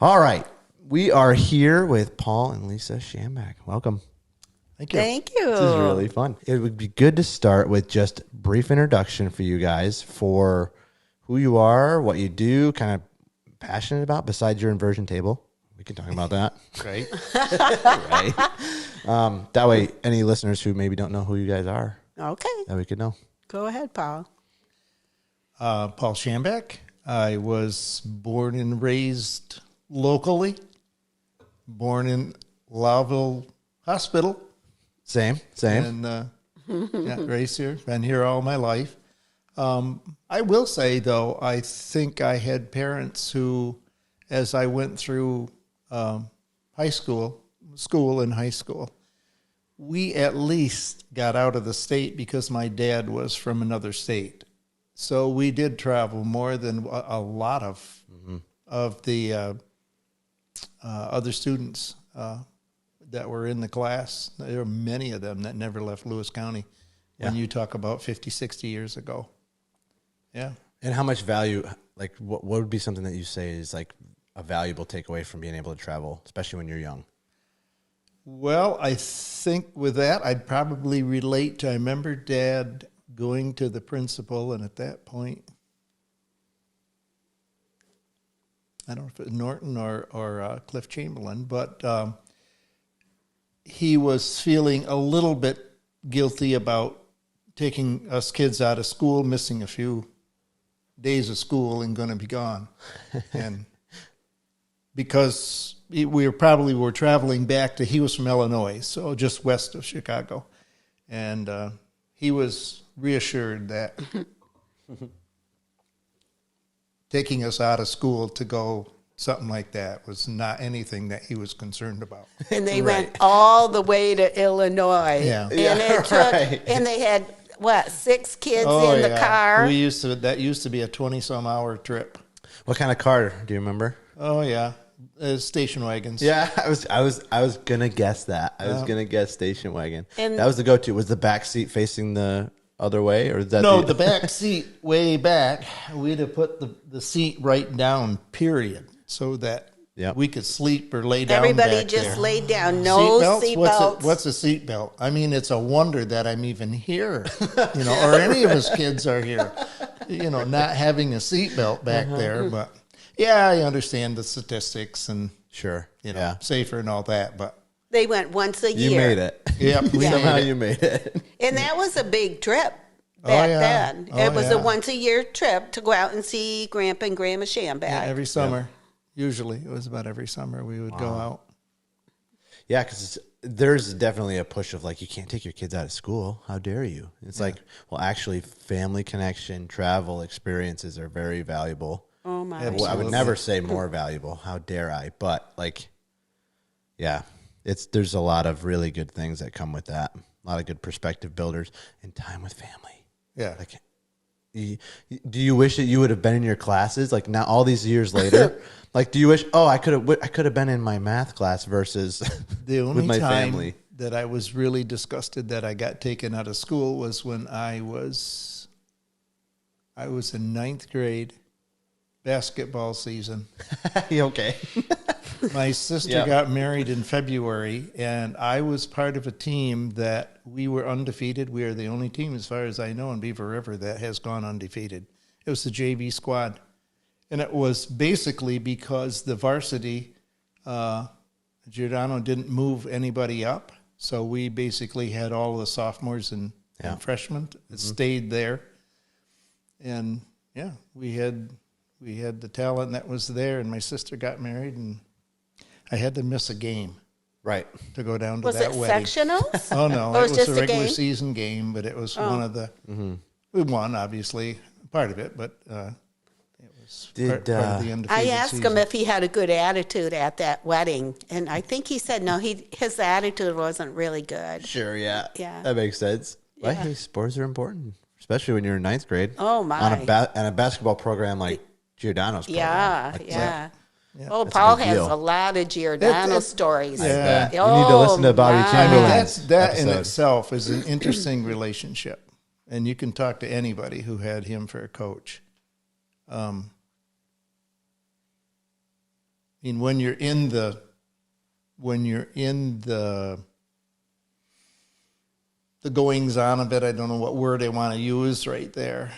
All right. We are here with Paul and Lisa Schamback. Welcome. Thank you. Thank you. This is really fun. It would be good to start with just brief introduction for you guys for who you are, what you do, kind of passionate about besides your inversion table. We can talk about that. Right. Right. That way, any listeners who maybe don't know who you guys are, Okay. that we could know. Go ahead, Paul. Paul Schamback. I was born and raised locally. Born in Lowville Hospital. Same. And raised here. Been here all my life. I will say, though, I think I had parents who, as I went through school and high school, we at least got out of the state because my dad was from another state. So we did travel more than a lot of the other students that were in the class. There were many of them that never left Lewis County when you talk about 50, 60 years ago. Yeah. And how much value, like what would be something that you say is like a valuable takeaway from being able to travel, especially when you're young? Well, I think with that, I'd probably relate to, I remember Dad going to the principal, and at that point, I don't know if it was Norton or Cliff Chamberlain, but he was feeling a little bit guilty about taking us kids out of school, missing a few days of school and going to be gone. And because we were traveling back to, he was from Illinois, so just west of Chicago. And he was reassured that taking us out of school to go something like that was not anything that he was concerned about. And they went all the way to Illinois. Yeah. And they had, 6 kids in the car? That used to be a 20-some hour trip. What kind of car do you remember? Oh, yeah. Station wagons. Yeah, I was gonna guess that. I was gonna guess station wagon. And that was the go-to. Was the back seat facing the other way, or is that the back seat way back? We'd have put the seat right down, period, so that we could sleep or lay down. Everybody back just there. laid down. No seat belts. What's a seat belt? I mean, it's a wonder that I'm even here, or any of us kids are here, not having a seat belt back there. But yeah, I understand the statistics and sure, safer and all that, but They went once a year. you made it. Yep, Somehow you made it. And that was a big trip back then. Oh, It was a once-a-year trip to go out and see Grandpa and Grandma Schamback. Yeah, every summer. Usually, it was about every summer we would go out. Yeah, because there's definitely a push of like, you can't take your kids out of school. How dare you? It's like, well, actually, family connection, travel experiences are very valuable. Oh, my. Well, I would never say more valuable. How dare I? But like, yeah, there's a lot of really good things that come with that. A lot of good perspective builders and time with family. Yeah. Like, do you wish that you would have been in your classes? Like now, all these years later, like, do you wish? Oh, I could have been in my math class versus The only with my time family. that I was really disgusted that I got taken out of school was when I was in 9th grade, basketball season. Okay. My sister got married in February, and I was part of a team that we were undefeated. We are the only team, as far as I know, in Beaver River that has gone undefeated. It was the JV squad. And it was basically because the varsity, Giordano didn't move anybody up. So we basically had all the sophomores and freshmen that stayed there. And, we had the talent that was there, and my sister got married, and I had to miss a game. Right. To go down to Was that it wedding. sectionals? Oh, no. Or It was just a a regular game? season game, but it was one of the... We won, obviously, part of it, but it was part of the undefeated I asked season. him if he had a good attitude at that wedding, and I think he said no. His attitude wasn't really good. Sure. Yeah. Yeah. That makes sense. Well, hey, sports are important, especially when you're in 9th grade. Oh, my. On a basketball program like Giordano's program. Yeah, Like, yeah. Yeah. Oh, That's a Paul big has deal. a lot of Giordano stories. Yeah. You need to listen to Bobby my. Chamberlain. That in episode. itself is an interesting relationship. And you can talk to anybody who had him for a coach. mean, when you're in the goings on of it, I don't know what word I want to use right there.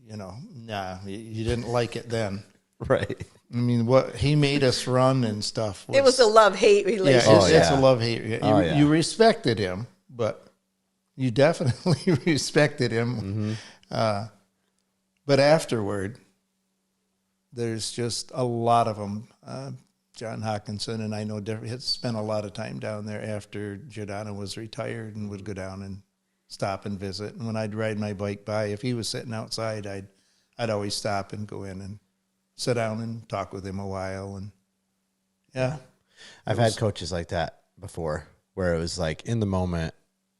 You didn't like it then. Right. I mean, what he made us run and stuff. It was a love-hate relationship. Yeah, it's a love-hate. You respected him, but you definitely respected him. But afterward, there's just a lot of them. John Hawkinson and I know had spent a lot of time down there after Giordano was retired and would go down and stop and visit. And when I'd ride my bike by, if he was sitting outside, I'd always stop and go in and sit down and talk with him a while. And yeah, I've had coaches like that before, where it was like in the moment,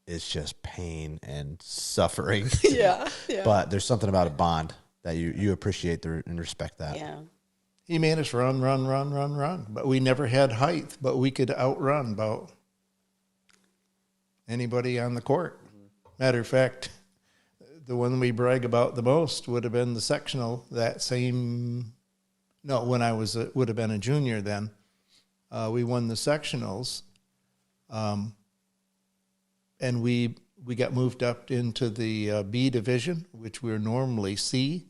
it's just pain and suffering. Yeah. But there's something about a bond that you appreciate and respect that. Yeah. He made us run. But we never had height, but we could outrun about anybody on the court. Matter of fact, the one we brag about the most would have been the sectional when I would have been a junior then. We won the sectionals, and we got moved up into the B division, which we were normally C.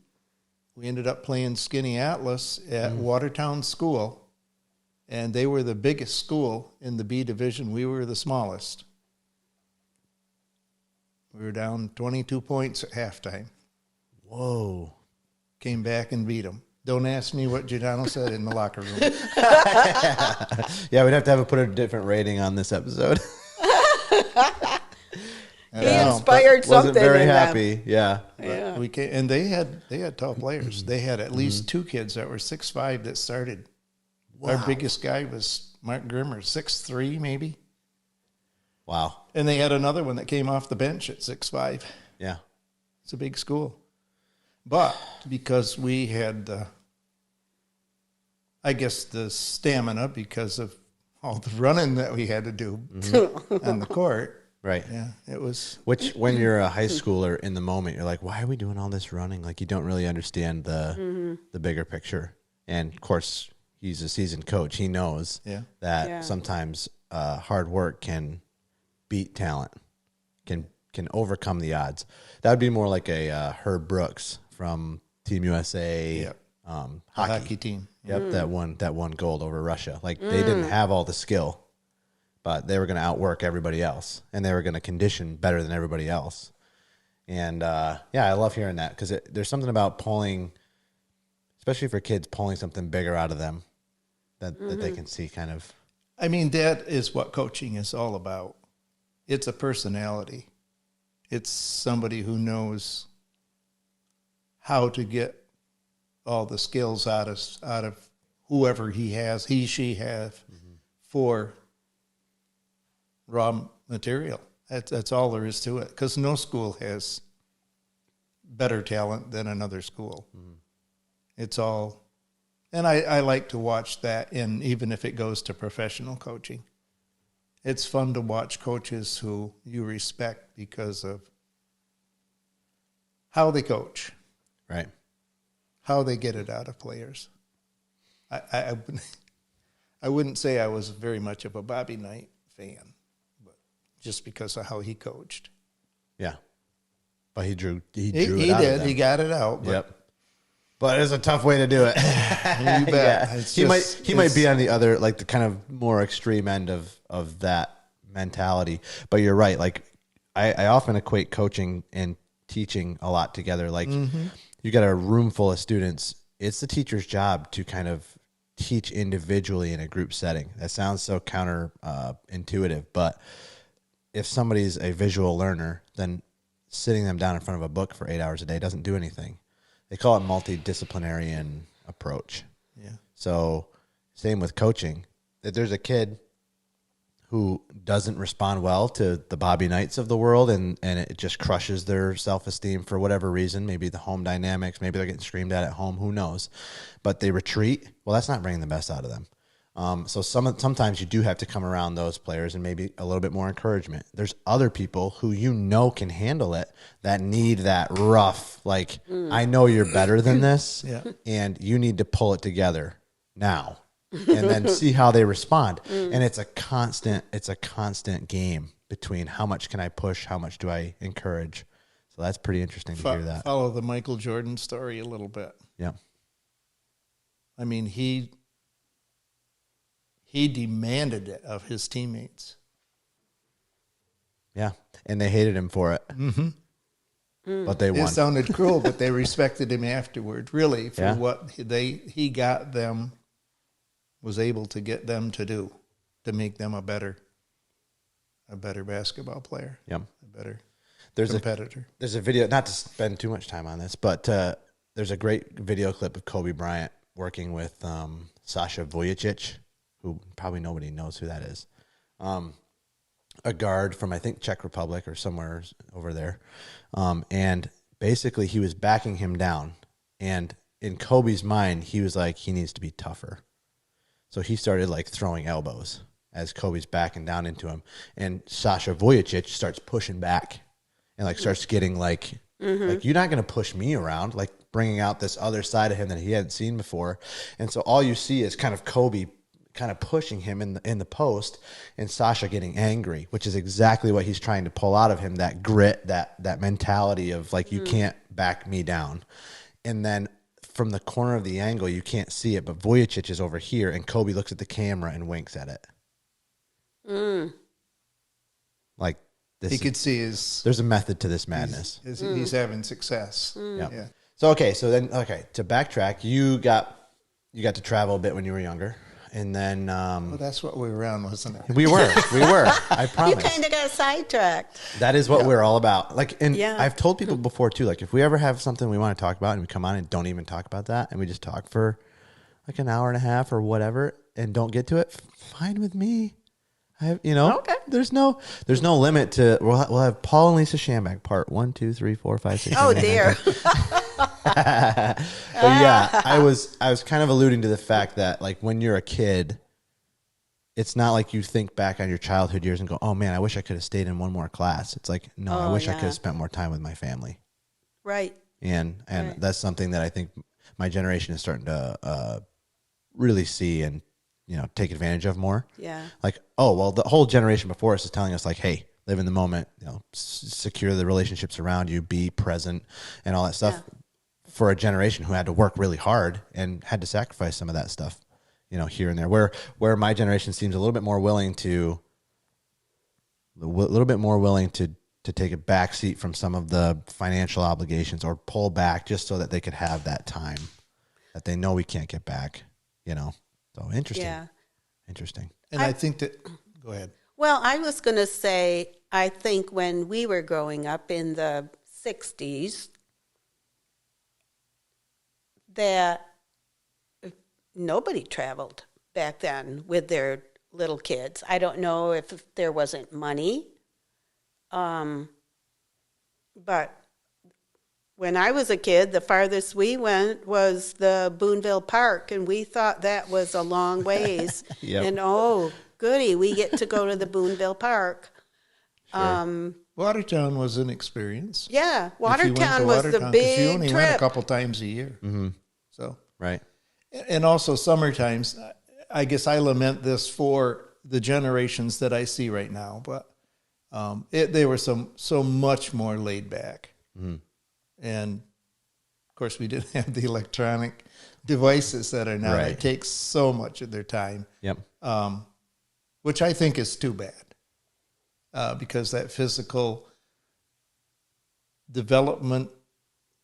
We ended up playing Skinny Atlas at Watertown School, and they were the biggest school in the B division. We were the smallest. We were down 22 points at halftime. Whoa. Came back and beat them. Don't ask me what Giordano said in the locker room. Yeah, we'd have to put a different rating on this episode. He inspired something. Wasn't very in happy. them. Yeah. Yeah. We came, and they had top players. They had at least two kids that were 6'5" that started. Wow. Our biggest guy was Mark Grimmer, 6'3" maybe. Wow. And they had another one that came off the bench at 6'5". Yeah. It's a big school. But because we had, I guess, the stamina because of all the running that we had to do on the court. Right. Yeah, it was. Which, when you're a high schooler in the moment, you're like, why are we doing all this running? Like, you don't really understand the bigger picture. And, of course, he's a seasoned coach. He knows that sometimes hard work can beat talent, can overcome the odds. That would be more like a Herb Brooks from Team USA hockey team. Yep, that won gold over Russia. Like, they didn't have all the skill, but they were going to outwork everybody else, and they were going to condition better than everybody else. And, I love hearing that because there's something about pulling, especially for kids, pulling something bigger out of them that they can see kind of. I mean, that is what coaching is all about. It's a personality. It's somebody who knows how to get all the skills out of whoever she has for raw material. That's all there is to it. Because no school has better talent than another school. It's all, and I like to watch that. And even if it goes to professional coaching, it's fun to watch coaches who you respect because of how they coach. Right. How they get it out of players. I wouldn't say I was very much of a Bobby Knight fan, but just because of how he coached. Yeah. But he drew it He out did. of them. He got it out. But Yep. But it's a tough way to do it. You bet. Yeah. He might be on the other, like the kind of more extreme end of that mentality. But you're right. Like I often equate coaching and teaching a lot together. Like you got a room full of students. It's the teacher's job to kind of teach individually in a group setting. That sounds so counterintuitive, but if somebody's a visual learner, then sitting them down in front of a book for 8 hours a day doesn't do anything. They call it multidisciplinary approach. Yeah. So same with coaching. If there's a kid who doesn't respond well to the Bobby Knights of the world and it just crushes their self-esteem for whatever reason, maybe the home dynamics, maybe they're getting screamed at home, who knows, but they retreat, well, that's not bringing the best out of them. So sometimes you do have to come around those players and maybe a little bit more encouragement. There's other people who can handle it that need that rough, like, I know you're better than this, and you need to pull it together now. and then see how they respond. And it's a constant game between how much can I push, how much do I encourage. So that's pretty interesting to hear that. Follow the Michael Jordan story a little bit. Yeah. I mean, he demanded it of his teammates. Yeah. And they hated him for it. But they won. It sounded cruel, but they respected him afterward, really, for Yeah. what he got them, was able to get them to do, to make them a better basketball player. Yep. A better There's competitor. There's a video, not to spend too much time on this, but there's a great video clip of Kobe Bryant working with Sasha Vujicic, who probably nobody knows who that is. A guard from, I think, Czech Republic or somewhere over there. And basically he was backing him down. And in Kobe's mind, he was like, he needs to be tougher. So he started like throwing elbows as Kobe's backing down into him. And Sasha Vujicic starts pushing back and like starts getting like, like, you're not going to push me around, like bringing out this other side of him that he hadn't seen before. And so all you see is kind of Kobe kind of pushing him in the post, and Sasha getting angry, which is exactly what he's trying to pull out of him, that grit, that mentality of like, you can't back me down. And then from the corner of the angle, you can't see it, but Vujicic is over here, and Kobe looks at the camera and winks at it. Like, this He could see there's a method to this madness. he's having success. Yeah. So to backtrack, you got to travel a bit when you were younger. And then Well, that's what we were on, wasn't it? we were. I You promise. kind of got sidetracked. That is what we're all about. Like, and Yeah. I've told people before too. Like, if we ever have something we want to talk about, and we come on and don't even talk about that, and we just talk for like an hour and a half or whatever, and don't get to it, fine with me. Okay. There's no limit to. We'll have Paul and Lisa Schamback part 1, 2, 3, 4, 5, 6. Oh 7, 8, 9, dear. 10. But yeah, I was kind of alluding to the fact that like when you're a kid, it's not like you think back on your childhood years and go, oh man, I wish I could have stayed in one more class. It's like, no, I wish I could have spent more time with my family. Right. And that's something that I think my generation is starting to really see and, take advantage of more. Yeah. Like, oh, well, the whole generation before us is telling us like, hey, live in the moment, secure the relationships around you, be present and all that stuff. Yeah. For a generation who had to work really hard and had to sacrifice some of that stuff, here and there, where my generation seems a little bit more willing to take a back seat from some of the financial obligations or pull back just so that they could have that time that they know we can't get back, So interesting. Yeah. Interesting. And I think that, go ahead. Well, I was going to say, I think when we were growing up in the 60s, that nobody traveled back then with their little kids. I don't know if there wasn't money, but when I was a kid, the farthest we went was the Boonville Park, and we thought that was a long ways. Yep. And oh, goody, we get to go to the Boonville Park. Sure. Watertown was an experience. Yeah, If you went to Watertown was the 'cause big you only trip. went a couple times a year. Mm-hmm. So, Right. and also summer times. I guess I lament this for the generations that I see right now, but they were so much more laid back. Mm-hmm. And of course, we didn't have the electronic devices that are now. Right. It takes so much of their time. Yep. Which I think is too bad, because that physical development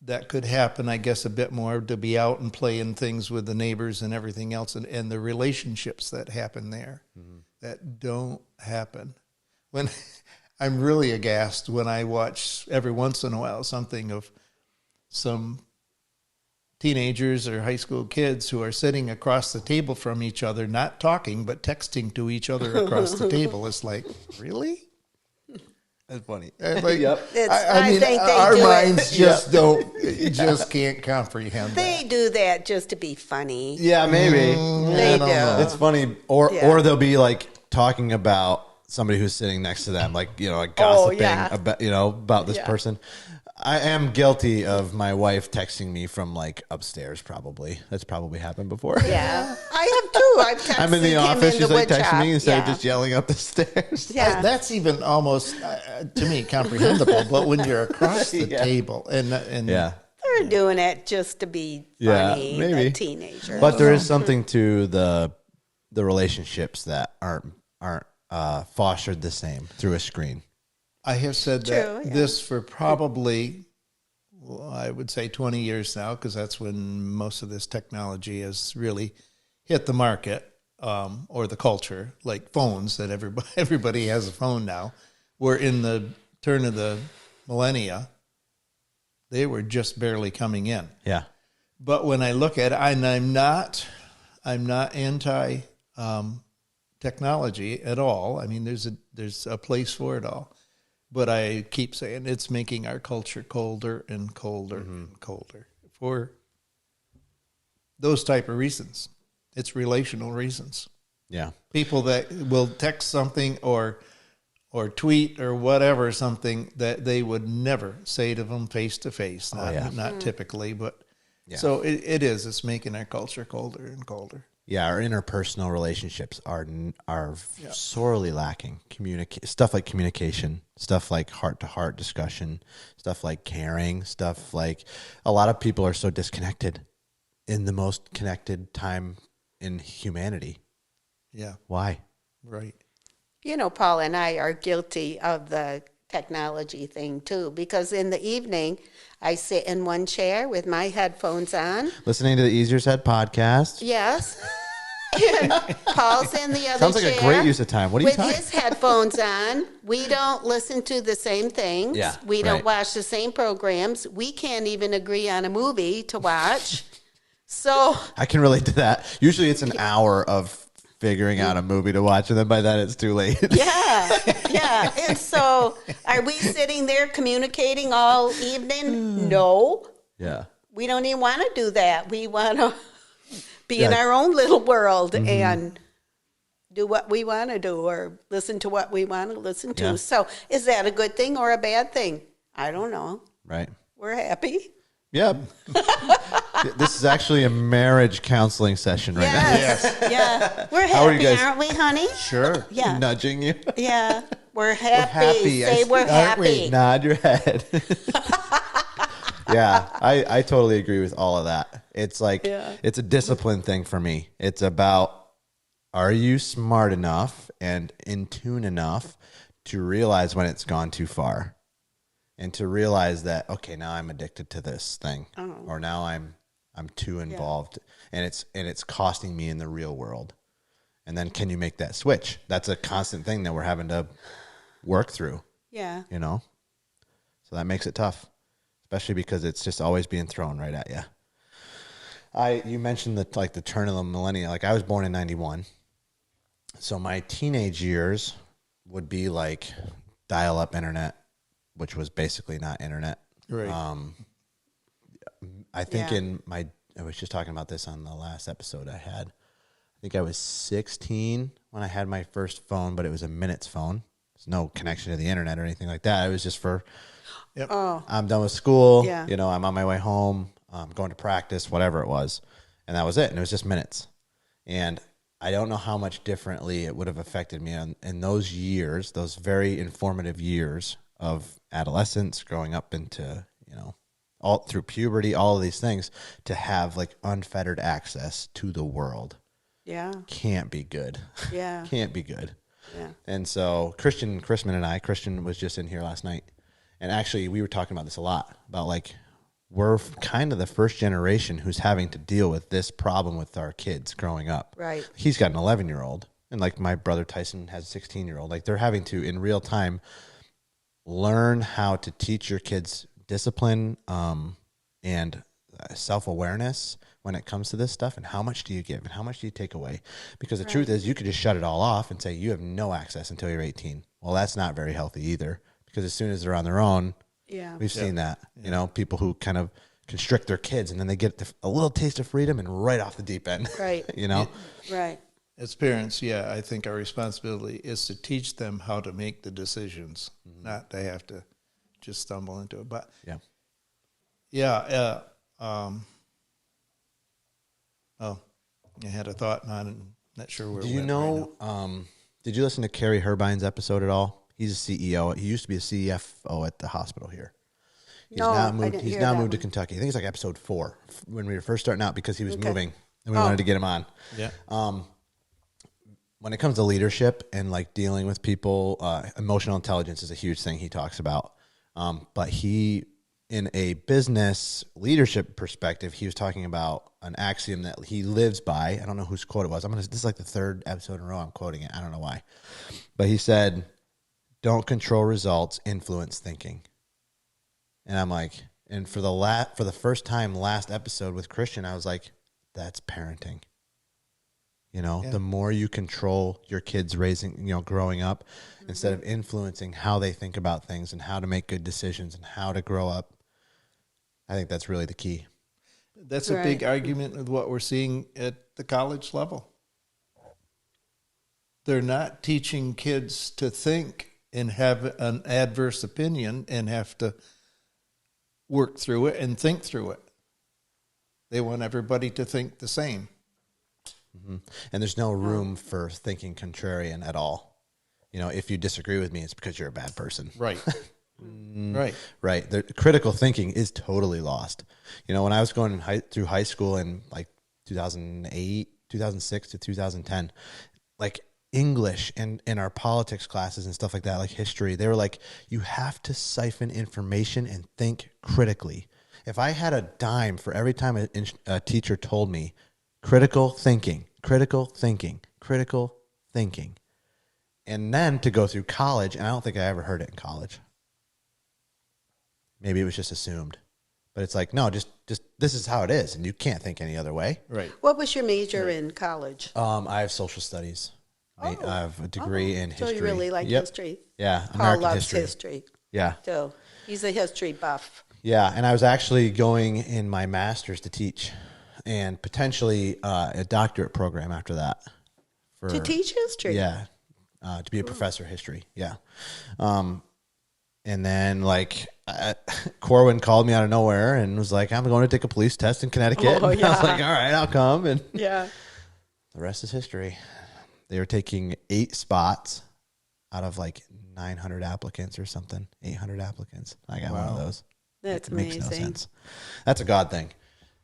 that could happen, I guess, a bit more, to be out and playing things with the neighbors and everything else, and the relationships that happen there that don't happen. When I'm really aghast when I watch every once in a while something of some teenagers or high school kids who are sitting across the table from each other, not talking, but texting to each other across the table. It's like, really? That's funny. Like, Yep. I mean, think they our do it. minds just can't comprehend They that. do that just to be funny. Yeah, maybe. They I don't know. do. It's funny. Or Yeah. they'll be like talking about somebody who's sitting next to them, like, gossiping yeah. about this Yeah. person. I am guilty of my wife texting me from like upstairs, probably. That's probably happened before. Yeah, I have too. I've texted I'm in the him office. in She's the like wood texting shop. me instead of Yeah. just yelling up the stairs. Yeah. That's even almost, to me, comprehensible. But when you're across the Yeah. table and Yeah. They're doing it just to be Yeah, funny, maybe. the teenager. But there is something to the relationships that aren't fostered the same through a screen. I have said True, that yeah. this for probably, well, I would say 20 years now, because that's when most of this technology has really hit the market or the culture, like phones that everybody has a phone now. We're in the turn of the millennia. They were just barely coming in. Yeah. But when I look at it, and I'm not anti technology at all. I mean, there's a place for it all. But I keep saying it's making our culture colder and colder and colder for those type of reasons. It's relational reasons. Yeah. People that will text something or tweet or whatever, something that they would never say to them face to face. Not typically, but so it's making our culture colder and colder. Yeah, our interpersonal relationships are sorely lacking. Stuff like communication, stuff like heart-to-heart discussion, stuff like caring, stuff like a lot of people are so disconnected in the most connected time in humanity. Yeah. Why? Right. You know, Paul and I are guilty of the technology thing too, because in the evening I sit in one chair with my headphones on. Listening to the Easier Said podcast. Yes. And Paul's in the other Sounds like chair a great use of time. What are you with talking? his headphones on. We don't listen to the same things. Yeah, we don't right. watch the same programs. We can't even agree on a movie to watch. So I can relate to that. Usually it's an hour of figuring out a movie to watch, and then by then it's too late. yeah. And so are we sitting there communicating all evening? No. Yeah. We don't even want to do that. We want to be in our own little world and do what we want to do or listen to what we want to listen to. Yeah. So is that a good thing or a bad thing? I don't know. Right. We're happy. Yep. This is actually a marriage counseling session right now. Yes. Yeah. We're How are you happy, guys? aren't we, honey? Sure. Yeah. Nudging you. Yeah. We're happy. happy. Say we're Aren't we? happy. Nod your head. Yeah, I totally agree with all of that. It's like, it's a discipline thing for me. It's about, are you smart enough and in tune enough to realize when it's gone too far and to realize that, okay, now I'm addicted to this thing or now I'm too involved and it's costing me in the real world. And then can you make that switch? That's a constant thing that we're having to work through. Yeah. You know? So that makes it tough, especially because it's just always being thrown right at you. You mentioned the turn of the millennium. Like I was born in 91. So my teenage years would be like dial-up internet, which was basically not internet. Right. I think I was just talking about this on the last episode I had. I think I was 16 when I had my first phone, but it was a minutes phone. There's no connection to the internet or anything like that. It was just for, I'm done with school. Yeah. You know, I'm on my way home. I'm going to practice, whatever it was. And that was it. And it was just minutes. And I don't know how much differently it would have affected me in those years, those very informative years of adolescence, growing up into, you know, all through puberty, all of these things, to have like unfettered access to the world. Yeah. Can't be good. Yeah. Can't be good. Yeah. And so Christian was just in here last night. And actually we were talking about this a lot about like, we're kind of the first generation who's having to deal with this problem with our kids growing up. Right. He's got an 11-year-old and like my brother Tyson has a 16-year-old. Like they're having to in real time learn how to teach your kids discipline and self-awareness when it comes to this stuff, and how much do you give and how much do you take away? Because the truth is you could just shut it all off and say you have no access until you're 18. Well, that's not very healthy either, because as soon as they're on their own, we've seen that, you know, people who kind of constrict their kids and then they get a little taste of freedom and right off the deep end, Right. you know? Right. As parents, I think our responsibility is to teach them how to make the decisions, not to have to just stumble into it. But I had a thought on Not sure where. Do you know? Did you listen to Kerry Herbine's episode at all? He's a CEO. He used to be a CFO at the hospital here. He's No, now I moved. didn't He's hear now that moved to one. Kentucky. I think it's like episode 4 when we were first starting out because he was Okay. moving and we wanted to get him on. Yeah. When it comes to leadership and like dealing with people, emotional intelligence is a huge thing he talks about. But he, in a business leadership perspective, he was talking about an axiom that he lives by. I don't know whose quote it was. This is like the 3rd episode in a row I'm quoting it. I don't know why. But he said, "Don't control results, influence thinking." And I'm like, and for the first time last episode with Christian, I was like, that's parenting. You know, the more you control your kids growing up, instead of influencing how they think about things and how to make good decisions and how to grow up, I think that's really the key. That's a big argument with what we're seeing at the college level. They're not teaching kids to think and have an adverse opinion and have to work through it and think through it. They want everybody to think the same. Mm-hmm. And there's no room for thinking contrarian at all. You know, if you disagree with me, it's because you're a bad person. Right. Right. The critical thinking is totally lost. You know, when I was going through high school in like 2008, 2006 to 2010, like English and in our politics classes and stuff like that, like history, they were like, you have to siphon information and think critically. If I had a dime for every time a teacher told me critical thinking, critical thinking, critical thinking, and then to go through college, and I don't think I ever heard it in college. Maybe it was just assumed. But it's like, no, just this is how it is, and you can't think any other way. Right. What was your major in college? I have social studies. I have a degree in history. So you really like history? Yeah, Paul American loves history. Yeah. Yeah. So he's a history buff. Yeah, and I was actually going in my master's to teach and potentially a doctorate program after that. To teach history? Yeah, to be a professor of history, yeah. And then, like, Corwin called me out of nowhere and was like, I'm going to take a police test in Connecticut. Oh, And I was like, all right, I'll come. And Yeah. the rest is history. They were taking 8 spots out of like 900 applicants or something, 800 applicants. I got one of those. That's It makes amazing. no sense. That's a God thing.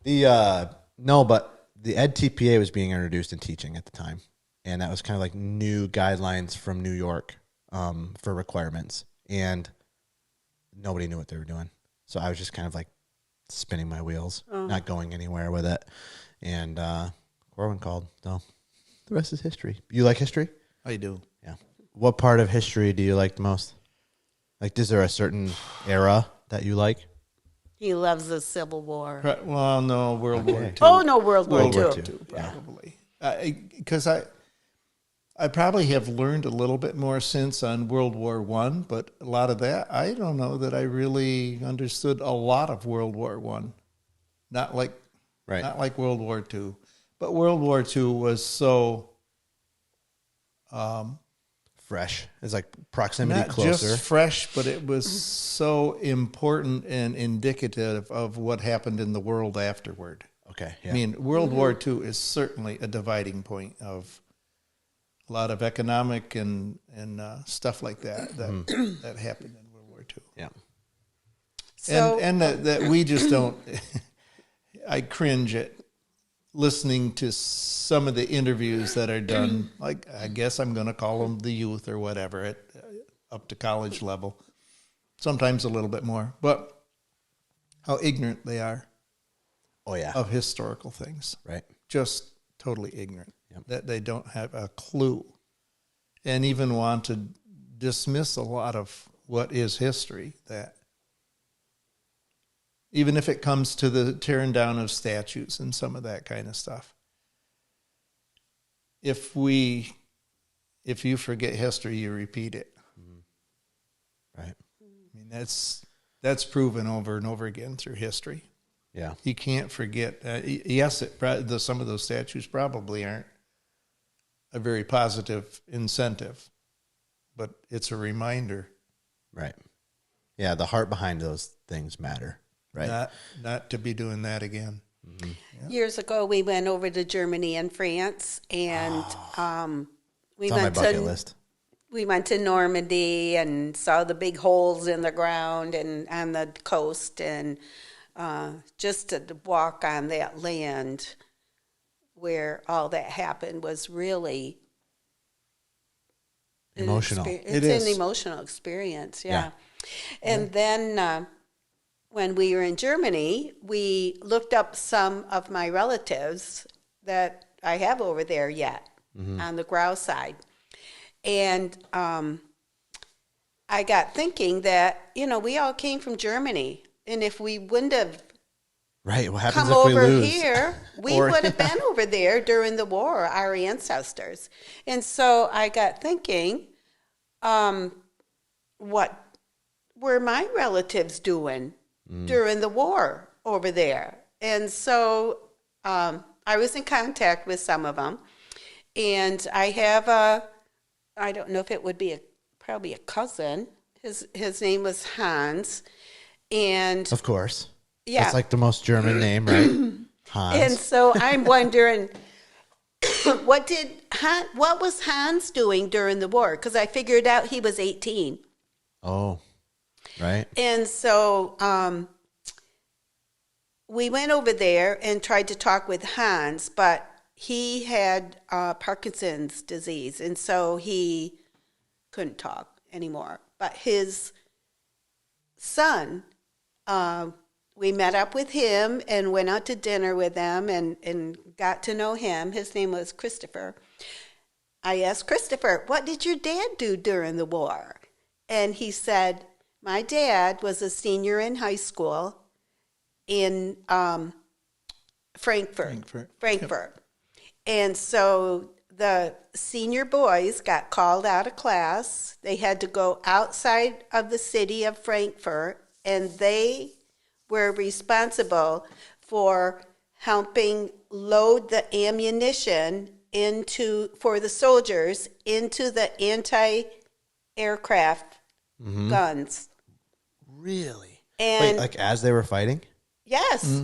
But the Ed TPA was being introduced in teaching at the time. And that was kind of like new guidelines from New York for requirements. And nobody knew what they were doing. So I was just kind of like spinning my wheels, not going anywhere with it. And Corwin called. So the rest is history. You like history? I do. Yeah. What part of history do you like the most? Like, is there a certain era that you like? He loves the Civil War. Right. Well, no, World War II. Oh, no, World War World War II. II, probably. Because I probably have learned a little bit more since on World War I, but a lot of that, I don't know that I really understood a lot of World War I. Not like World War II. But World War II was so... fresh. It's like proximity not closer. just fresh, but it was so important and indicative of what happened in the world afterward. Okay. Yeah. I mean, World War II is certainly a dividing point of a lot of economic and stuff like that that happened in World War II. Yeah. So, And that we just don't. I cringe at listening to some of the interviews that are done. Like, I guess I'm going to call them the youth or whatever at up to college level. Sometimes a little bit more, but how ignorant they are. Oh yeah. Of historical things. Right. Just totally ignorant. Yep. That they don't have a clue, and even want to dismiss a lot of what is history. That even if it comes to the tearing down of statues and some of that kind of stuff, if you forget history, you repeat it. Right. I mean, that's proven over and over again through history. Yeah. You can't forget. Yes, some of those statues probably aren't a very positive incentive, but it's a reminder. Right. Yeah. The heart behind those things matter. Right. Not to be doing that again. Years ago, we went over to Germany and France, and we It's on my went bucket to list. we went to Normandy and saw the big holes in the ground and on the coast, and just to walk on that land where all that happened was really Emotional. It's an emotional experience, yeah. And then when we were in Germany, we looked up some of my relatives that I have over there yet on the Grau side. And I got thinking that, we all came from Germany. And if we wouldn't have Right. What happens come if we over lose? here, we would have been over there during the war, our ancestors. And so I got thinking, what were my relatives doing during the war over there? And so I was in contact with some of them. And I have I don't know if it would be probably a cousin. His name was Hans. And Of course. yeah. That's like the most German name, right? Hans. And so I'm wondering, what was Hans doing during the war? Because I figured out he was 18. Oh, right. And so we went over there and tried to talk with Hans, but he had Parkinson's disease, and so he couldn't talk anymore. But his son, we met up with him and went out to dinner with them and got to know him. His name was Christopher. I asked Christopher, what did your dad do during the war? And he said, my dad was a senior in high school in Frankfurt. Yep. And so the senior boys got called out of class. They had to go outside of the city of Frankfurt, and they were responsible for helping load the ammunition for the soldiers into the anti-aircraft guns. Really? And Wait, like as they were fighting? yes.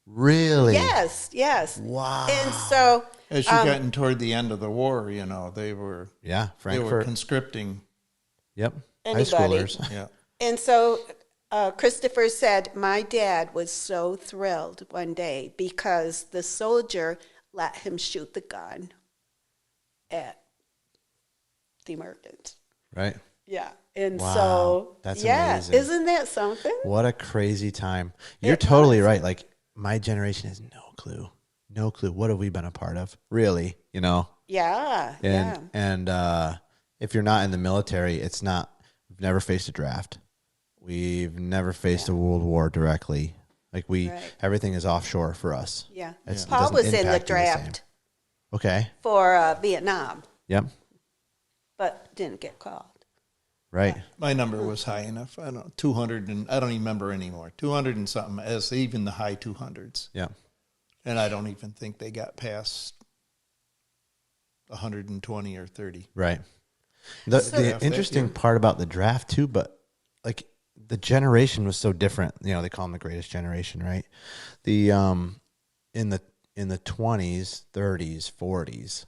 Really? Yes. Wow. And so As you gotten toward the end of the war, they were Yeah, they were Frankfurt. conscripting. Yep. Anybody. High schoolers. Yeah. And so Christopher said, my dad was so thrilled one day because the soldier let him shoot the gun at the Americans. Right. Yeah. And Wow. so, That's yeah, amazing. isn't that something? What a crazy time. You're totally right. Like my generation has no clue. No clue. What have we been a part of? Really? Yeah. And if you're not in the military, we've never faced a draft. We've never faced a world war directly. Like everything is offshore for us. Yeah. It Paul doesn't was in the impact you the same. draft Okay. for Vietnam, Yep. but didn't get called. Right. My number was high enough. I don't know, 200, and I don't even remember anymore. 200 and something, as even the high 200s. Yeah. And I don't even think they got past 120 or 30. Right. The interesting part about the draft too, but like the generation was so different. They call them the greatest generation, right? The in the 20s, 30s, 40s,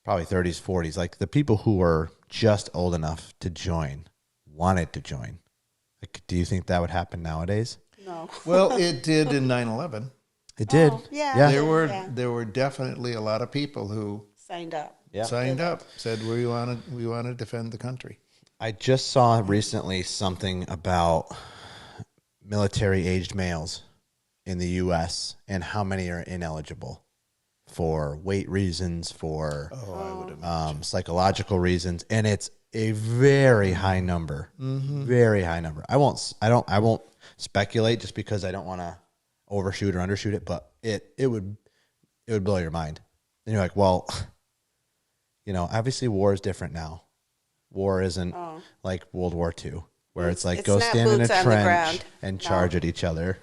probably 30s, 40s, like the people who were just old enough to join wanted to join. Like, do you think that would happen nowadays? No. Well, it did in 9/11. It did. Oh, yeah. There were definitely a lot of people who Signed up. signed up, said we want to defend the country. I just saw recently something about military-aged males in the U.S. and how many are ineligible for weight reasons, for psychological reasons, and it's a very high number. Very high number. I won't speculate just because I don't want to overshoot or undershoot it, but it would blow your mind. And you're like, well, obviously war is different now. War isn't like World War II, where it's like go not stand in a boots on the trench ground. and No. charge at each other.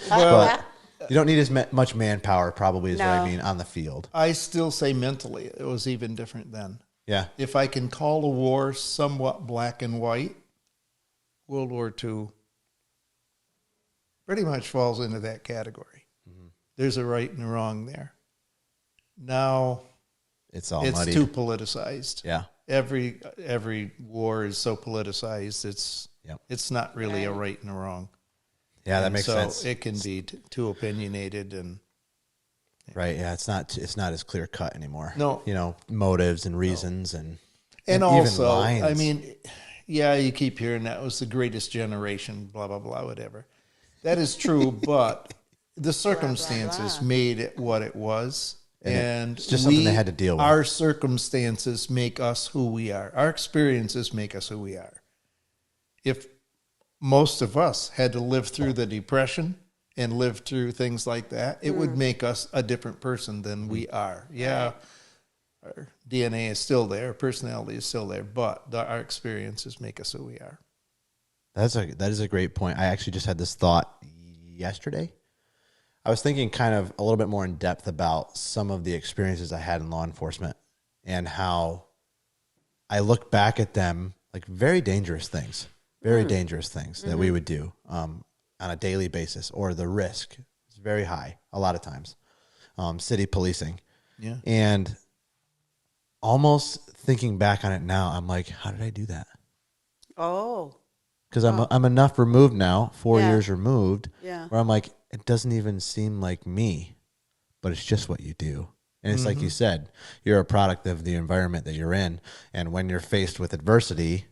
Well, You don't need as much manpower, probably, is what I No. mean, on the field. I still say mentally it was even different then. Yeah. If I can call a war somewhat black and white, World War II pretty much falls into that category. Mm-hmm. There's a right and a wrong there. Now It's all it's muddy. too politicized. Yeah. Every war is so politicized. Yep. It's not really a right and a wrong. Yeah, that And makes so sense. it can be too opinionated and Right. Yeah. It's not as clear cut anymore. No. You know, motives and reasons and and even also, lines. I mean, yeah, you keep hearing that was the greatest generation, blah blah blah, whatever. That is true, but the circumstances made it what it was. And it's just something they had to deal with. Our circumstances make us who we are. Our experiences make us who we are. If most of us had to live through the Depression and live through things like that, it would make us a different person than we are. Yeah, our DNA is still there, our personality is still there, but our experiences make us who we are. That is a great point. I actually just had this thought yesterday. I was thinking kind of a little bit more in depth about some of the experiences I had in law enforcement and how I look back at them like very dangerous things that we would do on a daily basis, or the risk is very high a lot of times. City policing. Yeah. And almost thinking back on it now, I'm like, how did I do that? Oh. Because I'm enough removed now, 4 Yeah. years removed, Yeah. where I'm like, it doesn't even seem like me, but it's just what you do. And it's like you said, you're a product of the environment that you're in. And when you're faced with adversity,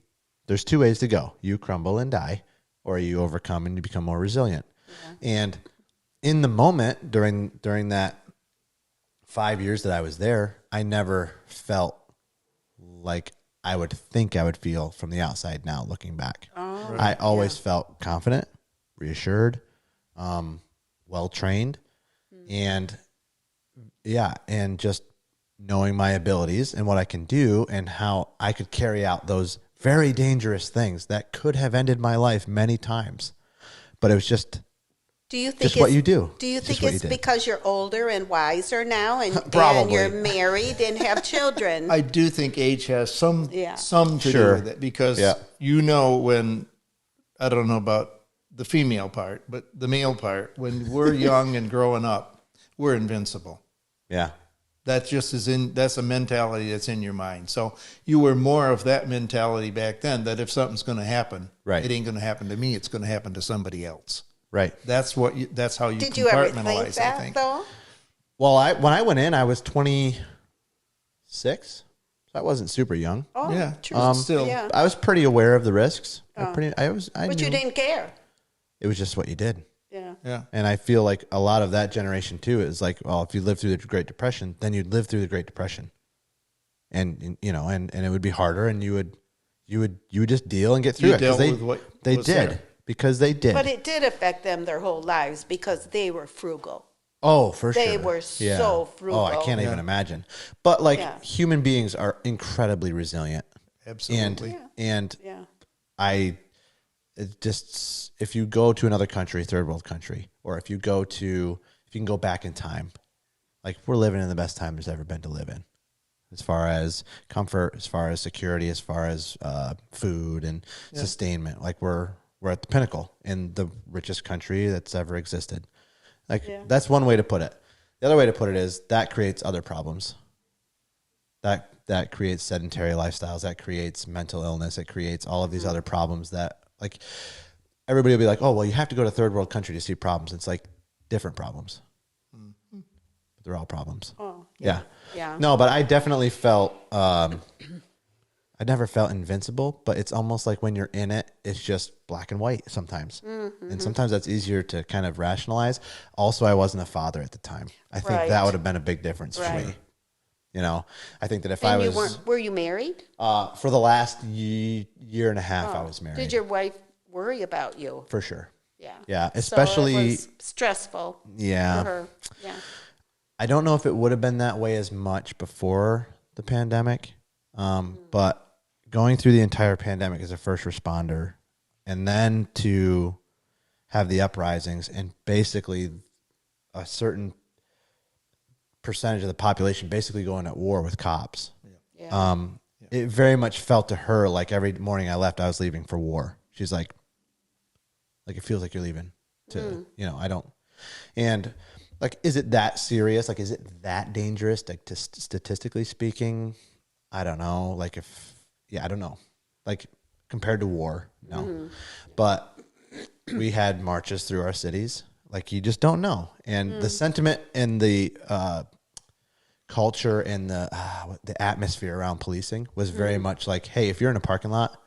there's two ways to go. You crumble and die, or you overcome and you become more resilient. Yeah. And in the moment, during that 5 years that I was there, I never felt like I would think I would feel from the outside now looking back. Oh, I always felt confident, reassured, well-trained, and just knowing my abilities and what I can do and how I could carry out those very dangerous things that could have ended my life many times. But it was just what you do. Do you It's think just what it's you did. because you're older and wiser now and Probably. you're married and have children? I do think age has some to Sure. do with it, because Yeah. when, I don't know about the female part, but the male part, when we're young and growing up, we're invincible. Yeah. That's a mentality that's in your mind. So you were more of that mentality back then, that if something's going to happen, Right. it ain't going to happen to me. It's going to happen to somebody else. Right. That's how you Did you ever think compartmentalize, I that think. though? Well, when I went in, I was 26. So I wasn't super young. Oh, Yeah. true. Still. Yeah. I was pretty aware of the risks. I But knew you didn't care. it was just what you did. Yeah. Yeah. And I feel like a lot of that generation too is like, well, if you lived through the Great Depression, then you'd live through the Great Depression, and it would be harder, and you would just deal and get through You it. 'Cause dealt with what they was did there. because they did. But it did affect them their whole lives because they were frugal. Oh, for sure. They were Yeah. so frugal. Oh, I can't even imagine. But like Yeah. human beings are incredibly resilient. Absolutely. And Yeah. if you go to another country, third world country, or if you can go back in time, like we're living in the best time there's ever been to live in, as far as comfort, as far as security, as far as food and sustainment. Like we're at the pinnacle in the richest country that's ever existed. Like that's one way to put it. The other way to put it is that creates other problems. That creates sedentary lifestyles. That creates mental illness. It creates all of these other problems that, like, everybody will be like, oh, well, you have to go to third world country to see problems. It's like different problems. But they're all problems. Oh, Yeah. yeah. No, but I definitely felt, I never felt invincible, but it's almost like when you're in it, it's just black and white sometimes. Mm-hmm. And sometimes that's easier to kind of rationalize. Also, I wasn't a father at the time. I think Right. that would have been a big difference for Right. me. You know, I think that if And I you was, were you married? for the last year and a half, I was married. Did your wife worry about you? For sure. Yeah. Yeah, So especially, it was stressful yeah. for her. Yeah. I don't know if it would have been that way as much before the pandemic, but going through the entire pandemic as a first responder, and then to have the uprisings and basically a certain percentage of the population basically going at war with cops. Yeah. It very much felt to her like every morning I left, I was leaving for war. She's like it feels like you're leaving to, I don't. And like, is it that serious? Like, is it that dangerous? Like, statistically speaking, I don't know. Like, I don't know. Like, compared to war, no. But we had marches through our cities. Like, you just don't know. And the sentiment and the culture and the atmosphere around policing was very much like, hey, if you're in a parking lot,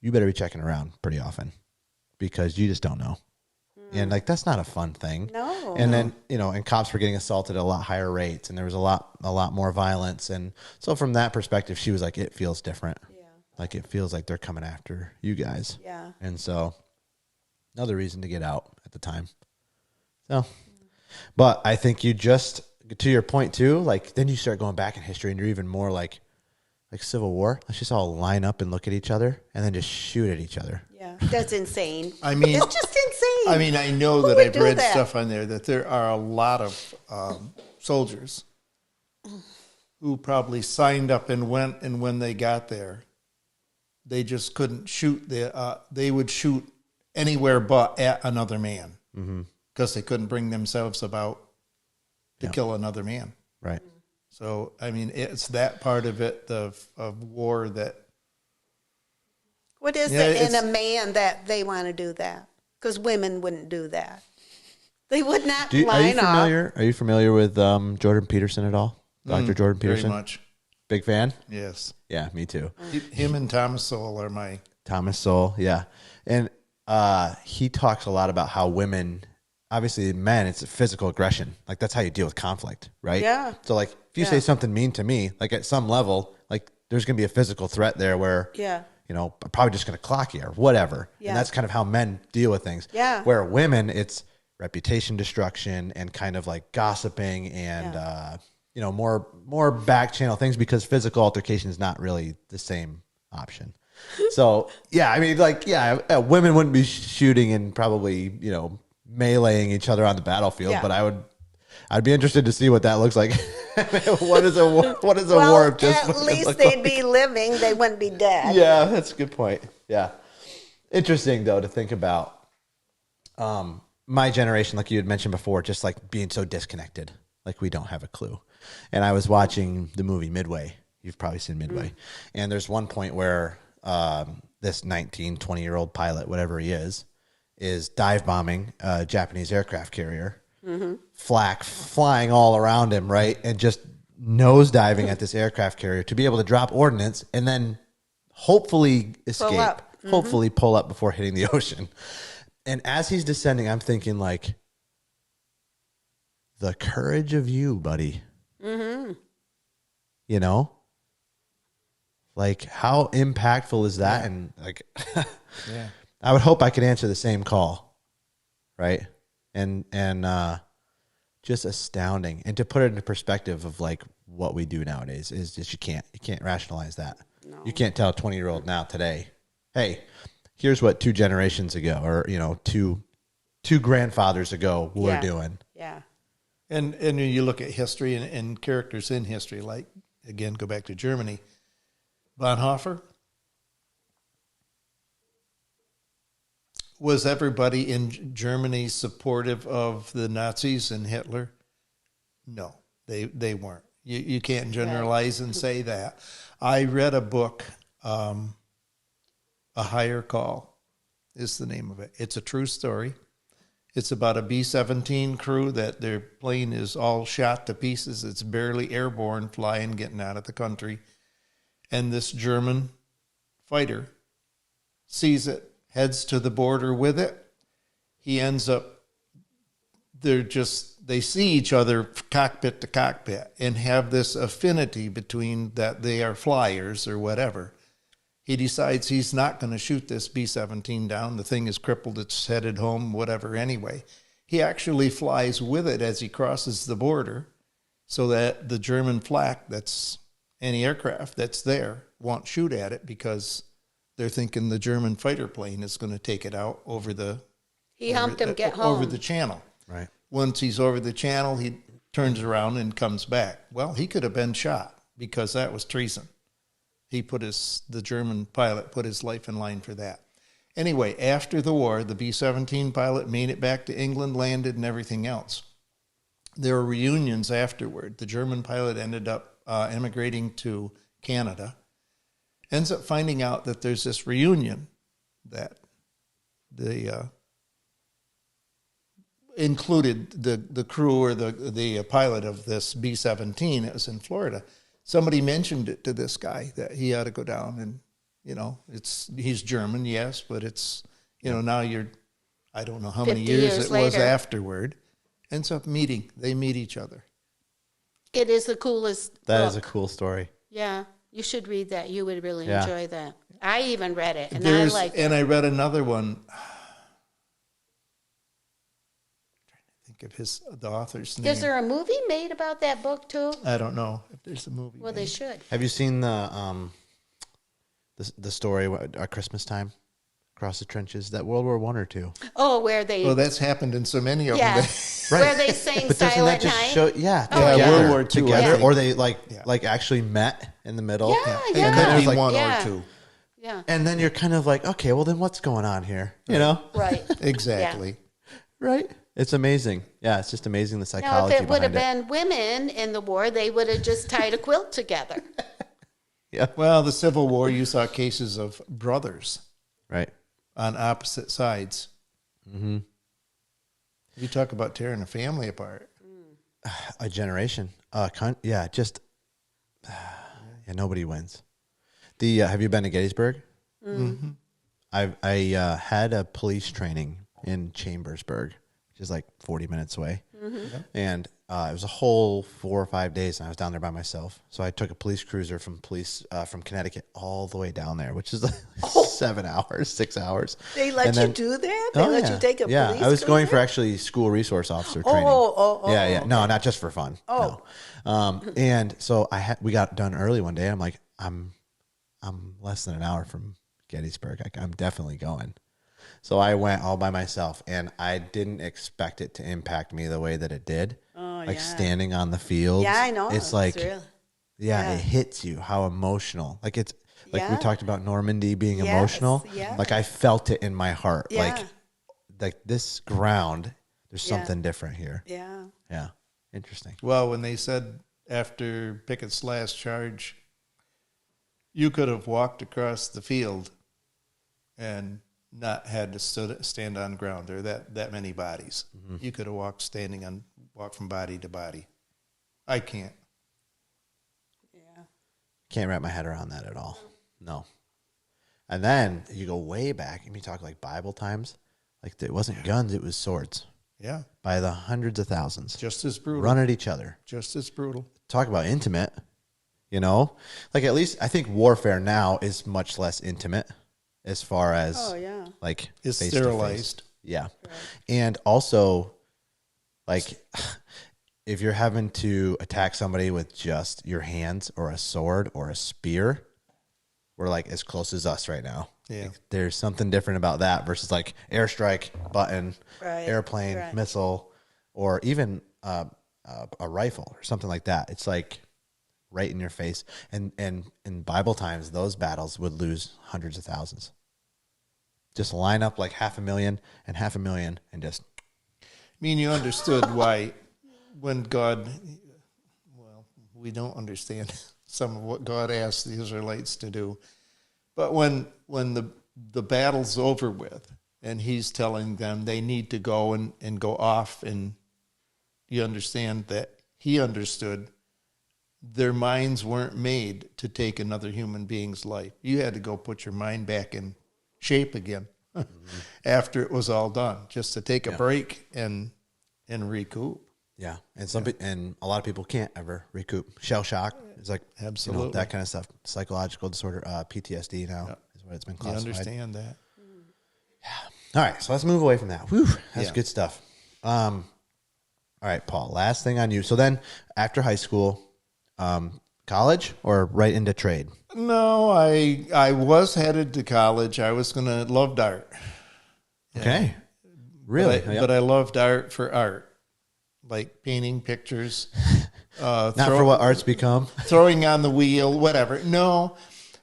you better be checking around pretty often because you just don't know. And like, that's not a fun thing. No. And then, and cops were getting assaulted at a lot higher rates and there was a lot more violence. And so from that perspective, she was like, it feels different. Yeah. Like, it feels like they're coming after you guys. Yeah. And so another reason to get out at the time. So, but I think you just, to your point too, like, then you start going back in history and you're even more like Civil War. Let's just all line up and look at each other and then just shoot at each other. Yeah. That's insane. I mean, it's just insane. I mean, I know that I've read stuff on there that there are a lot of soldiers who probably signed up and went, and when they got there, they just couldn't shoot. They would shoot anywhere but at another man because they couldn't bring themselves about to kill another man. Right. So, I mean, it's that part of it, of war that... What is it in a man that they want to do that? Because women wouldn't do that. They would not line up. Are you familiar with Jordan Peterson at all? Dr. Jordan Peterson? Very much. Big fan? Yes. Yeah, me too. Him and Thomas Sowell are my... Thomas Sowell, yeah. And he talks a lot about how women... Obviously, men, it's physical aggression. Like, that's how you deal with conflict, right? Yeah. So, like, if you say something mean to me, like, at some level, like, there's going to be a physical threat there where, I'm probably just going to clock you or whatever. Yeah. And that's kind of how men deal with things. Yeah. Where women, it's reputation destruction and kind of like gossiping and, more back channel things because physical altercation is not really the same option. So, yeah, I mean, like, women wouldn't be shooting and probably, meleeing each other on the battlefield, but I'd be interested to see what that looks like. What is a war of just at least they'd be living, they wouldn't be dead. Yeah, that's a good point. Yeah. Interesting though to think about my generation, like you had mentioned before, just like being so disconnected, like we don't have a clue. And I was watching the movie Midway. You've probably seen Midway. And there's one point where this 19, 20-year-old pilot, whatever he is dive bombing a Japanese aircraft carrier, flak flying all around him, right? And just nose diving at this aircraft carrier to be able to drop ordnance and then hopefully escape, hopefully pull up before hitting the ocean. And as he's descending, I'm thinking like, the courage of you, buddy. Like how impactful is that? And like, I would hope I could answer the same call, right? And just astounding. And to put it into perspective of like what we do nowadays is just you can't rationalize that. No. You can't tell a 20-year-old now today, hey, here's what 2 generations ago or two grandfathers ago were doing. Yeah. And when you look at history and characters in history, like again, go back to Germany, Bonhoeffer. Was everybody in Germany supportive of the Nazis and Hitler? No, they weren't. You can't generalize and say that. I read a book, A Higher Call is the name of it. It's a true story. It's about a B-17 crew that their plane is all shot to pieces. It's barely airborne, flying, getting out of the country. And this German fighter sees it, heads to the border with it. He ends up, they see each other cockpit to cockpit and have this affinity between that they are flyers or whatever. He decides he's not going to shoot this B-17 down. The thing is crippled. It's headed home, whatever anyway. He actually flies with it as he crosses the border so that the German flak, that's any aircraft that's there, won't shoot at it because they're thinking the German fighter plane is going to take it out over the... He helped him get home. Over the channel. Right. Once he's over the channel, he turns around and comes back. Well, he could have been shot because that was treason. The German pilot put his life in line for that. Anyway, after the war, the B-17 pilot made it back to England, landed and everything else. there were reunions afterward. The German pilot ended up emigrating to Canada, ends up finding out that there's this reunion that included the crew or the pilot of this B-17. It was in Florida. Somebody mentioned it to this guy that he ought to go down, and he's German, yes, but it's now I don't know how many years it was afterward. Ends up meeting. They meet each other. It is the coolest That book. is a cool story. Yeah, you should read that. You would really enjoy that. I even read it, and I read another one. Of the author's name. Is there a movie made about that book too? I don't know if there's a movie. Well, they should. Have you seen the story at Christmas time, Across the Trenches? That World War I or II? Oh, where they? Well, that's happened in so many of them. Right. Where they sing Silent Night. Together, World War II together, yeah. or they like actually met in the middle. Yeah. It could be like, one or two. Yeah. And then you're kind of like, okay, well then what's going on here? Right. Exactly. Right. It's amazing. Yeah, it's just amazing the psychology. Now, if it would have behind been women in the war, they would have just tied a quilt together. Yeah. Well, the Civil War, you saw cases of brothers, Right. on opposite sides. Mm-hmm. You talk about tearing a family apart. A generation. Nobody wins. Have you been to Gettysburg? Mm-hmm. I had a police training in Chambersburg, which is like 40 minutes away. Mm-hmm. And it was a whole 4 or 5 days, and I was down there by myself. So I took a police cruiser from Connecticut all the way down there, which is like 7 hours, 6 hours. They let you do that? They let you take a police I was going cruiser? for actually school resource officer training. Okay. No, not just for fun. Oh. No. And so we got done early one day. I'm like, I'm less than an hour from Gettysburg. I'm definitely going. So I went all by myself, and I didn't expect it to impact me the way that it did. Oh, like standing on the field. Yeah, I know. It's like, real. it hits you, how emotional. Like it's like we Yeah. talked about Normandy being Yes, emotional. yeah. Like I felt it in my heart. Yeah. Like this ground, there's Yeah. something different here. Yeah. Yeah. Interesting. Well, when they said after Pickett's last charge, you could have walked across the field and not had to stand on ground. There are that many bodies. Mm-hmm. You could have walked from body to body. I can't. Yeah. Can't wrap my head around that at all. No. And then you go way back and you talk like Bible times. Like it wasn't guns, it was swords. Yeah. By the hundreds of thousands. Just as brutal. Run at each other. Just as brutal. Talk about intimate, Like at least I think warfare now is much less intimate as far as like It's face to face. sterilized. Yeah. And also like if you're having to attack somebody with just your hands or a sword or a spear, we're like as close as us right now. Yeah. Like, there's something different about that versus like airstrike, button, Right, airplane, right. missile, or even a rifle or something like that. It's like right in your face. And in Bible times, those battles would lose hundreds of thousands. Just line up like 500,000 and 500,000 and just. I mean, you understood why when God, well, we don't understand some of what God asked the Israelites to do. But when the battle's over with and he's telling them they need to go and go off, and you understand that he understood their minds weren't made to take another human being's life. You had to go put your mind back in shape again after it was all done, just to take a break and recoup. Yeah, and and a lot of people can't ever recoup. Shell shock is like Absolutely. that kind of stuff. Psychological disorder, PTSD now is what it's been You classified. understand that. All right, so let's move away from that. Whew, that's good stuff. All right, Paul. Last thing on you. So then, after high school, college or right into trade? No, I was headed to college. I was going to loved art. Okay, really? But I loved art for art. Like painting pictures, Not for what art's become. throwing on the wheel, whatever. No,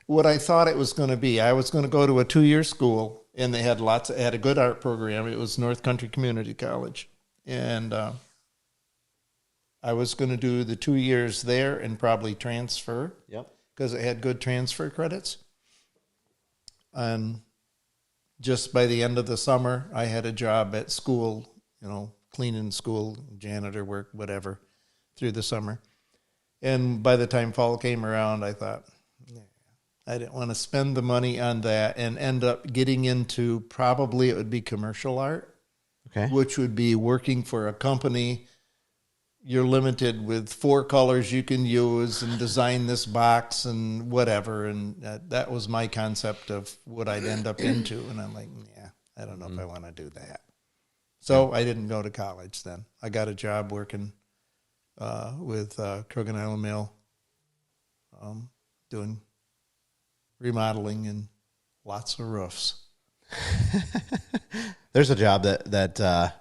what I thought it was going to be. I was going to go to a 2-year school, and they had had a good art program. It was North Country Community College, and I was going to do the 2 years there and probably transfer. Yep. Because I had good transfer credits. And just by the end of the summer, I had a job at school, cleaning school, janitor work, whatever, through the summer. And by the time fall came around, I thought, I didn't want to spend the money on that and end up getting into probably it would be commercial art, which would be working for a company. You're limited with 4 colors you can use and design this box and whatever. And that was my concept of what I'd end up into. And I'm like, I don't know if I want to do that. So I didn't go to college then. I got a job working with Krogan Island Mill, doing remodeling and lots of roofs. There's a job that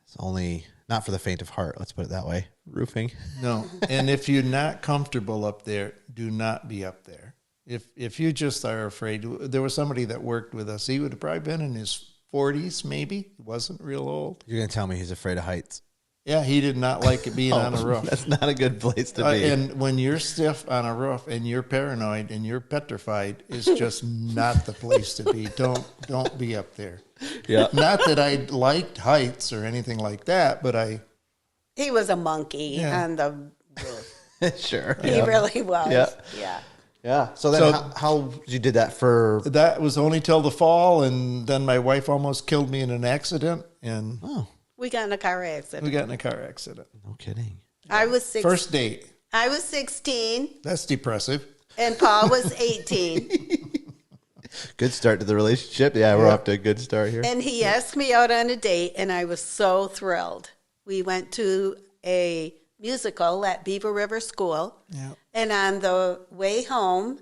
is only not for the faint of heart. Let's put it that way. Roofing. No, and if you're not comfortable up there, do not be up there. If you just are afraid, there was somebody that worked with us. He would have probably been in his 40s, maybe. He wasn't real old. You're gonna tell me he's afraid of heights? Yeah, he did not like it being on a roof. That's not a good place to be. And when you're stiff on a roof and you're paranoid and you're petrified, it's just not the place to be. Don't be up there. Yeah. Not that I liked heights or anything like that, but He was a monkey on the roof. Sure. He really was. Yeah. Yeah. Yeah. So then how you did that for? That was only till the fall, and then my wife almost killed me in an accident, and We got in a car accident. we got in a car accident. No kidding. I was 16. First date. I was 16, That's depressive. and Paul was 18. Good start to the relationship. Yeah, we're off to a good start here. And he asked me out on a date, and I was so thrilled. We went to a musical at Beaver River School, and on the way home,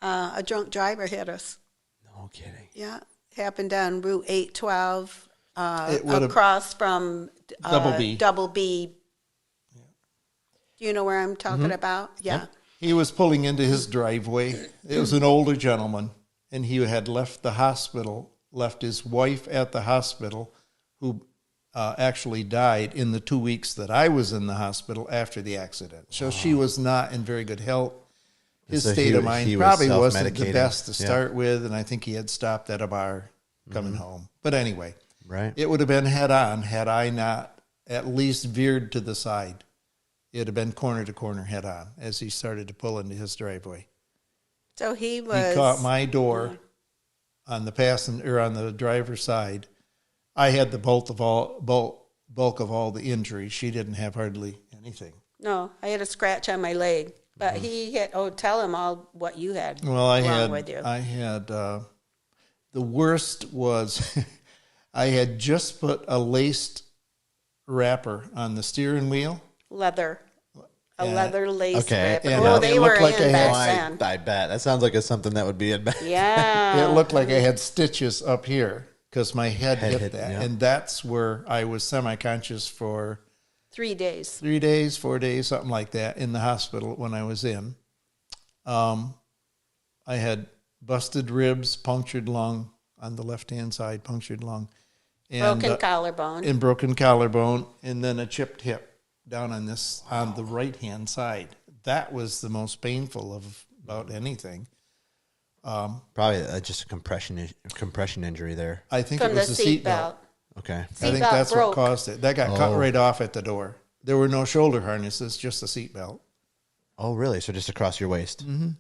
a drunk driver hit us. No kidding. Yeah, happened on Route 812 It would've- across from Double B. Double B. Do you know where I'm talking about? Yeah. He was pulling into his driveway. It was an older gentleman, and he had left the hospital, left his wife at the hospital, who actually died in the 2 weeks that I was in the hospital after the accident. So she was not in very good health. His So state he of mind was probably wasn't the self-medicating. best to start with, and I think he had stopped at a bar coming home. But anyway, Right. it would have been head on had I not at least veered to the side. It would have been corner to corner head on as he started to pull into his driveway. So he He was. caught my door on the passenger on the driver's side. I had the bulk of all the injuries. She didn't have hardly anything. No, I had a scratch on my leg, but he had. Oh, tell him all what you had. Well, I wrong with you. had the worst was I had just put a laced wrapper on the steering wheel. Leather. A Yeah. leather lace Okay. wrapper. And Oh, it they looked were like in I back had- then. I bet that sounds like something that would be in back. Yeah. It looked like I had stitches up here because my head hit hit, that. yeah. And that's where I was semi-conscious for 3 days. 3 days, 4 days, something like that in the hospital when I was in. I had busted ribs, punctured lung on the left-hand side, punctured lung. And, Broken collarbone. and broken collarbone, and then a chipped hip down on the right-hand side. That was the most painful of about anything. Probably just a compression injury there. I think From it the was the seat belt. Okay. I think Seatbelt that's broke. what caused it. That got cut right off at the door. There were no shoulder harnesses, just a seat belt. Oh, really? So just across your waist. Mm-hmm.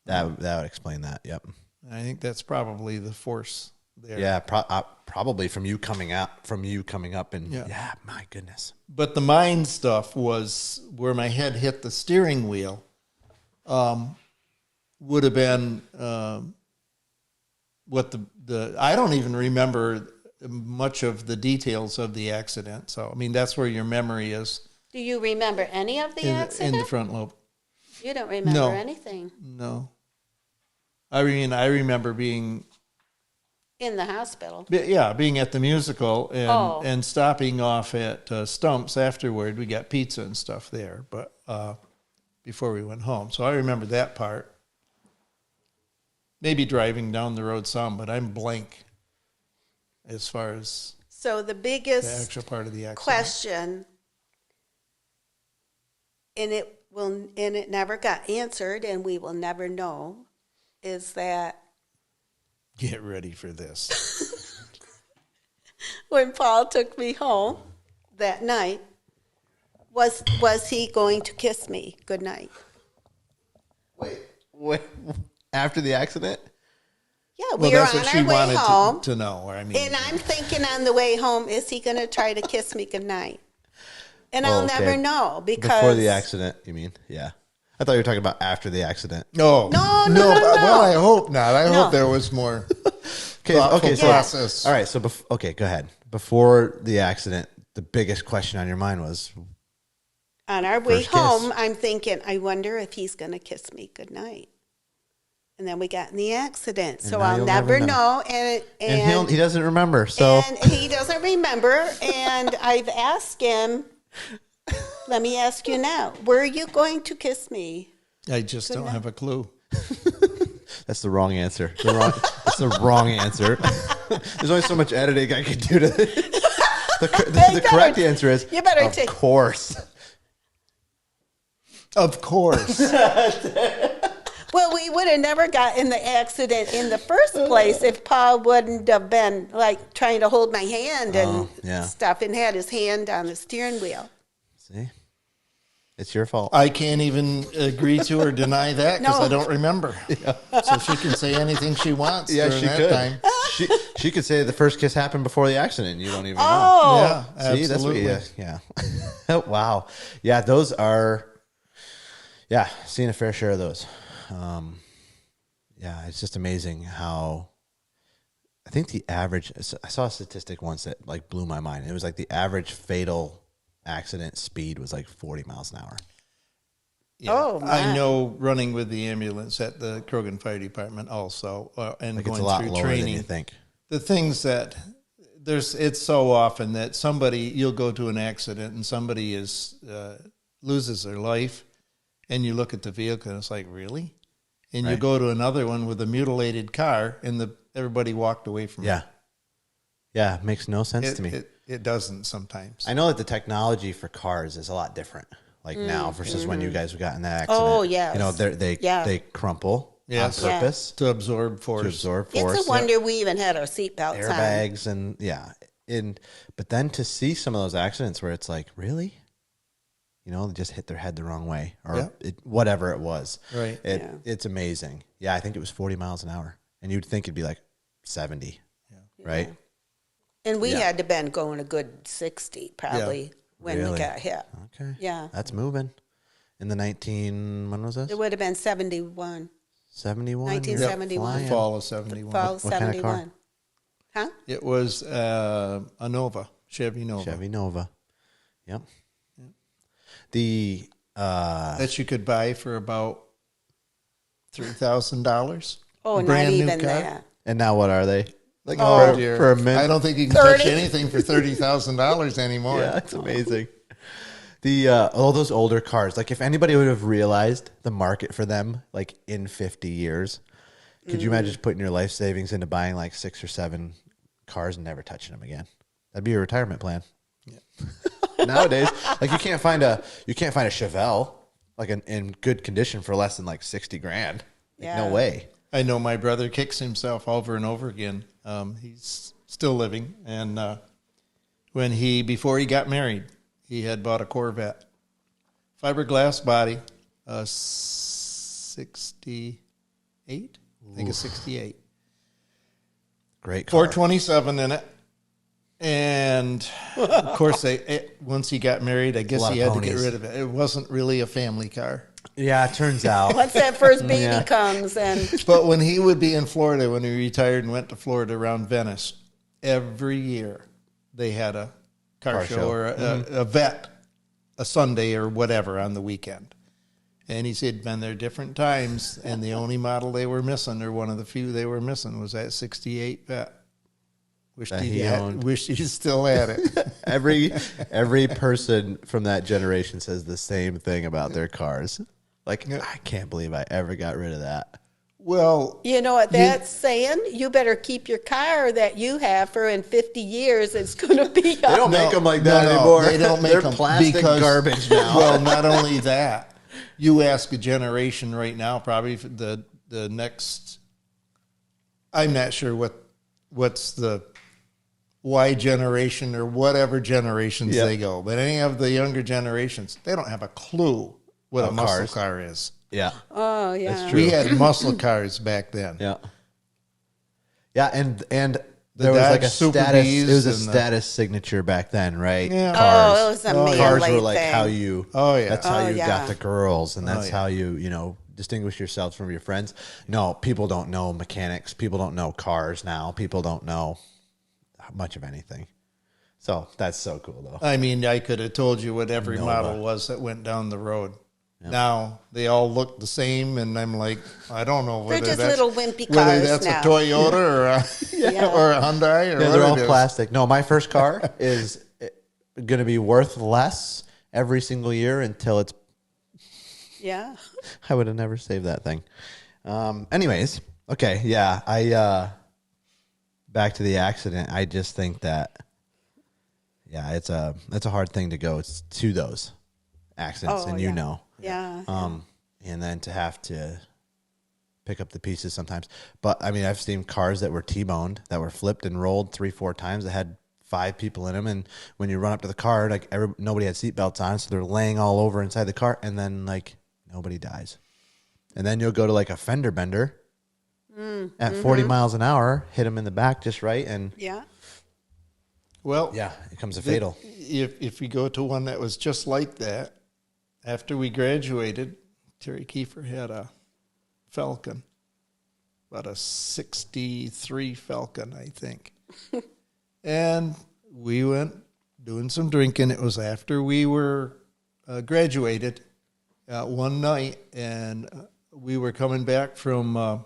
That would explain that. Yep. I think that's probably the force there. Yeah, probably from you coming up, and Yeah. my goodness. But the mind stuff was where my head hit the steering wheel. Would have been what the I don't even remember much of the details of the accident. So I mean that's where your memory is Do you remember any of the in accident? the front lobe. You don't remember No. anything. No, I mean I remember being In the hospital. being at the musical and Oh. and stopping off at Stump's afterward. We got pizza and stuff there, but before we went home. So I remember that part. Maybe driving down the road some, but I'm blank as far as So the the biggest actual part of the accident. question and it never got answered, and we will never know, is that Get ready for this. when Paul took me home that night, was he going to kiss me goodnight? Wait, after the accident? Yeah, Well, we were that's on what she our way wanted home. to know. I mean, And I'm thinking on the way home, is he going to try to kiss me goodnight? And Oh, I'll okay. never know because Before the accident, you mean? Yeah. I thought you were talking about after the accident. no. No. Well, I hope not. I No. hope there was more Okay, thoughtful so process. all right, so okay, go ahead. Before the accident, the biggest question on your mind was, on our way First kiss. home, I'm thinking, I wonder if he's going to kiss me goodnight. And then we got in the accident, so now I'll you'll never never know. know. And he doesn't remember. So and he doesn't remember. And I've asked him. Let me ask you now: were you going to kiss me? I just don't have a clue. that's the wrong answer. That's the wrong answer. There's only so much editing I could do to the correct answer is You better of take- course. Of course. Well, we would have never got in the accident in the first place if Paul wouldn't have been like trying to hold my hand and yeah. stuff and had his hand on the steering wheel. See? It's your fault. I can't even agree to or deny that because No. I don't remember. So she can say anything she wants Yeah, during she that could. time. She could say the first kiss happened before the accident. And you don't even know. Oh, Yeah, See, absolutely. that's what yeah. Wow. Yeah, those are, seen a fair share of those. Yeah, it's just amazing how, I think the average, I saw a statistic once that like blew my mind. It was like the average fatal accident speed was like 40 miles an hour. Yeah. Oh, my. I know running with the ambulance at the Krogan Fire Department also, and Like going it's a lot through lower training. than you think. The things that it's so often that you'll go to an accident and somebody loses their life, and you look at the vehicle and it's like, really? And you Right. go to another one with a mutilated car and everybody walked away from Yeah. Yeah, it makes no sense it. to me. It doesn't sometimes. I know that the technology for cars is a lot different, like now versus when you guys got in that accident. Oh, yes. You know, they crumple Yes. on purpose To absorb force. to absorb force. it's a wonder we even had our seatbelts on. Airbags and but then to see some of those accidents where it's like, really? You know, they just hit their head the wrong way or whatever it was. Right. It's amazing. Yeah, I think it was 40 miles an hour. And you'd think it'd be like 70, right? And we Yeah. had to been going a good 60 probably when we Really? got hit. Okay. Yeah. That's moving. In the when was this? It would have been 71. 71? 1971. The fall of 71. Fall What kind of car? 71. Huh? It was a Nova, Chevy Nova. Chevy Nova. Yep. The That you could buy for about $3,000. Oh, not Brand new even car. that. and now what are they? Like Oh, for, dear. for a mint? I don't think you can 30. touch anything for $30,000 anymore. Yeah, it's amazing. The all those older cars, like if anybody would have realized the market for them, like in 50 years, could you imagine just putting your life savings into buying like 6 or 7 cars and never touching them again? That'd be your retirement plan. Yeah. Nowadays, like you can't find a Chevelle like in good condition for less than like 60 grand. Like, no Yeah. way. I know my brother kicks himself over and over again. He's still living. And before he got married, he had bought a Corvette. Fiberglass body, 68. I think it's 68. Great car. 427 in it. And of course, once he got married, I guess lot he of had to get ponies. rid of it. It wasn't really a family car. Yeah, it turns out. Once that first baby Yeah. comes and But when he would be in Florida, when he retired and went to Florida around Venice, every year they had a car show or a vet, a Sunday or whatever on the weekend. And he said, been there different times, and the only model they were missing, or one of the few they were missing, was that 68 vet. Wished he still had it. Every person from that generation says the same thing about their cars. Like, I can't believe I ever got rid of that. Well, You know what that's saying? You better keep your car that you have for in 50 years. It's going to be They don't up. make them like that no, anymore. They don't make They're them plastic because, garbage now. Well, not only that, you ask a generation right now, probably the next. I'm not sure what's the Y generation or whatever generations they go, but any of the younger generations, they don't have a clue what a muscle car is. Yeah. Oh, yeah. That's true. We had muscle cars back then. Yeah. Yeah, and there was like a Super status. Bs It was a and status signature back then, right? Yeah. Cars. Oh, it was a manly Cars were like thing. how you. Oh, yeah. That's how Oh, you yeah. got the girls, and that's yeah. how you distinguish yourselves from your friends. No, people don't know mechanics. People don't know cars now. People don't know much of anything. So that's so cool, though. I mean, I could have told you what every model was that went down the road. Now they all look the same, and I'm like, I don't know whether They're just that's little wimpy whether cars that's now. a Toyota or a or a Hyundai or Yeah, what they're all it is. plastic. No, my first car is going to be worth less every single year until it's. Yeah. I would have never saved that thing. Anyways, okay, yeah, I back to the accident. I just think that, yeah, it's a hard thing to go to those accidents, Oh, and yeah. Yeah. and then to have to pick up the pieces sometimes. But I mean, I've seen cars that were T-boned, that were flipped and rolled 3-4 times, that had 5 people in them, and when you run up to the car, like nobody had seatbelts on, so they're laying all over inside the car, and then like nobody dies. And then you'll go to like a fender bender at 40 miles an hour, hit them in the back just right, and Yeah. Well, yeah, it comes a fatal. If we go to one that was just like that, after we graduated, Terry Kiefer had a Falcon, about a 63 Falcon, I think. And we went doing some drinking. It was after we were graduated one night, and we were coming back from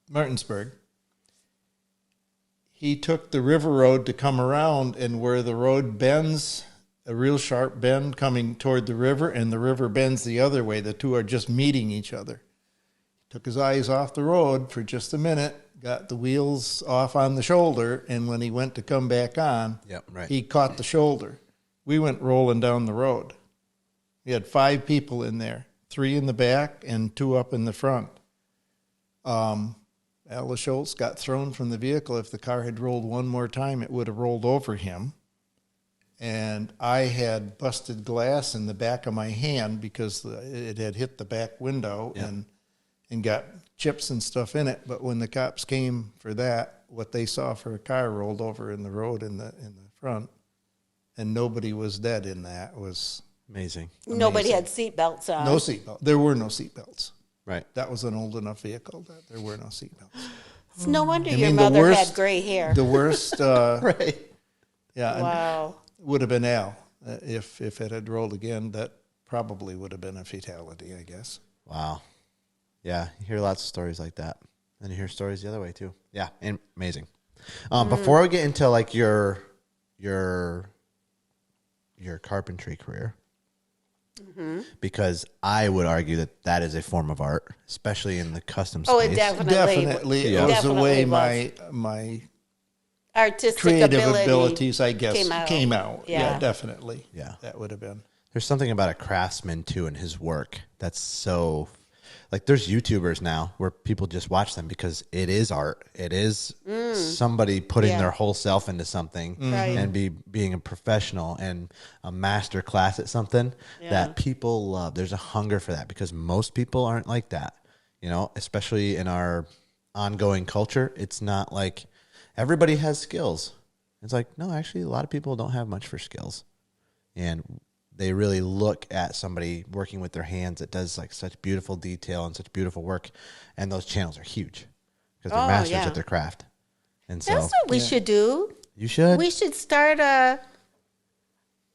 Martinsburg. He took the river road to come around, and where the road bends, a real sharp bend coming toward the river, and the river bends the other way. The two are just meeting each other. Took his eyes off the road for just a minute, got the wheels off on the shoulder, and when he went to come back on, he caught the shoulder. We went rolling down the road. We had 5 people in there, 3 in the back and 2 up in the front. Al Schultz got thrown from the vehicle. If the car had rolled one more time, it would have rolled over him. And I had busted glass in the back of my hand because it had hit the back window and got chips and stuff in it. But when the cops came for that, what they saw for a car rolled over in the road in the front, and nobody was dead in that. It was Amazing. Nobody had seatbelts on. no seatbelt. There were no seatbelts. Right. That was an old enough vehicle that there were no seatbelts. It's no wonder I your mean, the mother worst- had gray hair. The worst, Right. yeah, Wow. would have been Al. If it had rolled again, that probably would have been a fatality, I guess. Wow. Yeah, you hear lots of stories like that. And you hear stories the other way too. Yeah, amazing. Before we get into like your carpentry career, because I would argue that is a form of art, especially in the custom space. Oh, it definitely It was the definitely way was. my Artistic creative abilities, I guess, came out. out. Yeah. Yeah, definitely. Yeah. That would have been. There's something about a craftsman too in his work that's so, like, there's YouTubers now where people just watch them because it is art. It is somebody putting their whole self into something Right. and being a professional and a master class at something that people love. There's a hunger for that because most people aren't like that, especially in our ongoing culture. It's not like everybody has skills. It's like, no, actually a lot of people don't have much for skills. And they really look at somebody working with their hands that does like such beautiful detail and such beautiful work, and those channels are huge because they're masters at their craft. And so That's what we should do. you should. We should start a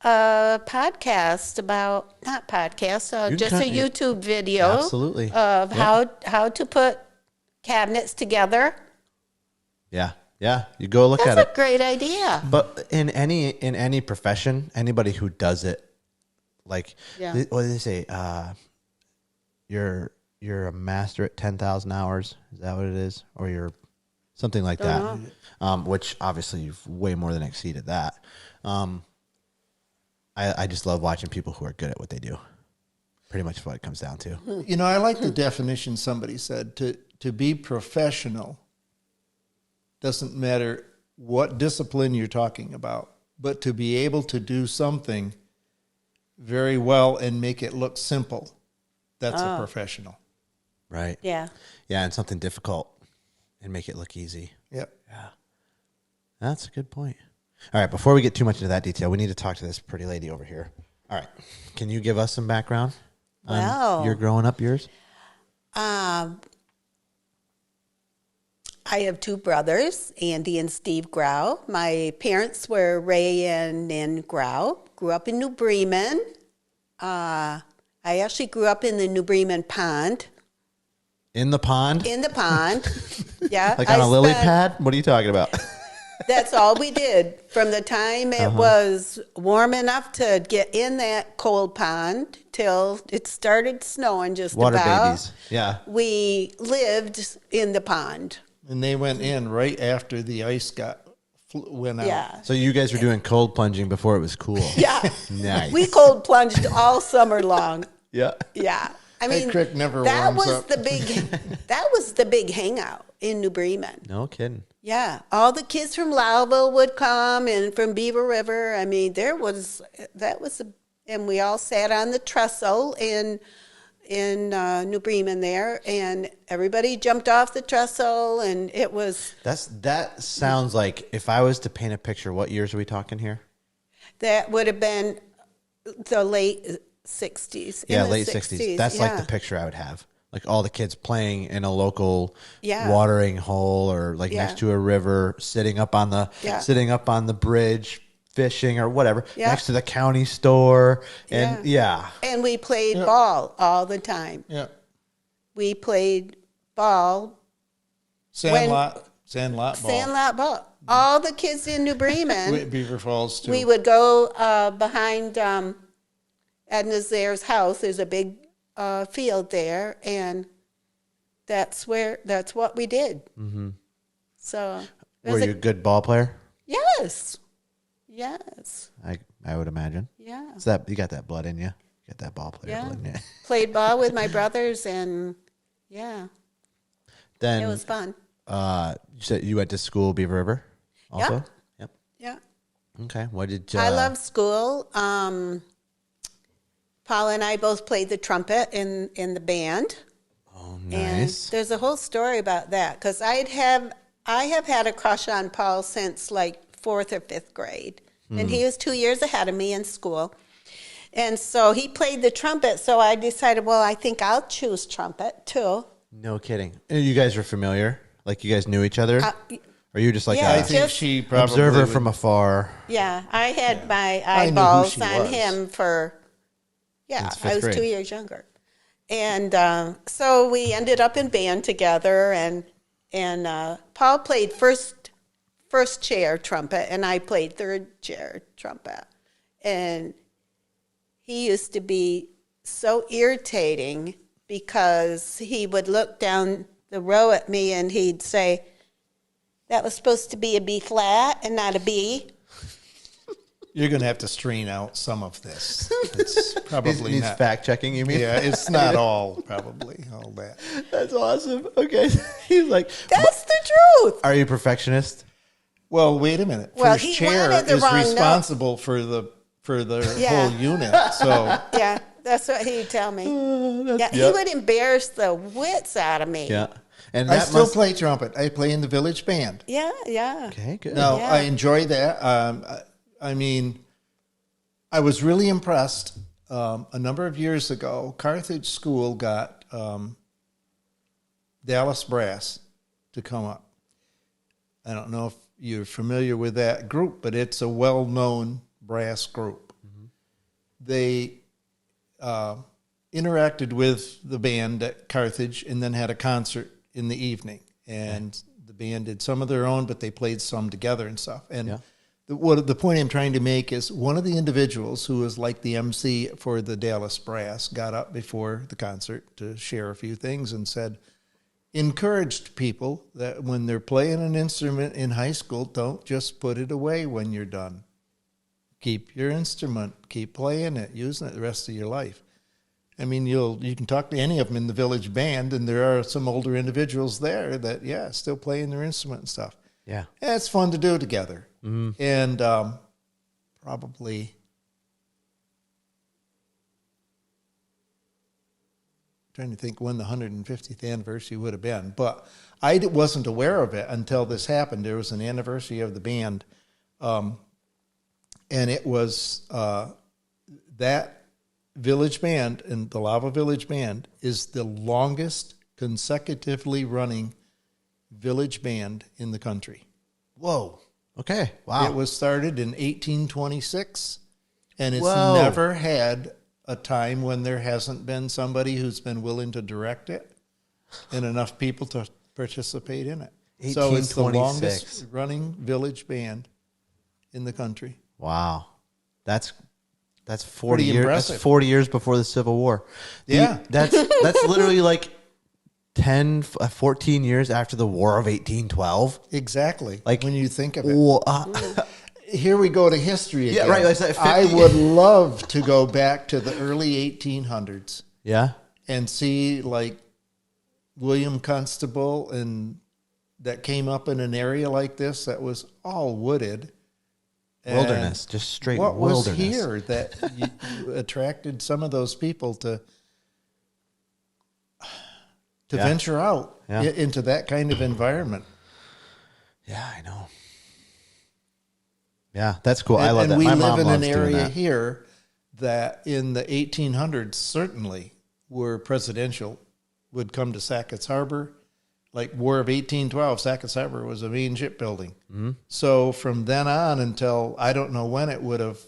podcast about, not podcast, just a YouTube video Absolutely. of how to put cabinets together. Yeah, you go look That's at a great idea. But in any profession, anybody who does it, like, Yeah. what do they say? Your you're a master at 10,000 hours. Is that what it is? Or you're something like that, which obviously you've way more than exceeded that. I just love watching people who are good at what they do. Pretty much what it comes down to. You know, I like the definition somebody said. To be professional doesn't matter what discipline you're talking about, but to be able to do something very well and make it look simple, that's a professional. Right. Yeah. Yeah, and something difficult and make it look easy. Yep. Yeah. That's a good point. All right, before we get too much into that detail, we need to talk to this pretty lady over here. All right. Can you give us some background on your growing up years? I have two brothers, Andy and Steve Grau. My parents were Ray and Nan Grau. Grew up in New Bremen. I actually grew up in the New Bremen pond. In the pond? In the pond. Yeah. Like on a lily pad? What are you talking about? That's all we did from the time it was warm enough to get in that cold pond till it started snowing just Water about. babies. Yeah. We lived in the pond. And they went in right after the ice went out. Yeah. So you guys were doing cold plunging before it was cool. Yeah. Nice. We cold plunged all summer long. Yeah. Yeah. I mean, creek never that warms was up. that was the big hangout in New Bremen. No kidding. Yeah. All the kids from Lowville would come and from Beaver River. I mean, and we all sat on the trestle in New Bremen there, and everybody jumped off the trestle, and it was. That sounds like, if I was to paint a picture, what years are we talking here? That would have been the late 60s. Yeah, late 60s. That's like the picture I would have. Like all the kids playing in a local watering hole or like next to a river, sitting up on the bridge, fishing or whatever, next to the county store. And And we played ball all the time. Yeah. We played ball. Sandlot ball. Sandlot ball. All the kids in New Bremen. Beaver Falls, too. We would go behind Edna Zare's house. There's a big field there, and that's what we did. Mm-hmm. So, were you a good ball player? Yes. I would imagine. Yeah. So you got that blood in you. You got that ball player blood in you. Played ball with my brothers, and Then it was fun. You said you went to school, Beaver River, also. Yep. Yeah. Okay. What did I love school. Paula and I both played the trumpet in the band. Oh, nice. And there's a whole story about that, because I have had a crush on Paul since like 4th or 5th grade. And he was 2 years ahead of me in school. And so he played the trumpet, so I decided, well, I think I'll choose trumpet too. No kidding. And you guys were familiar? Like you guys knew each other? Or you just like yeah, a I think she probably observer from afar? Yeah, I had my I knew who eyeballs she on was. him for, Since I was fifth 2 grade. years younger. And so we ended up in band together, and Paul played first chair trumpet, and I played third chair trumpet. And he used to be so irritating because he would look down the row at me and he'd say, that was supposed to be a B flat and not a B. You're going to have to strain out some of this. It's probably Needs not. fact checking, you mean? Yeah, it's not all that. That's awesome. Okay. He's like, That's the truth. are you a perfectionist? Well, wait a minute. Well, First he chair wanted the is wrong note. responsible for the Yeah. whole unit. So Yeah, that's what he'd tell me. He would embarrass the wits out of me. Yeah. And I that still must... play trumpet. I play in the village band. Yeah. Okay, good. No, Yeah. I enjoy that. I mean, I was really impressed. A number of years ago, Carthage School got Dallas Brass to come up. I don't know if you're familiar with that group, but it's a well-known brass group. Mm-hmm. They interacted with the band at Carthage and then had a concert in the evening. And the band did some of their own, but they played some together and stuff. And the point I'm trying to make is one of the individuals who was like the MC for the Dallas Brass got up before the concert to share a few things and said, encouraged people that when they're playing an instrument in high school, don't just put it away when you're done. Keep your instrument, keep playing it, using it the rest of your life. I mean, you can talk to any of them in the village band, and there are some older individuals there that, still playing their instrument and stuff. Yeah. And it's fun to do together. Mm-hmm. And probably trying to think when the 150th anniversary would have been. But I wasn't aware of it until this happened. There was an anniversary of the band, and it was that village band, and the Lava Village Band is the longest consecutively running village band in the country. Whoa. Okay. Wow. It was started in 1826, and it's Whoa. never had a time when there hasn't been somebody who's been willing to direct it and enough people to participate in it. So it's the 1826. longest running village band in the country. Wow. That's 40 Pretty years. impressive. That's 40 years before the Civil War. Yeah. That's literally like 14 years after the War of 1812. Exactly. Like, when you think of it. Well, Here we go to history again. Yeah, right, like 50 I would love to go back to the early 1800s yeah. and see like William Constable and that came up in an area like this that was all wooded. Wilderness, just straight what wilderness. was here that you attracted some of those people to Yeah. venture out Yeah. into that kind of environment? Yeah, I know. Yeah, that's cool. I And, love and that. we My live mom in loves an doing area that. here that in the 1800s certainly were presidential, would come to Sackett's Harbor. Like War of 1812, Sackett's Harbor was a main shipbuilding. Mm-hmm. So from then on until I don't know when it would have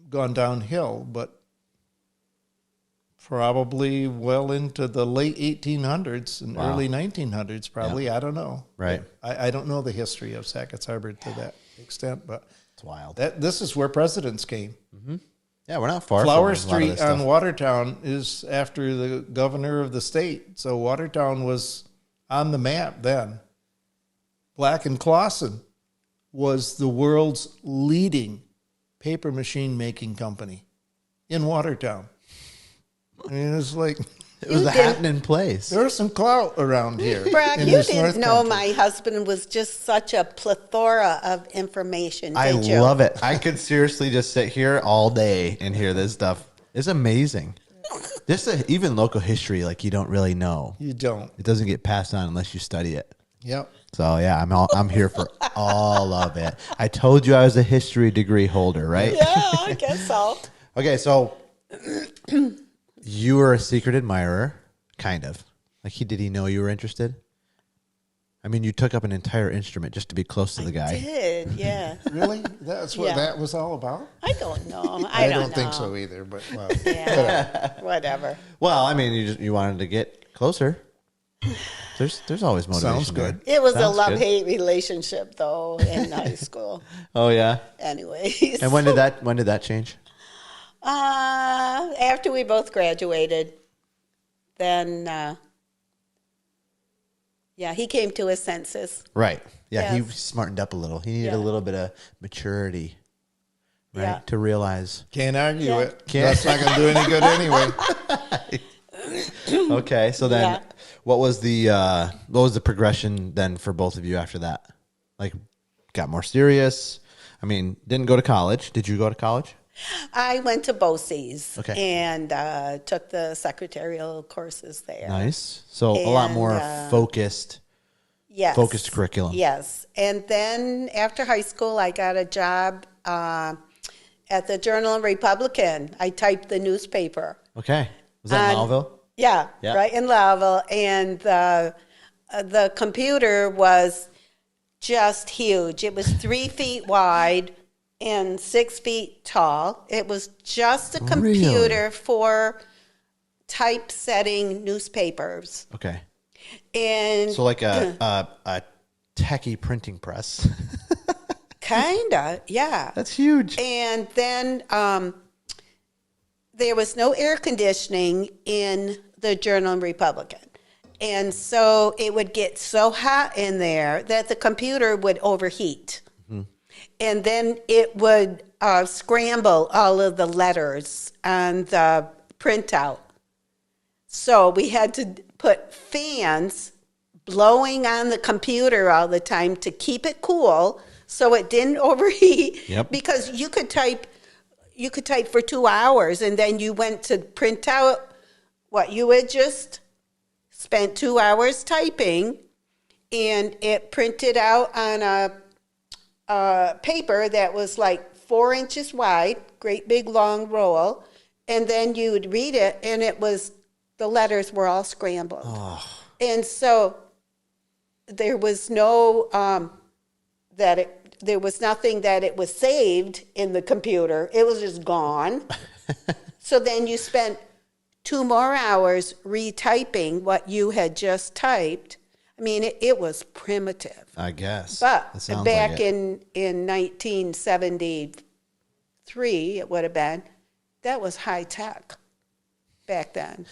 gone downhill, but probably well into the late 1800s and Wow. early 1900s, probably. I don't know. Right. I don't know the history of Sackett's Harbor to that extent, but It's wild. this is where presidents came. Yeah, we're not far Flower from a lot of this Street on stuff. Watertown is after the governor of the state. So Watertown was on the map then. Black and Clausen was the world's leading paper machine making company in Watertown. I mean, it's like It was You a did- happening place. there was some clout around here. Brad, in you this didn't North know Country. my husband was just such a plethora of information, I did you? love it. I could seriously just sit here all day and hear this stuff. It's amazing. Just even local history, like you don't really know. You don't. It doesn't get passed on unless you study it. Yep. So yeah, I'm here for all of it. I told you I was a history degree holder, right? Yeah, I guess so. Okay, so you were a secret admirer, kind of. Like did he know you were interested? I mean, you took up an entire instrument just to be close to the guy. Did, yeah. Really? That's what Yeah. that was all about? I don't know. I don't don't think know. so either, but well, Yeah, whatever. Well, I mean, you wanted to get closer. There's always motivation. Sounds good. there. It was Sounds a love-hate relationship, though, in high school. Oh yeah. Anyways. And when did that change? After we both graduated, then, he came to his senses. Right. Yeah, Yes. he smartened up a little. He needed Yeah. a little bit of maturity, right, Yeah. to realize. can't argue Yeah. it. That's not going to do any good anyway. Okay, so then Yeah. what was the progression then for both of you after that? Like, got more serious. I mean, didn't go to college. Did you go to college? I went to BOCES Okay. and took the secretarial courses there. Nice. So a lot more And, focused curriculum. Yes. And then after high school, I got a job at the Journal Republican. I typed the newspaper. Okay. Was that in Lowville? Yeah, Yeah. right in Lowville. And the computer was just huge. It was 3 feet wide and 6 feet tall. It was just a computer for typesetting newspapers. Okay. And So like a techie printing press. Kinda, yeah. That's huge. And then there was no air conditioning in the Journal-Republican. And so it would get so hot in there that the computer would overheat. And then it would scramble all of the letters on the printout. So we had to put fans blowing on the computer all the time to keep it cool so it didn't overheat. Yep. Because you could type for 2 hours and then you went to print out what you had just spent 2 hours typing, and it printed out on a paper that was like 4 inches wide, great big long roll, and then you would read it, and the letters were all scrambled. Oh. And so there was there was nothing that it was saved in the computer. It was just gone. So then you spent 2 more hours retyping what you had just typed. I mean, it was primitive. I guess. But back like in 1973, it would have been, that was high tech back then.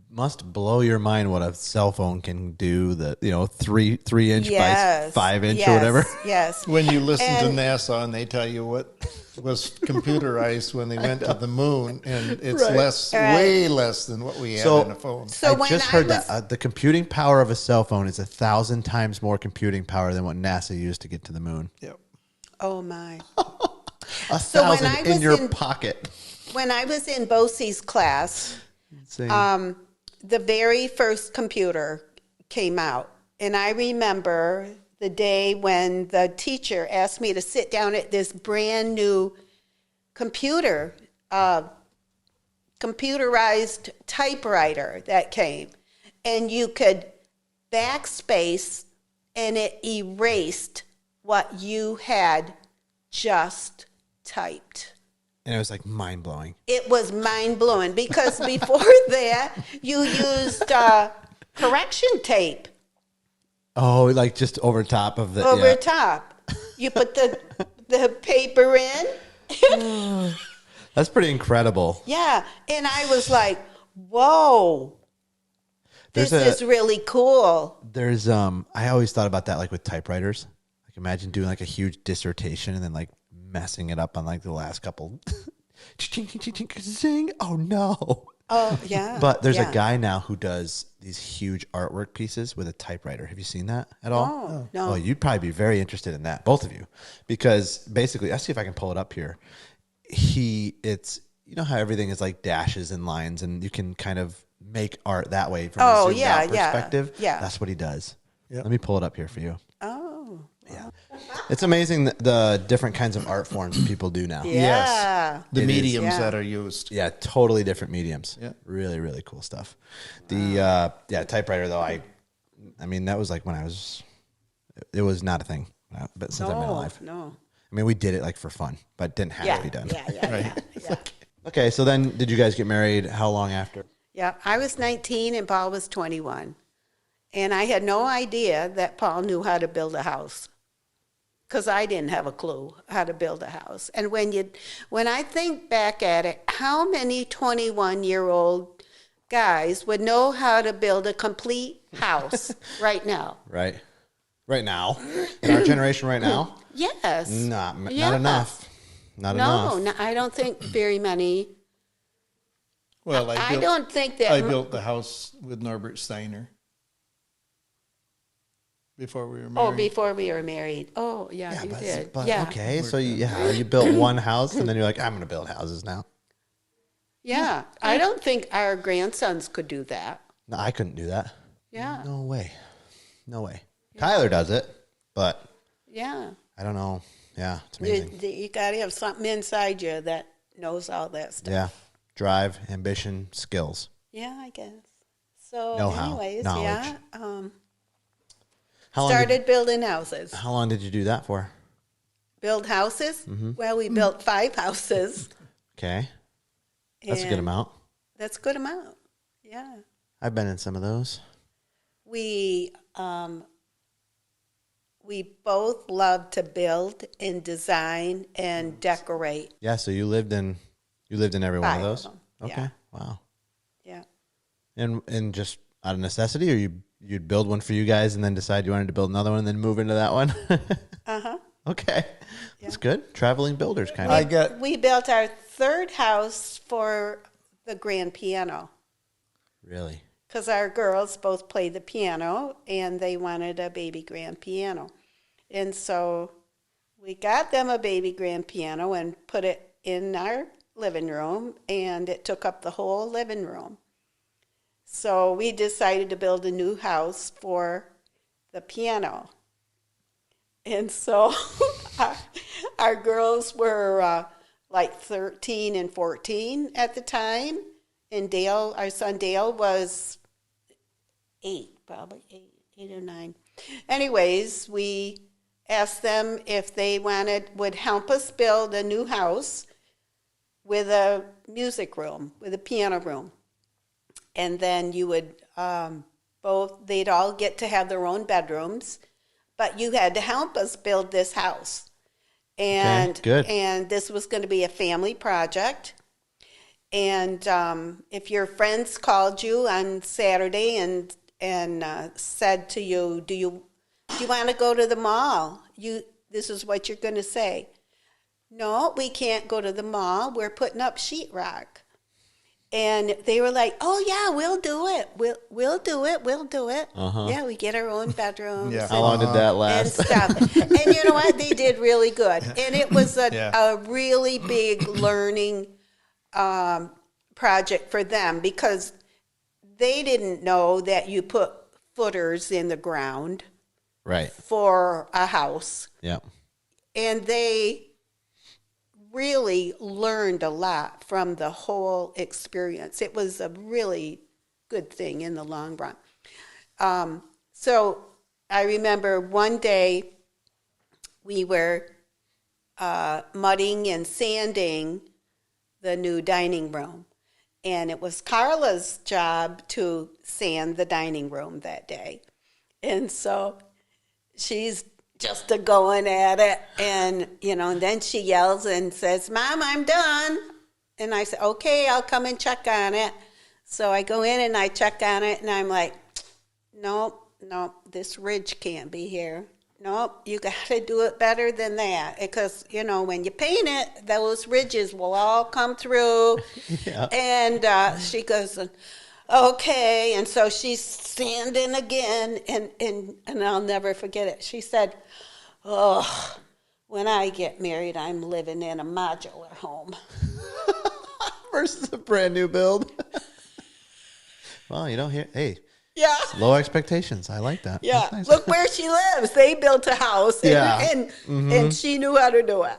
Must blow your mind what a cell phone can do. The 3 inch by 5 inch or whatever. Yes. When you listen to NASA and they tell you what was computerized when they went to the moon, and it's way less than what we have in a phone. So I just heard that the computing power of a cell phone is 1,000 times more computing power than what NASA used to get to the moon. Yep. Oh my. 1,000 in your pocket. When I was in BOCES class, the very first computer came out. And I remember the day when the teacher asked me to sit down at this brand new computerized typewriter that came. And you could backspace and it erased what you had just typed. And it was like mind blowing. It was mind blowing because before that, you used correction tape. Oh, like just over top of the over top. You put the paper in. That's pretty incredible. Yeah, and I was like, "Whoa, this is really cool." There's I always thought about that, like with typewriters. Like imagine doing like a huge dissertation and then like messing it up on like the last couple. Oh no. Oh yeah. But there's a guy now who does these huge artwork pieces with a typewriter. Have you seen that at all? Oh, no. Oh, you'd probably be very interested in that, both of you, because basically, I'll see if I can pull it up here. It's you know how everything is like dashes and lines, and you can kind of make art that way from a zoomed out perspective. Yeah, that's what he does. Yep. Let me pull it up here for you. Oh. Yeah. It's amazing the different kinds of art forms people do now. Yeah. Yes. The It mediums is. that are used. Yeah, totally different mediums. Yeah. Really, really cool stuff. The typewriter though, I mean that was like when it was not a thing. But since I've been alive. No. I mean we did it like for fun, but it didn't have to be done. Yeah. Okay, so then did you guys get married how long after? Yeah, I was 19 and Paul was 21. And I had no idea that Paul knew how to build a house, because I didn't have a clue how to build a house. And when I think back at it, how many 21-year-old guys would know how to build a complete house right now? Right now? In our generation right now? Yes. Not enough. Not enough. No, I don't think very many. Well, I don't think that. I built the house with Norbert Steiner before we were married. Oh, before we were married. Oh, yeah, you did. But, yeah. okay, so you built one house, and then you're like, I'm going to build houses now. Yeah, I don't think our grandsons could do that. No, I couldn't do that. Yeah. No way. Kyler does it, but Yeah. I don't know. Yeah, it's amazing. You got to have something inside you that knows all that stuff. Yeah, drive, ambition, skills. Yeah, I guess. So, Know-how, anyways, knowledge. yeah. How long Started building houses. How long did you do that for? Build houses? Well, we built 5 houses. Okay, that's a good and amount. That's a good amount. Yeah. I've been in some of those. We we both love to build and design and decorate. Yeah, so you lived in every one of 5 those? them. Okay. Yeah. Wow. Yeah. And just out of necessity, or you'd build one for you guys and then decide you wanted to build another one and then move into that one? Uh-huh. Okay. That's good. Traveling builders kind of. We built our 3rd house for the grand piano. Really? Because our girls both played the piano, and they wanted a baby grand piano. And so we got them a baby grand piano and put it in our living room, and it took up the whole living room. So we decided to build a new house for the piano. And so our girls were like 13 and 14 at the time. And Dale, our son Dale, was 8, probably 8 or 9. Anyways, we asked them if they would help us build a new house with a music room, with a piano room. And then you would they'd all get to have their own bedrooms, but you had to help us build this house. And, okay, good. And this was going to be a family project. And if your friends called you on Saturday and said to you, do you want to go to the mall? This is what you're going to say. No, we can't go to the mall. We're putting up sheetrock. And they were like, oh, yeah, we'll do it. We'll do it. We'll do it. Uh-huh. Yeah, we get our own bedrooms. Yeah. How long did that last? And stuff. And you know what? They did really good. And it was a really big learning project for them, because they didn't know that you put footers in the ground Right. for a house. Yeah. And they really learned a lot from the whole experience. It was a really good thing in the long run. So I remember one day we were mudding and sanding the new dining room. And it was Carla's job to sand the dining room that day. And so she's just going at it. And, and then she yells and says, Mom, I'm done. And I said, okay, I'll come and check on it. So I go in and I check on it, and I'm like, nope, this ridge can't be here. Nope, you got to do it better than that, because, when you paint it, those ridges will all come through. Yeah. And she goes, okay. And so she's sanding again, and I'll never forget it. She said, oh, when I get married, I'm living in a modular home. Versus a brand new build. Well, hey. Yeah. Low expectations. I like that. Yeah. Nice. Look where she lives. They built a house, and she knew how to do it.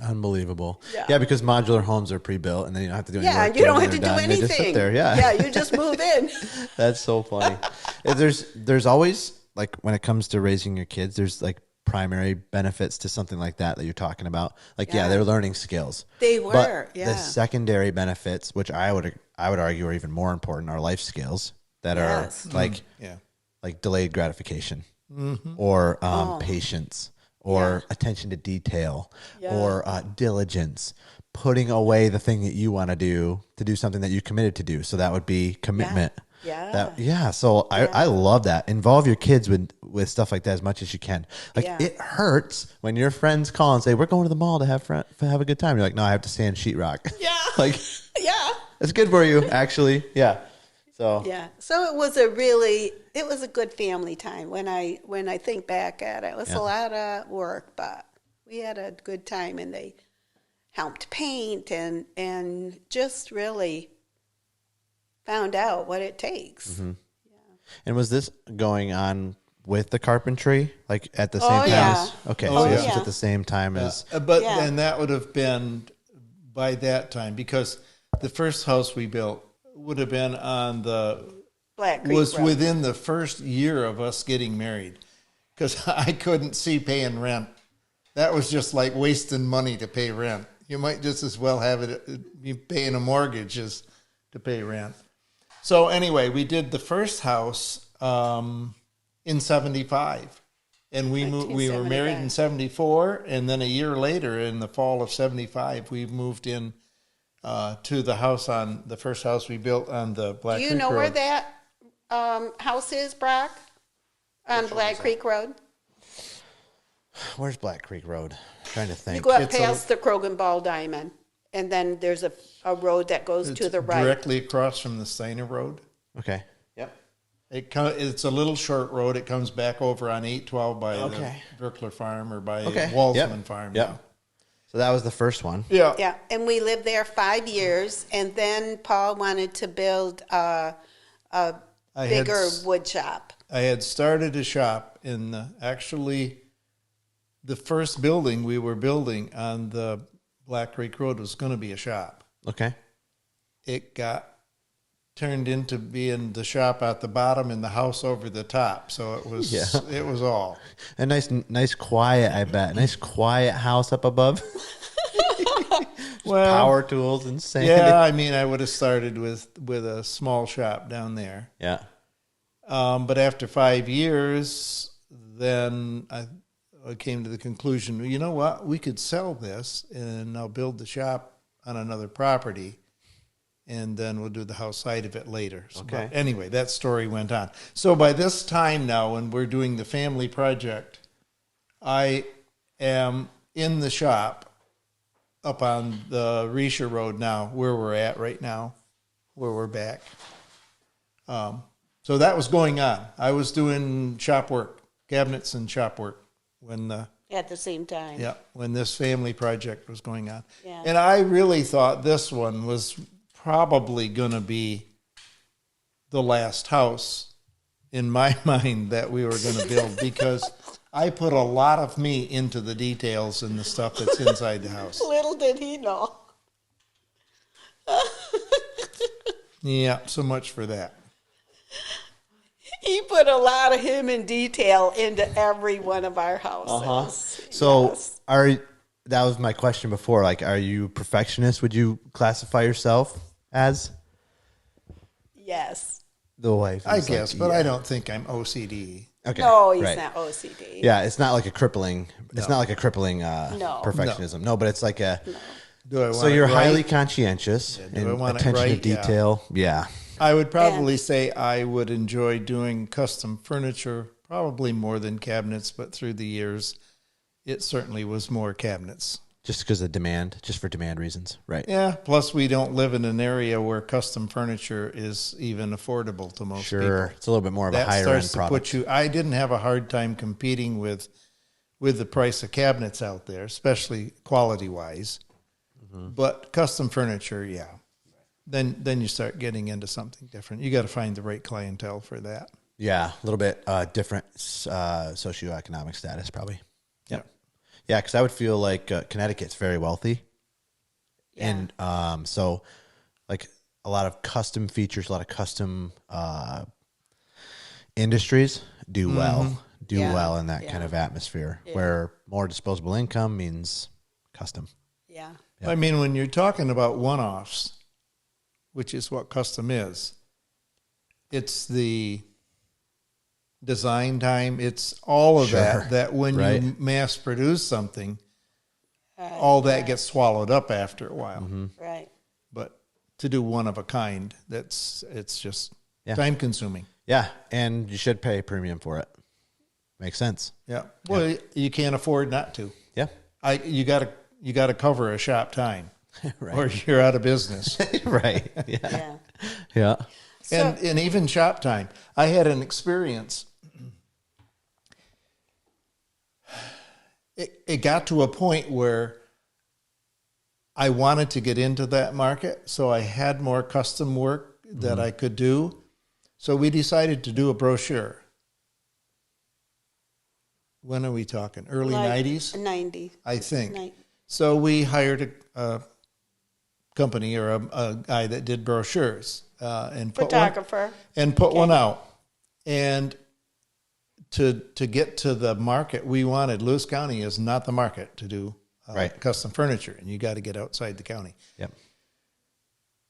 Unbelievable. Yeah, because modular homes are pre-built, and then you don't have to do any work. Yeah, you don't have to do anything. anything. They just sit there. Yeah. Yeah, you just move in. That's so funny. There's always, like, when it comes to raising your kids, there's like primary benefits to something like that you're talking about. Like, they're learning skills. They were. But the secondary benefits, which I would argue are even more important, are life skills that are like delayed gratification, or patience, or attention to detail, or diligence, putting away the thing that you want to do something that you committed to do. So that would be commitment. So I love that. Involve your kids with stuff like that as much as you can. Like, it hurts when your friends call and say, we're going to the mall to have a good time. You're like, no, I have to sand sheetrock. Yeah. Like, it's good for you, actually. Yeah. So it was a good family time. When I think back at it, it was a lot of work, but we had a good time, and they helped paint and just really found out what it takes. Mm-hmm. And was this going on with the carpentry, like at the same time? Yeah. Okay, so this was at the same time as. But then that would have been by that time, because the first house we built would have been on the Black Creek was Road. within the first year of us getting married, because I couldn't see paying rent. That was just like wasting money to pay rent. You might just as well have it be paying a mortgage as to pay rent. So anyway, we did the first house in 75. And we moved, we were married in 74, and then a year later, in the fall of 75, we moved in to the house on the first house we built on the Black Creek Road. Do you know where that house is, Brock? On Black Creek Road? Where's Black Creek Road? I'm trying to think. You go up past the Krogan Ball Diamond, and then there's a road that goes to the right. Directly across from the Steiner Road. Okay. Yep. It's a little short road. It comes back over on 812 by the Berkler Farm or by Walsman Farm. Yep. Now. So that was the first one. Yeah. Yeah, and we lived there 5 years, and then Paul wanted to build a bigger wood shop. I had started a shop in the first building we were building on the Black Creek Road was going to be a shop. Okay. It got turned into being the shop at the bottom and the house over the top. So it was it was all. A nice quiet, I bet. Nice quiet house up above. Well, power tools and sand. Yeah, I mean, I would have started with a small shop down there. Yeah. But after 5 years, then I came to the conclusion, you know what? We could sell this and I'll build the shop on another property, and then we'll do the house side of it later. So, okay. But anyway, that story went on. So by this time now, when we're doing the family project, I am in the shop up on the Risha Road now, where we're at right now, where we're back. So that was going on. I was doing shop work, cabinets and shop work at the same time. Yeah, when this family project was going on. Yeah. And I really thought this one was probably going to be the last house in my mind that we were going to build, because I put a lot of me into the details and the stuff that's inside the house. Little did he know. Yeah, so much for that. He put a lot of him in detail into every one of our houses. So that was my question before. Like, are you perfectionist? Would you classify yourself as? Yes. The wife. I guess, but I don't think I'm OCD. Okay. No, he's not OCD. Yeah, it's not like a crippling. It's not like a crippling perfectionism. No, but it's like a. Do I so you're highly conscientious and attention to detail. Yeah. I would probably say I would enjoy doing custom furniture, probably more than cabinets, but through the years, it certainly was more cabinets. Just because of demand, just for demand reasons, right? Yeah, plus we don't live in an area where custom furniture is even affordable to most people. Sure, it's a little bit more of a higher end product. I didn't have a hard time competing with the price of cabinets out there, especially quality-wise. Mm-hmm. But custom furniture, yeah. Then you start getting into something different. You got to find the right clientele for that. Yeah, a little bit different socioeconomic status, probably. Yep. Yeah, because I would feel like Connecticut's very wealthy, and so like a lot of custom features, a lot of custom industries do well in that kind of atmosphere where more disposable income means custom. Yeah. I mean, when you're talking about one-offs, which is what custom is, it's the design time, it's all of that when you mass produce something, all that gets swallowed up after a while. Mm-hmm. Right. But to do one of a kind, it's just time consuming. Yeah, and you should pay a premium for it. Makes sense. Yeah. Well, you can't afford not to. Yeah. You got to cover a shop time. Right. Or you're out of business. Right. Yeah. So, and even shop time. I had an experience. It got to a point where I wanted to get into that market, so I had more custom work that I could do. So we decided to do a brochure. When are we talking? Early 90s? 90. I think. So we hired a company or a guy that did brochures and put one out. And to get to the market we wanted, Lewis County is not the market to do custom furniture, and you got to get outside the county. Yep.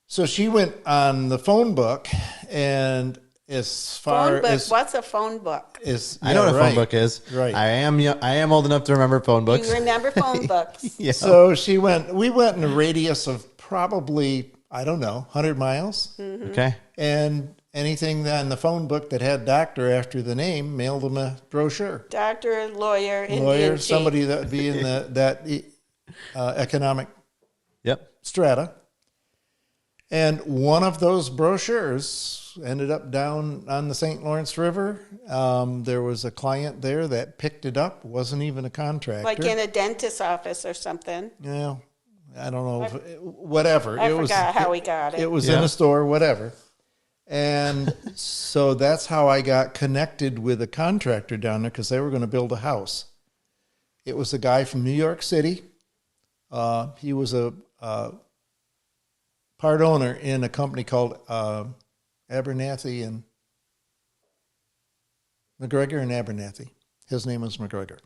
So she went on the phone book and as far Phone book. as What's a phone book? I know what a phone book is. Right. I am old enough to remember phone books. You remember phone books? Yeah. So we went in a radius of probably, I don't know, 100 miles. Mm-hmm. Okay. And anything on the phone book that had doctor after the name, mailed them a brochure. Doctor, lawyer, Indian chief. Somebody that would be in that economic Yep. strata. And one of those brochures ended up down on the St. Lawrence River. There was a client there that picked it up, wasn't even a contractor. Like in a dentist's office or something. Yeah, I don't know. Whatever. I forgot how we got it. It was in a store, whatever. And so that's how I got connected with a contractor down there because they were going to build a house. It was a guy from New York City. He was a part owner in a company called Abernathy and McGregor and Abernathy. His name was McGregor.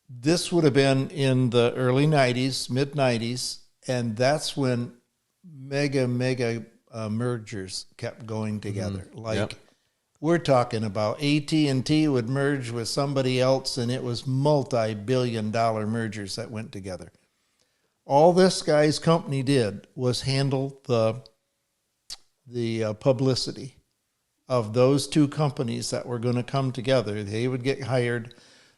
This would have been in the early 90s, mid 90s, and that's when mega mergers kept going together. We're talking about AT&T would merge with somebody else, and it was multi-billion-dollar mergers that went together. All this guy's company did was handle the publicity of those two companies that were going to come together. They would get hired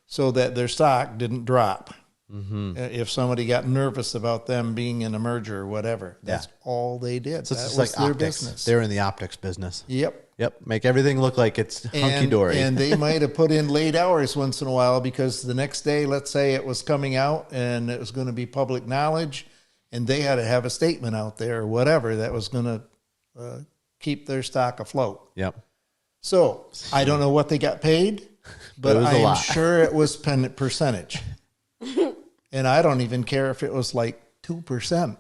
so that their stock didn't drop. Mm-hmm. If somebody got nervous about them being in a merger or whatever, that's all they did. So that it's was like their optics. business. They're in the optics business. Yep. Make everything look like it's hunky-dory. And they might have put in late hours once in a while because the next day, let's say it was coming out and it was going to be public knowledge and they had to have a statement out there or whatever that was going to keep their stock afloat. Yep. So I don't know what they got paid, but I'm sure it was percentage. And I don't even care if it was like 2%.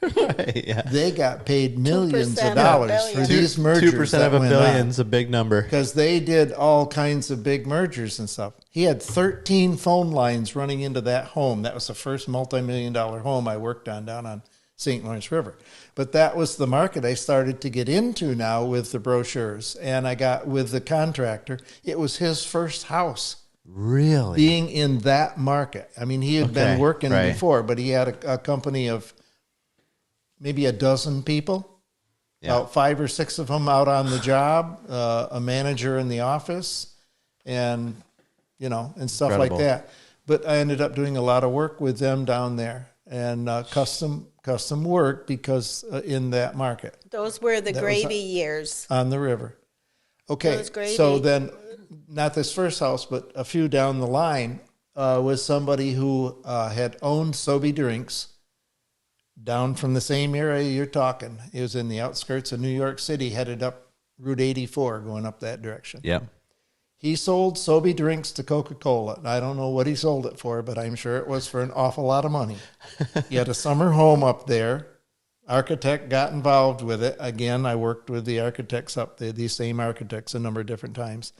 Right, yeah. They got paid millions of dollars for these mergers. 2% of a billion is a big number. Because they did all kinds of big mergers and stuff. He had 13 phone lines running into that home. That was the first multi-million-dollar home I worked on down on St. Lawrence River. But that was the market I started to get into now with the brochures. And I got with the contractor. It was his first house. Really? Being in that market. I mean, he had been working before, but he had a company of maybe a dozen people, about 5 or 6 of them out on the job, a manager in the office, and and stuff like that. But I ended up doing a lot of work with them down there, and custom work because in that market. Those were the gravy years on the river. Okay, so then not this first house, but a few down the line was somebody who had owned Sobe Drinks. Down from the same area you're talking. It was in the outskirts of New York City, headed up Route 84, going up that direction. Yep. He sold Sobe Drinks to Coca-Cola. I don't know what he sold it for, but I'm sure it was for an awful lot of money. He had a summer home up there. Architect got involved with it. Again, I worked with the architects up there, these same architects, a number of different times.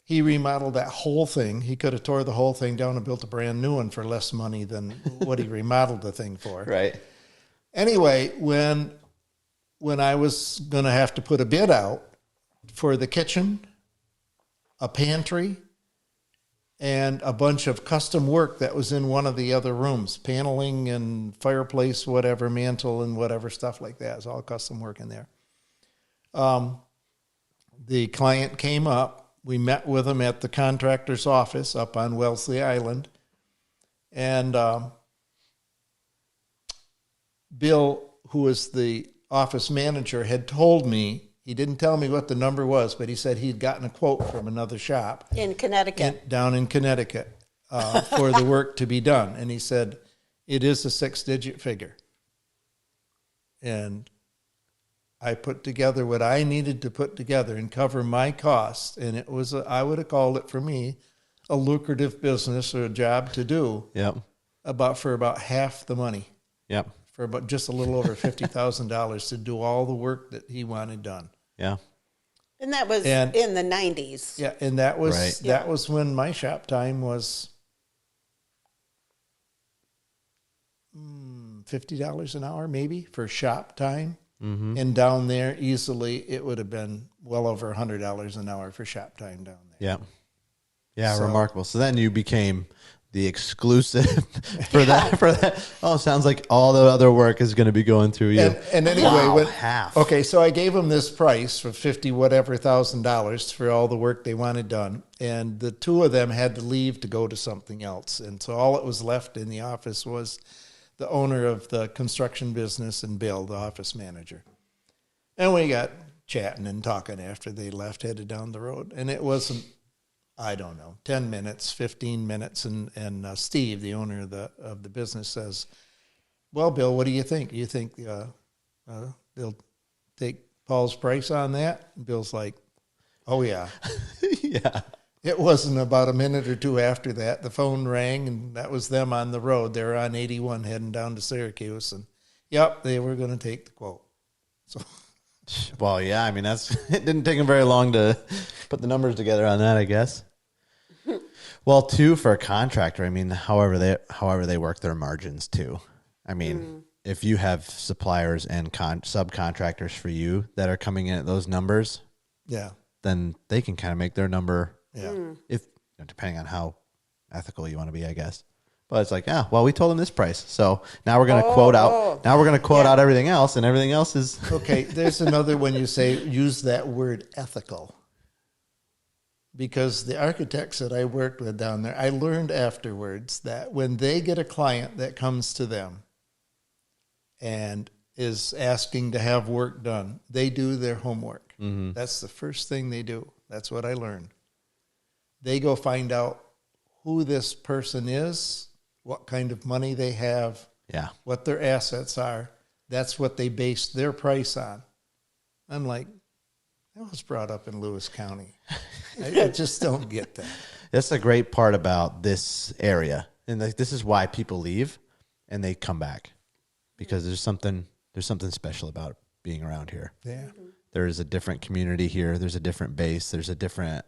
He remodeled that whole thing. He could have tore the whole thing down and built a brand new one for less money than what he remodeled the thing for. Right. Anyway, when I was going to have to put a bid out for the kitchen, a pantry, and a bunch of custom work that was in one of the other rooms, paneling and fireplace, whatever, mantle and whatever, stuff like that. It's all custom work in there. The client came up. We met with him at the contractor's office up on Wellesley Island. And Bill, who was the office manager, had told me, he didn't tell me what the number was, but he said he'd gotten a quote from another shop. In Connecticut. Down in Connecticut for the work to be done. And he said, it is a 6-digit figure. And I put together what I needed to put together and cover my costs. And it was, I would have called it for me, a lucrative business or a job to do. Yep. For about half the money. Yep. For about just a little over $50,000 to do all the work that he wanted done. Yeah. And that was in the 90s. Yeah, and that was when my shop time was $50 an hour maybe for shop time. And down there, easily, it would have been well over $100 an hour for shop time down there. Yeah. Yeah, So- remarkable. So then you became the exclusive for that. Oh, sounds like all the other work is going to be going through you. And anyway, half. Okay, so I gave them this price for $50,000 for all the work they wanted done, and the two of them had to leave to go to something else, and so all that was left in the office was the owner of the construction business and Bill, the office manager. And we got chatting and talking after they left, headed down the road, and it wasn't, I don't know, 10 minutes, 15 minutes, and Steve, the owner of the business, says, "Well, Bill, what do you think? You think they'll take Paul's price on that?" And Bill's like, "Oh, yeah." Yeah. It wasn't about a minute or two after that. The phone rang, and that was them on the road. They were on 81 heading down to Syracuse, and yep, they were going to take the quote. So, Well, yeah, I mean, it didn't take them very long to put the numbers together on that, I guess. Well, too, for a contractor, I mean, however they work their margins too. I mean, if you have suppliers and subcontractors for you that are coming in at those numbers, yeah, then they can kind of make their number. yeah. If depending on how ethical you want to be, I guess. But it's like, well, we told them this price, so now we're going to quote out. Now we're going to quote out everything else, and everything else is Okay, there's another when you use that word ethical. Because the architects that I worked with down there, I learned afterwards that when they get a client that comes to them and is asking to have work done, they do their homework. Mm-hmm. That's the first thing they do. That's what I learned. They go find out who this person is, what kind of money they have, what their assets are. That's what they base their price on. I'm like, I was brought up in Lewis County. I just don't get that. That's the great part about this area, and this is why people leave and they come back, because there's something special about being around here. Yeah, there's a different community here. There's a different base. There's a different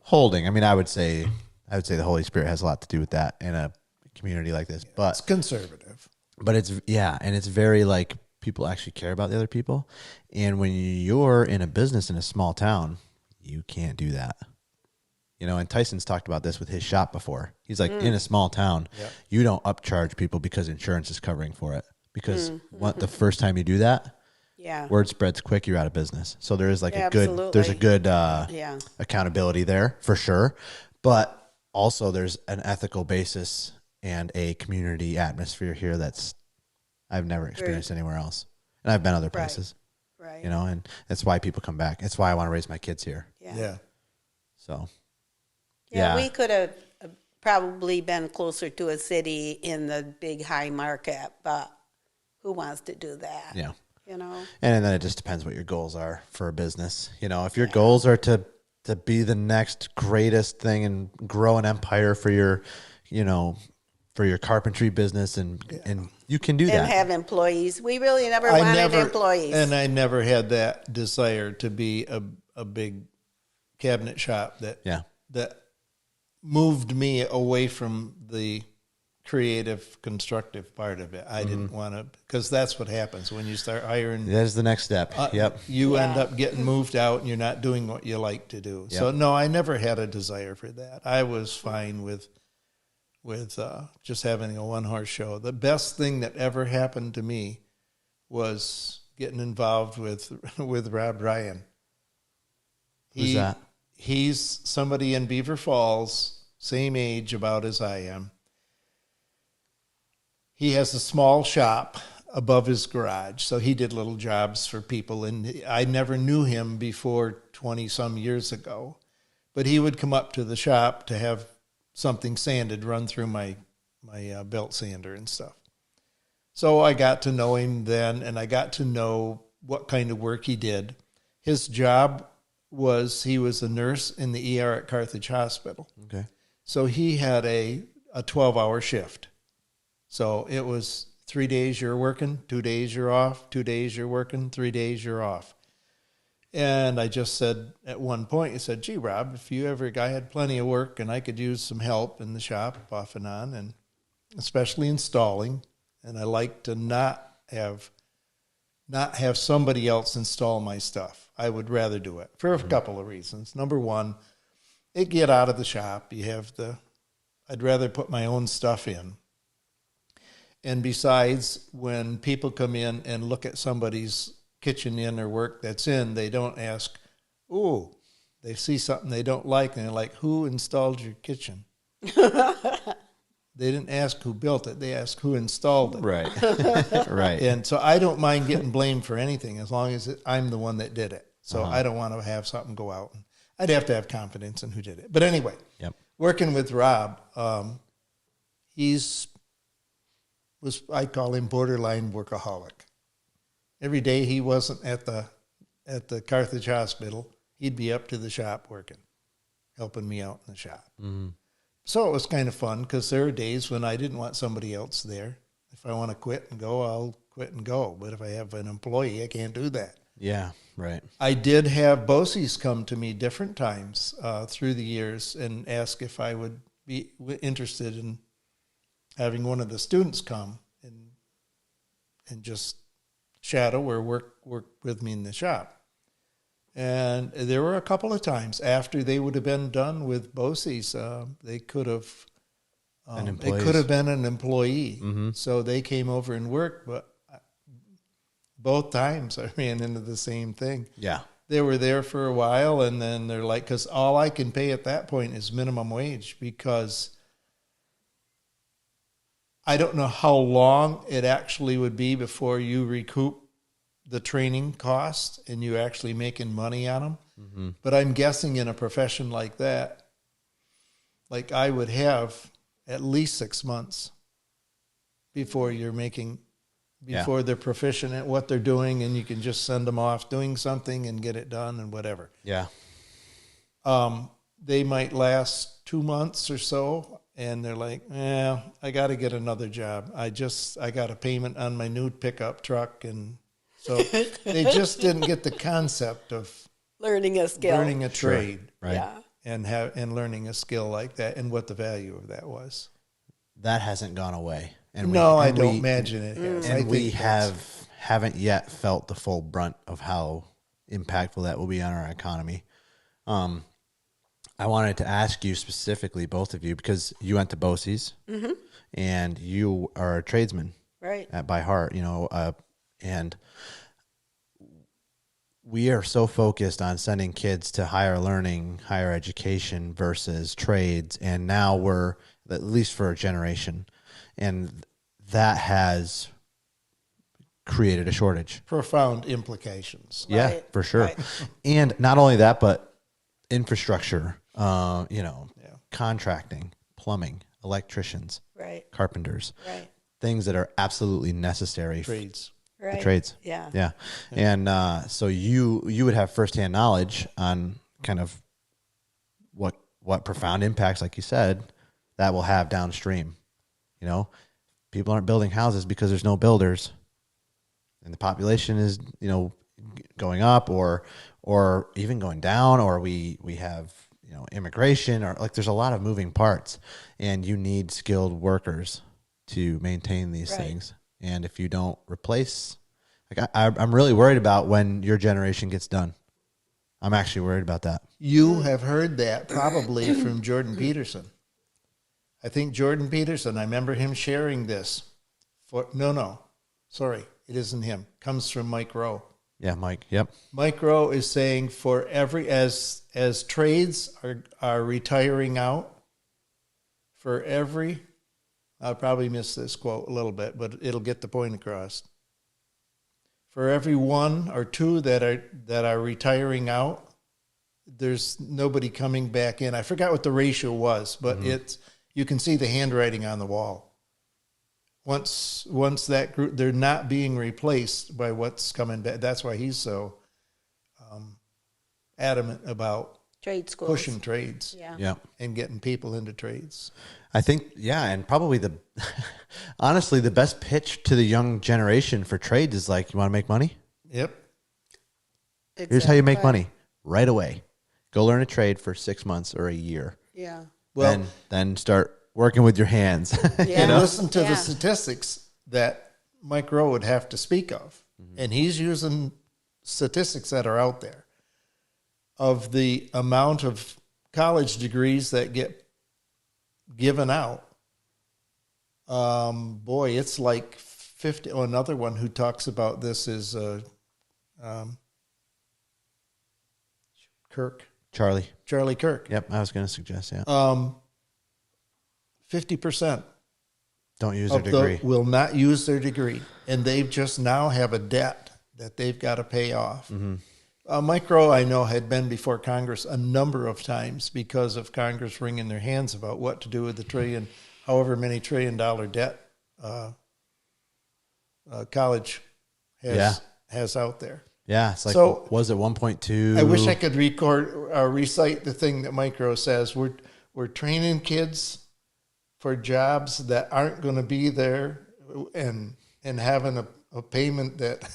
holding. I mean, I would say the Holy Spirit has a lot to do with that in a community like this. But it's conservative. But it's and it's very like people actually care about the other people. And when you're in a business in a small town, you can't do that. You know, and Tyson's talked about this with his shop before. He's like, in a small town, you don't upcharge people because insurance is covering for it. Because the first time you do that, word spreads quick, you're out of business. So there is like a good accountability there for sure. But also there's an ethical basis and a community atmosphere here that's I've never experienced anywhere else. And I've been other places. Right. You know, and that's why people come back. That's why I want to raise my kids here. Yeah. So. Yeah, we could have probably been closer to a city in the big high market, but who wants to do that? Yeah. You know? And then it just depends what your goals are for a business. You know, if your goals are to be the next greatest thing and grow an empire for your, you know, for your carpentry business and you can do that. And have employees. We really never wanted employees. And I never had that desire to be a big cabinet shop that moved me away from the creative, constructive part of it. I didn't want to, because that's what happens when you start hiring. That is the next step. You end up getting moved out and you're not doing what you like to do. Yep. So, no, I never had a desire for that. I was fine with just having a one-horse show. The best thing that ever happened to me was getting involved with Rob Ryan. Who's that? He's somebody in Beaver Falls, same age about as I am. He has a small shop above his garage, so he did little jobs for people. And I never knew him before 20-some years ago, but he would come up to the shop to have something sanded, run through my belt sander and stuff. So I got to know him then, and I got to know what kind of work he did. His job was he was a nurse in the ER at Carthage Hospital. Okay. So he had a 12-hour shift. So it was 3 days you're working, 2 days you're off, 2 days you're working, 3 days you're off. And I just said at one point, he said, "Gee, Rob, I had plenty of work and I could use some help in the shop off and on, and especially installing. And I like to not have not have somebody else install my stuff. I would rather do it for a couple of reasons. Number one, it get out of the shop. I'd rather put my own stuff in. And besides, when people come in and look at somebody's kitchen in or work that's in, they don't ask, ooh, they see something they don't like, and they're like, who installed your kitchen? They didn't ask who built it. They asked who installed it. Right. Right. And so I don't mind getting blamed for anything as long as I'm the one that did it. So I don't want to have something go out. I'd have to have confidence in who did it. But anyway, working with Rob, I call him borderline workaholic. Every day he wasn't at the Carthage Hospital, he'd be up to the shop working, helping me out in the shop. Mm-hmm. So it was kind of fun because there are days when I didn't want somebody else there. If I want to quit and go, I'll quit and go. But if I have an employee, I can't do that. Yeah, right. I did have BOCES come to me different times through the years and ask if I would be interested in having one of the students come and just shadow or work with me in the shop. And there were a couple of times after they would have been done with BOCES, they could have been an employee. Mm-hmm. So they came over and worked, but both times I ran into the same thing. Yeah. They were there for a while, and then they're like, because all I can pay at that point is minimum wage, because I don't know how long it actually would be before you recoup the training cost and you actually making money on them. Mm-hmm. But I'm guessing in a profession like that, like I would have at least 6 months before you're they're proficient at what they're doing, and you can just send them off doing something and get it done and whatever. Yeah. They might last 2 months or so, and they're like, I got to get another job. I got a payment on my new pickup truck, and so they just didn't get the concept of learning a skill, learning a trade, right? Yeah. And learning a skill like that, and what the value of that was. That hasn't gone away. And I don't imagine it has. And we haven't yet felt the full brunt of how impactful that will be on our economy. I wanted to ask you specifically, both of you, because you went to BOCES, mm-hmm. and you are a tradesman, right? By heart, and we are so focused on sending kids to higher learning, higher education versus trades, and now we're, at least for a generation, and that has created a shortage. Profound implications. Yeah, right. For sure. Right. And not only that, but infrastructure, contracting, plumbing, electricians, right, carpenters, right, things that are absolutely necessary. Trades. Right. The trades. Yeah. And so you would have firsthand knowledge on kind of what profound impacts, like you said, that will have downstream. People aren't building houses because there's no builders, and the population is, going up or even going down, or we have, immigration, or like there's a lot of moving parts, and you need skilled workers to maintain these things. And if you don't replace, I'm really worried about when your generation gets done. I'm actually worried about that. You have heard that probably from Jordan Peterson. I think Jordan Peterson, I remember him sharing this. Sorry, it isn't him. Comes from Mike Rowe. Yeah, Mike. Yep. Mike Rowe is saying for as trades are retiring out, for every, I'll probably miss this quote a little bit, but it'll get the point across. For every one or two that are retiring out, there's nobody coming back in. I forgot what the ratio was, but you can see the handwriting on the wall. Once that group, they're not being replaced by what's coming back. That's why he's so adamant about trade schools, pushing trades, and getting people into trades. I think, and probably honestly, the best pitch to the young generation for trades is like, you want to make money? Yep. Exactly. Here's how you make money right away. Go learn a trade for 6 months or a year. Yeah. Well, then start working with your hands. Yeah. And listen to the statistics that Mike Rowe would have to speak of. And he's using statistics that are out there of the amount of college degrees that get given out. Boy, it's like 50. Oh, another one who talks about this is Charlie Kirk. Yep, I was going to suggest, 50% don't use their degree. will not use their degree, and they just now have a debt that they've got to pay off. Mike Rowe, I know, had been before Congress a number of times because of Congress wringing their hands about what to do with the however many $1 trillion debt college has out there. Yeah, it's like, so, was it 1.2? I wish I could recite the thing that Mike Rowe says. We're training kids for jobs that aren't going to be there, and having a payment that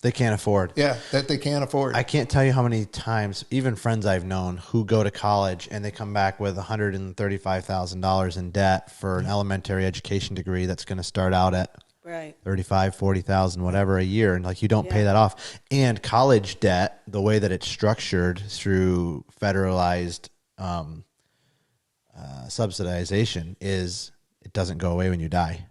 they can't afford. Yeah, that they can't afford. I can't tell you how many times, even friends I've known who go to college and they come back with $135,000 in debt for an elementary education degree that's going to start out at right. 35, 40,000, whatever a year. And like, you don't pay that off. And college debt, the way that it's structured through federalized subsidization, is it doesn't go away when you die.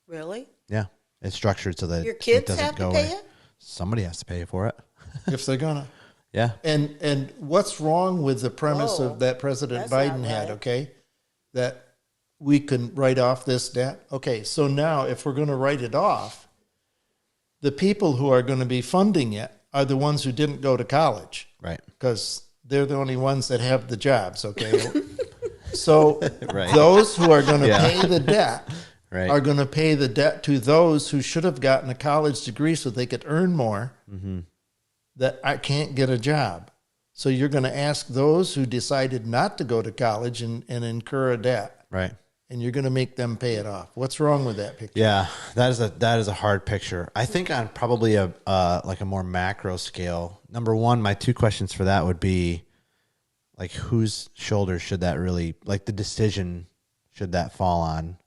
Really? Yeah. It's structured so that your kids it doesn't have go to pay away. it? Somebody has to pay for it. If they're gonna. Yeah. And what's wrong with the premise of that President Biden had, okay? That we can write off this debt. Okay, so now if we're going to write it off, the people who are going to be funding it are the ones who didn't go to college. Right. Because they're the only ones that have the jobs, okay? So those who are going to pay the debt are going to pay the debt to those who should have gotten a college degree so they could earn more, that I can't get a job. So you're going to ask those who decided not to go to college and incur a debt. Right. And you're going to make them pay it off. What's wrong with that picture? Yeah, that is a hard picture. I think on probably a more macro scale, number one, my two questions for that would be, like, whose shoulders should that really, like, the decision should that fall on?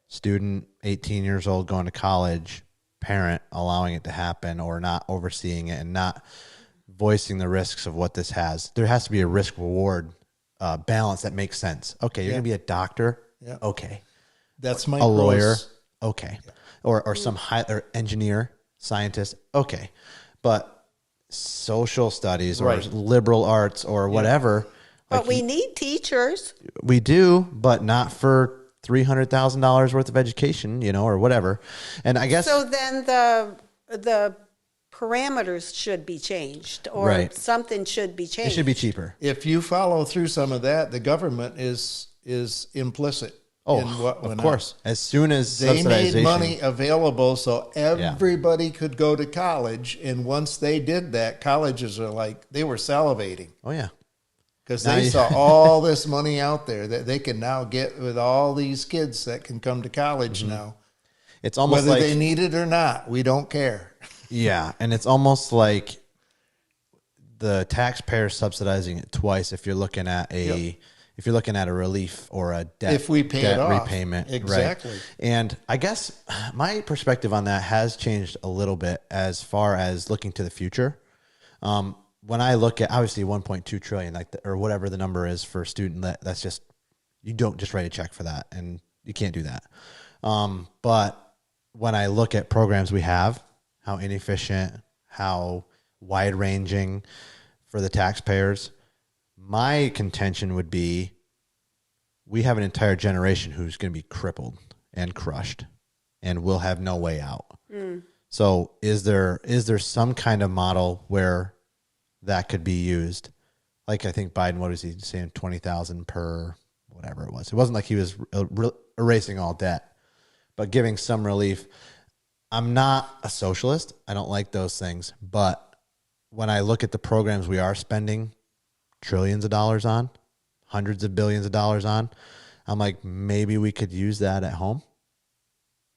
Student, 18 years old, going to college, parent allowing it to happen or not overseeing it and not voicing the risks of what this has. There has to be a risk reward balance that makes sense. Okay, you're going to be a doctor. Yeah. Okay. That's my a lawyer. Okay. Yeah. Or some or engineer, scientist. Okay. But social studies or liberal arts or whatever. But we need teachers. We do, but not for $300,000 worth of education, or whatever. And I guess so. Then the parameters should be changed, or something should be changed. It should be cheaper. If you follow through some of that, the government is implicit. Oh, in what of course. As soon as they made money available, so everybody could go to college, and once they did that, colleges are they were salivating. Oh yeah. Because they saw all this money out there that they can now get with all these kids that can come to college now. It's almost whether they need it or not, we don't care. Yeah, and it's almost like the taxpayer subsidizing it twice. If you're looking at a relief or a debt, if we pay it off, repayment, exactly. Right? And I guess my perspective on that has changed a little bit as far as looking to the future. When I look at obviously 1.2 trillion, or whatever the number is for a student, that's just, you don't just write a check for that, and you can't do that. But when I look at programs we have, how inefficient, how wide ranging for the taxpayers, my contention would be we have an entire generation who's going to be crippled and crushed and will have no way out. So is there some kind of model where that could be used? Like, I think Biden, what was he saying, 20,000 per whatever it was. It wasn't like he was erasing all debt, but giving some relief. I'm not a socialist. I don't like those things. But when I look at the programs we are spending trillions of dollars on, hundreds of billions of dollars on, I'm like, maybe we could use that at home.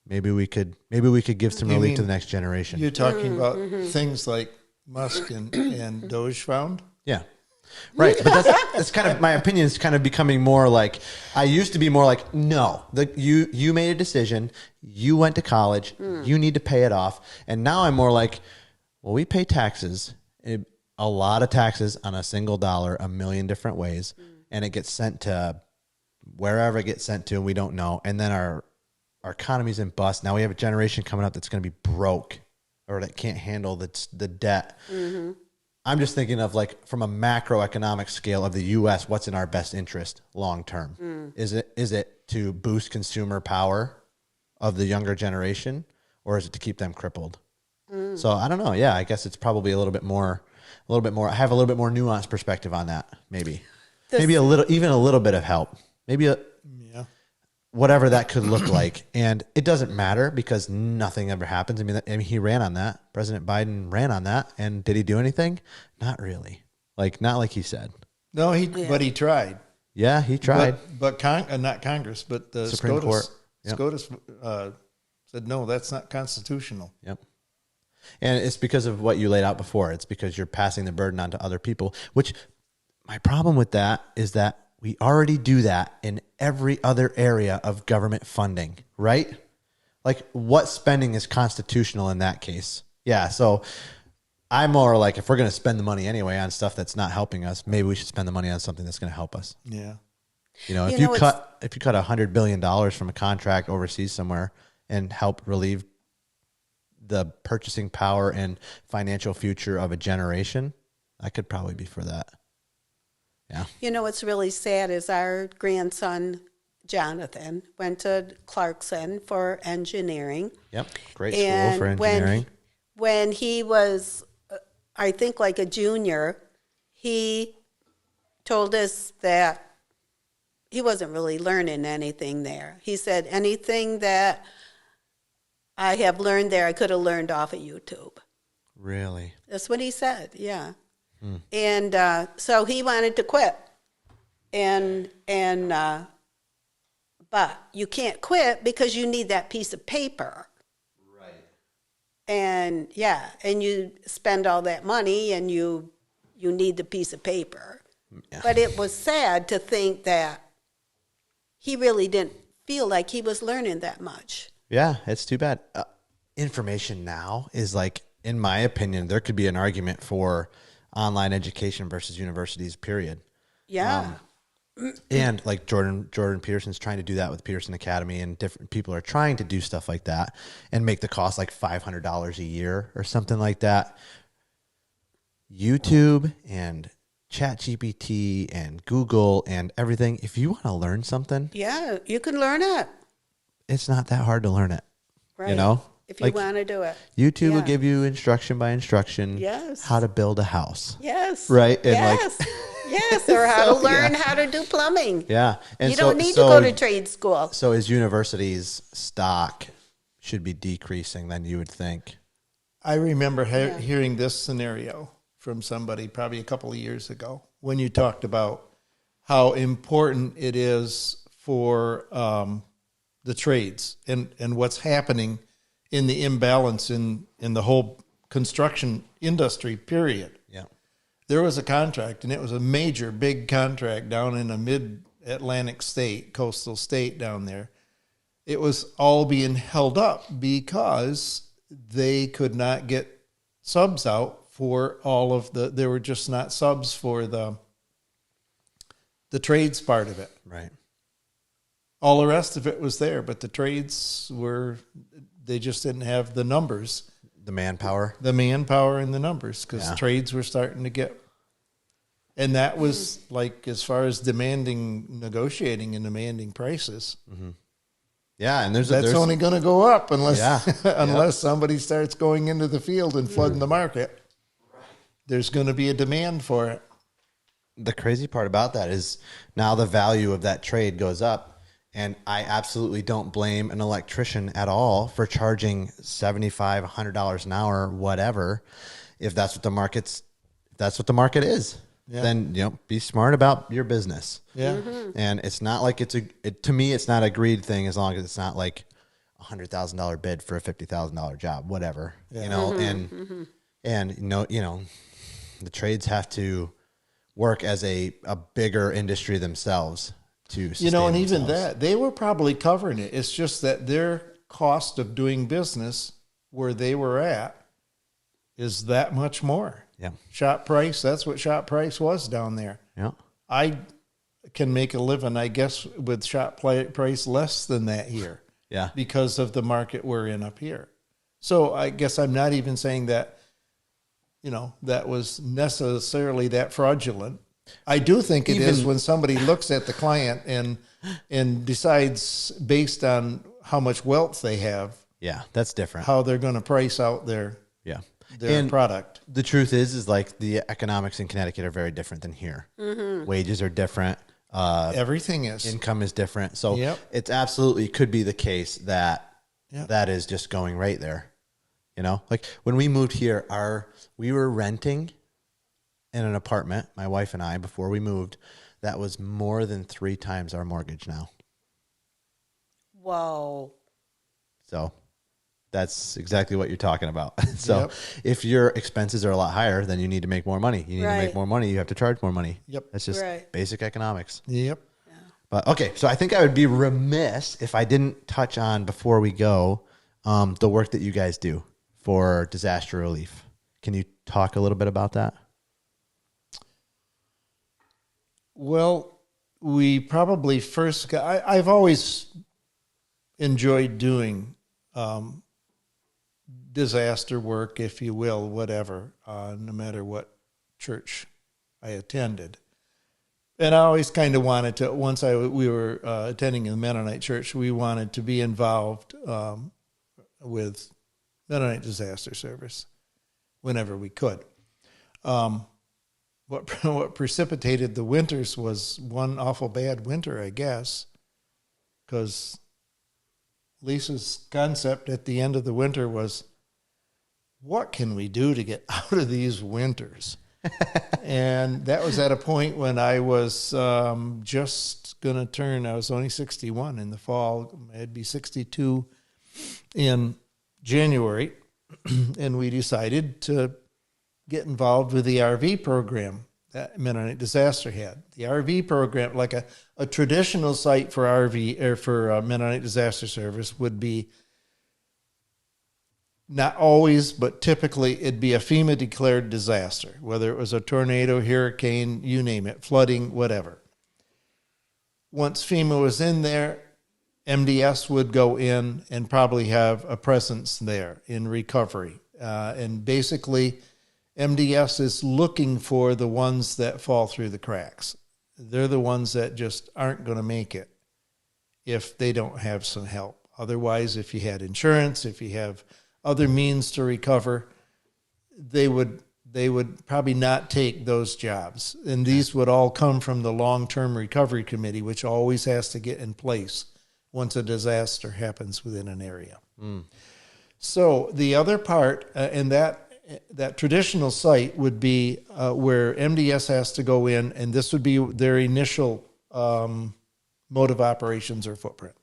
Maybe we could give some relief to the next generation. You're talking about things like Musk and Doge found? Yeah. Right. But that's kind of, my opinion is kind of becoming more like, I used to be more like, no, you made a decision. You went to college. You need to pay it off. And now I'm more like, well, we pay taxes, a lot of taxes on a single dollar, a million different ways. And it gets sent to wherever it gets sent to, and we don't know. And then our economy's in bust. Now we have a generation coming up that's going to be broke or that can't handle the debt. I'm just thinking of like from a macroeconomic scale of the U.S., what's in our best interest long term? Is it to boost consumer power of the younger generation, or is it to keep them crippled? So I don't know. Yeah, I guess it's probably a little bit more. I have a little bit more nuanced perspective on that. Maybe a little bit of help. Maybe whatever that could look like. And it doesn't matter because nothing ever happens. I mean, he ran on that. President Biden ran on that. And did he do anything? Not really. Not like he said. No, but he tried. Yeah, he tried. But not Congress, but the Supreme Court. Yep. SCOTUS said, no, that's not constitutional. Yep. And it's because of what you laid out before. It's because you're passing the burden on to other people, which my problem with that is that we already do that in every other area of government funding, right? Like, what spending is constitutional in that case? Yeah, so I'm more like, if we're going to spend the money anyway on stuff that's not helping us, maybe we should spend the money on something that's going to help us. Yeah. If you cut $100 billion from a contract overseas somewhere and help relieve the purchasing power and financial future of a generation, I could probably be for that. Yeah. What's really sad is our grandson, Jonathan, went to Clarkson for engineering. Yep. Great school for engineering. When he was, I think, like a junior, he told us that he wasn't really learning anything there. He said, anything that I have learned there, I could have learned off of YouTube. Really? That's what he said, yeah. And so he wanted to quit. But you can't quit because you need that piece of paper. Right. And you spend all that money and you need the piece of paper. Yeah. But it was sad to think that he really didn't feel like he was learning that much. Yeah, it's too bad. Information now is like, in my opinion, there could be an argument for online education versus universities, period. Yeah. And like Jordan Peterson's trying to do that with Peterson Academy, and different people are trying to do stuff like that and make the cost like $500 a year or something like that. YouTube and ChatGPT and Google and everything, if you want to learn something, yeah, you can learn it. It's not that hard to learn it. Right. If you want to do it. YouTube will give you instruction by instruction. Yes. How to build a house. Yes. Right? And yes, or how to learn how to do plumbing. Yeah. And you don't need to go to trade school. So as universities' stock should be decreasing, then you would think. I remember hearing this scenario from somebody probably a couple of years ago when you talked about how important it is for the trades and what's happening in the imbalance in the whole construction industry, period. Yeah. There was a contract, and it was a major, big contract down in a mid-Atlantic state, coastal state down there. It was all being held up because they could not get subs out for all of there were just not subs for the trades part of it. Right. All the rest of it was there, but the trades they just didn't have the numbers. The manpower and the numbers, because trades were starting to get, and that was like, as far as negotiating and demanding prices. Mm-hmm. Yeah. And there's only going to go up unless somebody starts going into the field and flooding the market. There's going to be a demand for it. The crazy part about that is now the value of that trade goes up. And I absolutely don't blame an electrician at all for charging $75, $100 an hour, whatever. If that's what the market is, then be smart about your business. Yeah. Mm-hmm. And it's not like to me, it's not a greed thing as long as it's not like $100,000 bid for a $50,000 job, whatever. Yeah. And the trades have to work as a bigger industry themselves to sustain You know, and even themselves. that, they were probably covering it. It's just that their cost of doing business where they were at is that much more. Yeah. Shop price, that's what shop price was down there. Yeah. I can make a living, I guess, with shop price less than that here. Yeah. Because of the market we're in up here. So I guess I'm not even saying that, you know, that was necessarily that fraudulent. I do think it is when somebody looks at the client and decides based on how much wealth they have, Yeah. That's different. how they're going to price out their Yeah. their product. The truth is like the economics in Connecticut are very different than here. Wages are different. Everything is. Income is different. So Yep. it's absolutely could be the case that Yep. that is just going right there. You know, like when we moved here, we were renting in an apartment, my wife and I, before we moved, that was more than 3 times our mortgage now. Whoa. So that's exactly what you're talking about. So Yep. if your expenses are a lot higher, then you need to make more money. You need to make Right. more money. You have to charge more money. Yep. That's just Right. basic economics. Yep. But okay, so I think I would be remiss if I didn't touch on before we go the work that you guys do for disaster relief. Can you talk a little bit about that? Well, we probably first got, I've always enjoyed doing disaster work, if you will, whatever, no matter what church I attended. And I always kind of wanted to, once we were attending the Mennonite church, we wanted to be involved with Mennonite Disaster Service whenever we could. What precipitated the winters was one awful bad winter, I guess, because Lisa's concept at the end of the winter was, what can we do to get out of these winters? And that was at a point when I was just going to turn, I was only 61 in the fall. I'd be 62 in January. And we decided to get involved with the RV program that Mennonite Disaster had. The RV program, like a traditional site for RV or for Mennonite Disaster Service, would be not always, but typically it'd be a FEMA declared disaster, whether it was a tornado, hurricane, you name it, flooding, whatever. Once FEMA was in there, MDS would go in and probably have a presence there in recovery. And basically, MDS is looking for the ones that fall through the cracks. They're the ones that just aren't going to make it if they don't have some help. Otherwise, if you had insurance, if you have other means to recover, they would probably not take those jobs. And these would all come from the long-term recovery committee, which always has to get in place once a disaster happens within an area. So the other part, and that traditional site would be where MDS has to go in, and this would be their initial mode of operations or footprint.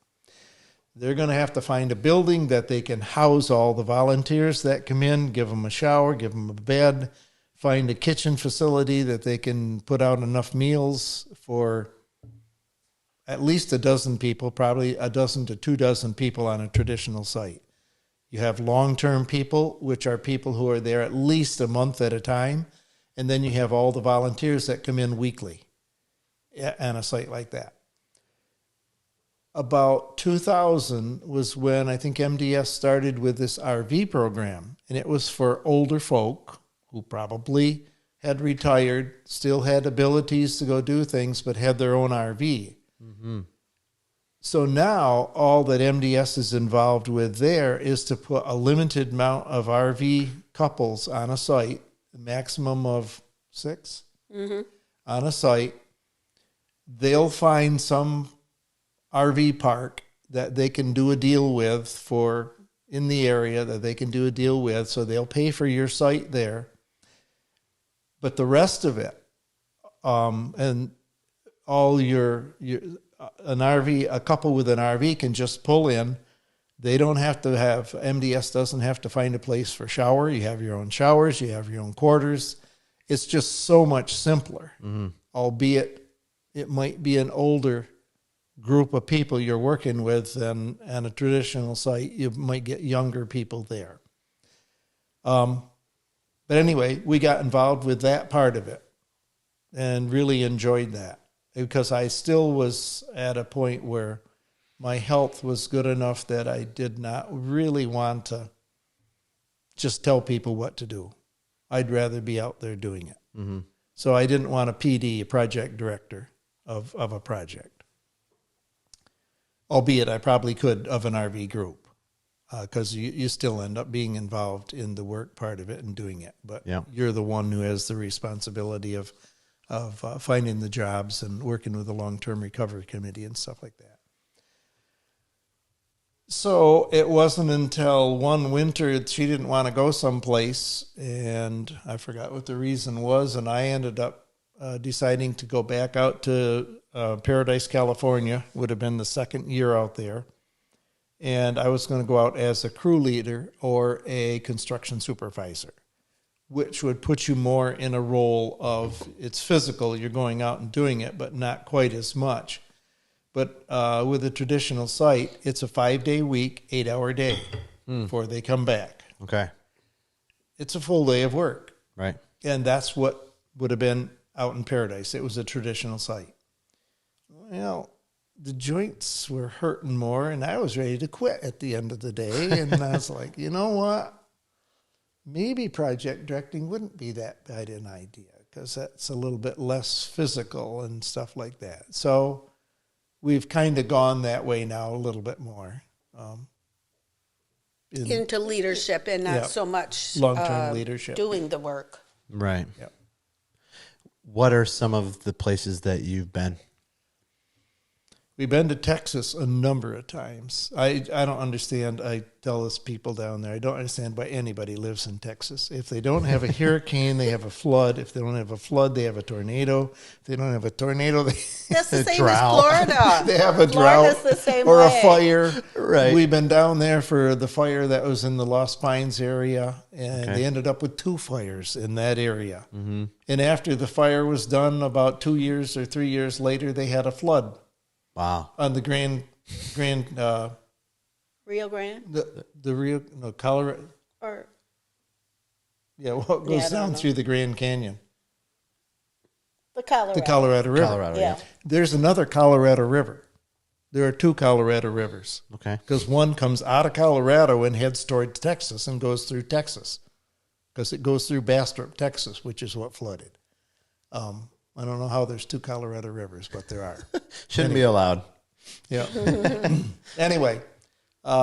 They're going to have to find a building that they can house all the volunteers that come in, give them a shower, give them a bed, find a kitchen facility that they can put out enough meals for at least a dozen people, probably a dozen to 2 dozen people on a traditional site. You have long-term people, which are people who are there at least a month at a time, and then you have all the volunteers that come in weekly on a site like that. About 2000 was when I think MDS started with this RV program, and it was for older folk who probably had retired, still had abilities to go do things, but had their own RV. Mm-hmm. So now all that MDS is involved with there is to put a limited amount of RV couples on a site, a maximum of 6 on a site. They'll find some RV park that they can do a deal with for in the area that they can do a deal with. So they'll pay for your site there. But the rest of it, and all an RV, a couple with an RV can just pull in. They don't have to MDS doesn't have to find a place for shower. You have your own showers, you have your own quarters, It's just so much simpler, albeit it might be an older group of people you're working with than on a traditional site. You might get younger people there. But anyway, we got involved with that part of it and really enjoyed that, because I still was at a point where my health was good enough that I did not really want to just tell people what to do. I'd rather be out there doing it. Mm-hmm. So I didn't want a PD, a project director of a project. Albeit I probably could of an RV group, because you still end up being involved in the work part of it and doing it. But you're the one who has the responsibility of finding the jobs and working with the long-term recovery committee and stuff like that. So it wasn't until one winter she didn't want to go someplace, and I forgot what the reason was, and I ended up deciding to go back out to Paradise, California. Would have been the second year out there. And I was going to go out as a crew leader or a construction supervisor, which would put you more in a role of, it's physical, you're going out and doing it, but not quite as much. But with a traditional site, it's a 5-day week, 8-hour day before they come back. Okay. It's a full day of work. Right. And that's what would have been out in Paradise. It was a traditional site. Well, the joints were hurting more, and I was ready to quit at the end of the day. And I was like, you know what? Maybe project directing wouldn't be that bad an idea, because that's a little bit less physical and stuff like that. So we've kind of gone that way now a little bit more. Into leadership and not so much long-term leadership. Doing the work. Right. Yep. What are some of the places that you've been? We've been to Texas a number of times. I don't understand. I tell this people down there, I don't understand why anybody lives in Texas. If they don't have a hurricane, they have a flood. If they don't have a flood, they have a tornado. If they don't have a tornado, they That's the A same drought. as Florida. they have a Florida's drought the same or way. a fire. Right. We've been down there for the fire that was in the Lost Pines area, and they ended up with 2 fires in that area. Mm-hmm. And after the fire was done, about 2 years or 3 years later, they had a flood. Wow. On the Grand Rio Grande? the Rio, no, Colorado. Or Yeah, what goes down through the Grand Canyon? the Colorado. The Colorado River. Colorado. Yeah. There's another Colorado River. There are 2 Colorado rivers. Okay. Because one comes out of Colorado and heads toward Texas and goes through Texas. Because it goes through Bastrop, Texas, which is what flooded. I don't know how there's 2 Colorado rivers, but there are. Shouldn't be allowed. Yeah. Anyway,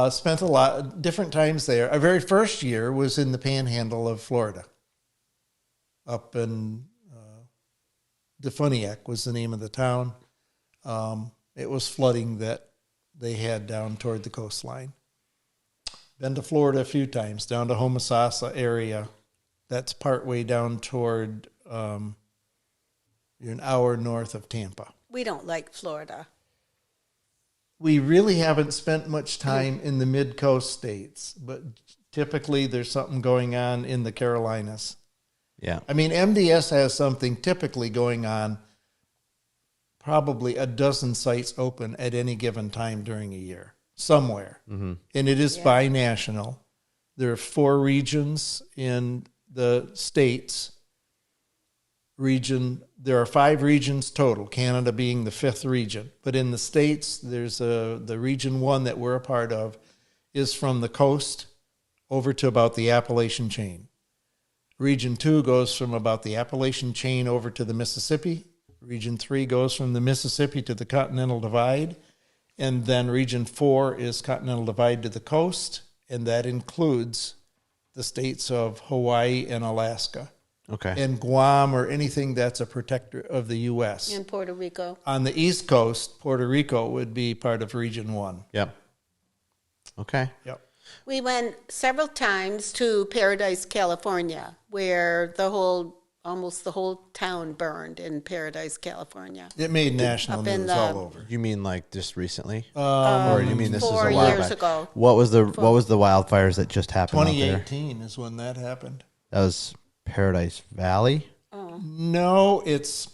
spent a lot different times there. Our very first year was in the Panhandle of Florida. Up in Defuniak was the name of the town. It was flooding that they had down toward the coastline. Been to Florida a few times, down to Homosassa area. That's partway down toward, you're an hour north of Tampa. We don't like Florida. We really haven't spent much time in the mid-coast states, but typically there's something going on in the Carolinas. Yeah. I mean, MDS has something typically going on, probably a dozen sites open at any given time during a year, somewhere. Mm-hmm. And it is bi-national. There are 4 regions in the states. There are 5 regions total, Canada being the 5th region. But in the states, there's the region 1 that we're a part of is from the coast over to about the Appalachian chain. Region 2 goes from about the Appalachian chain over to the Mississippi. Region 3 goes from the Mississippi to the Continental Divide. And then Region 4 is Continental Divide to the coast, and that includes the states of Hawaii and Alaska. Okay. And Guam or anything that's a protector of the U.S. In Puerto Rico. On the East Coast, Puerto Rico would be part of Region 1. Yep. Okay. Yep. We went several times to Paradise, California, where almost the whole town burned in Paradise, California. It made national Up in news the- all over. You mean like just recently? Or you mean this is a 4 while years back? ago. What was the wildfires that just happened out there? 2018 is when that happened. That was Paradise Valley. Oh, No, it's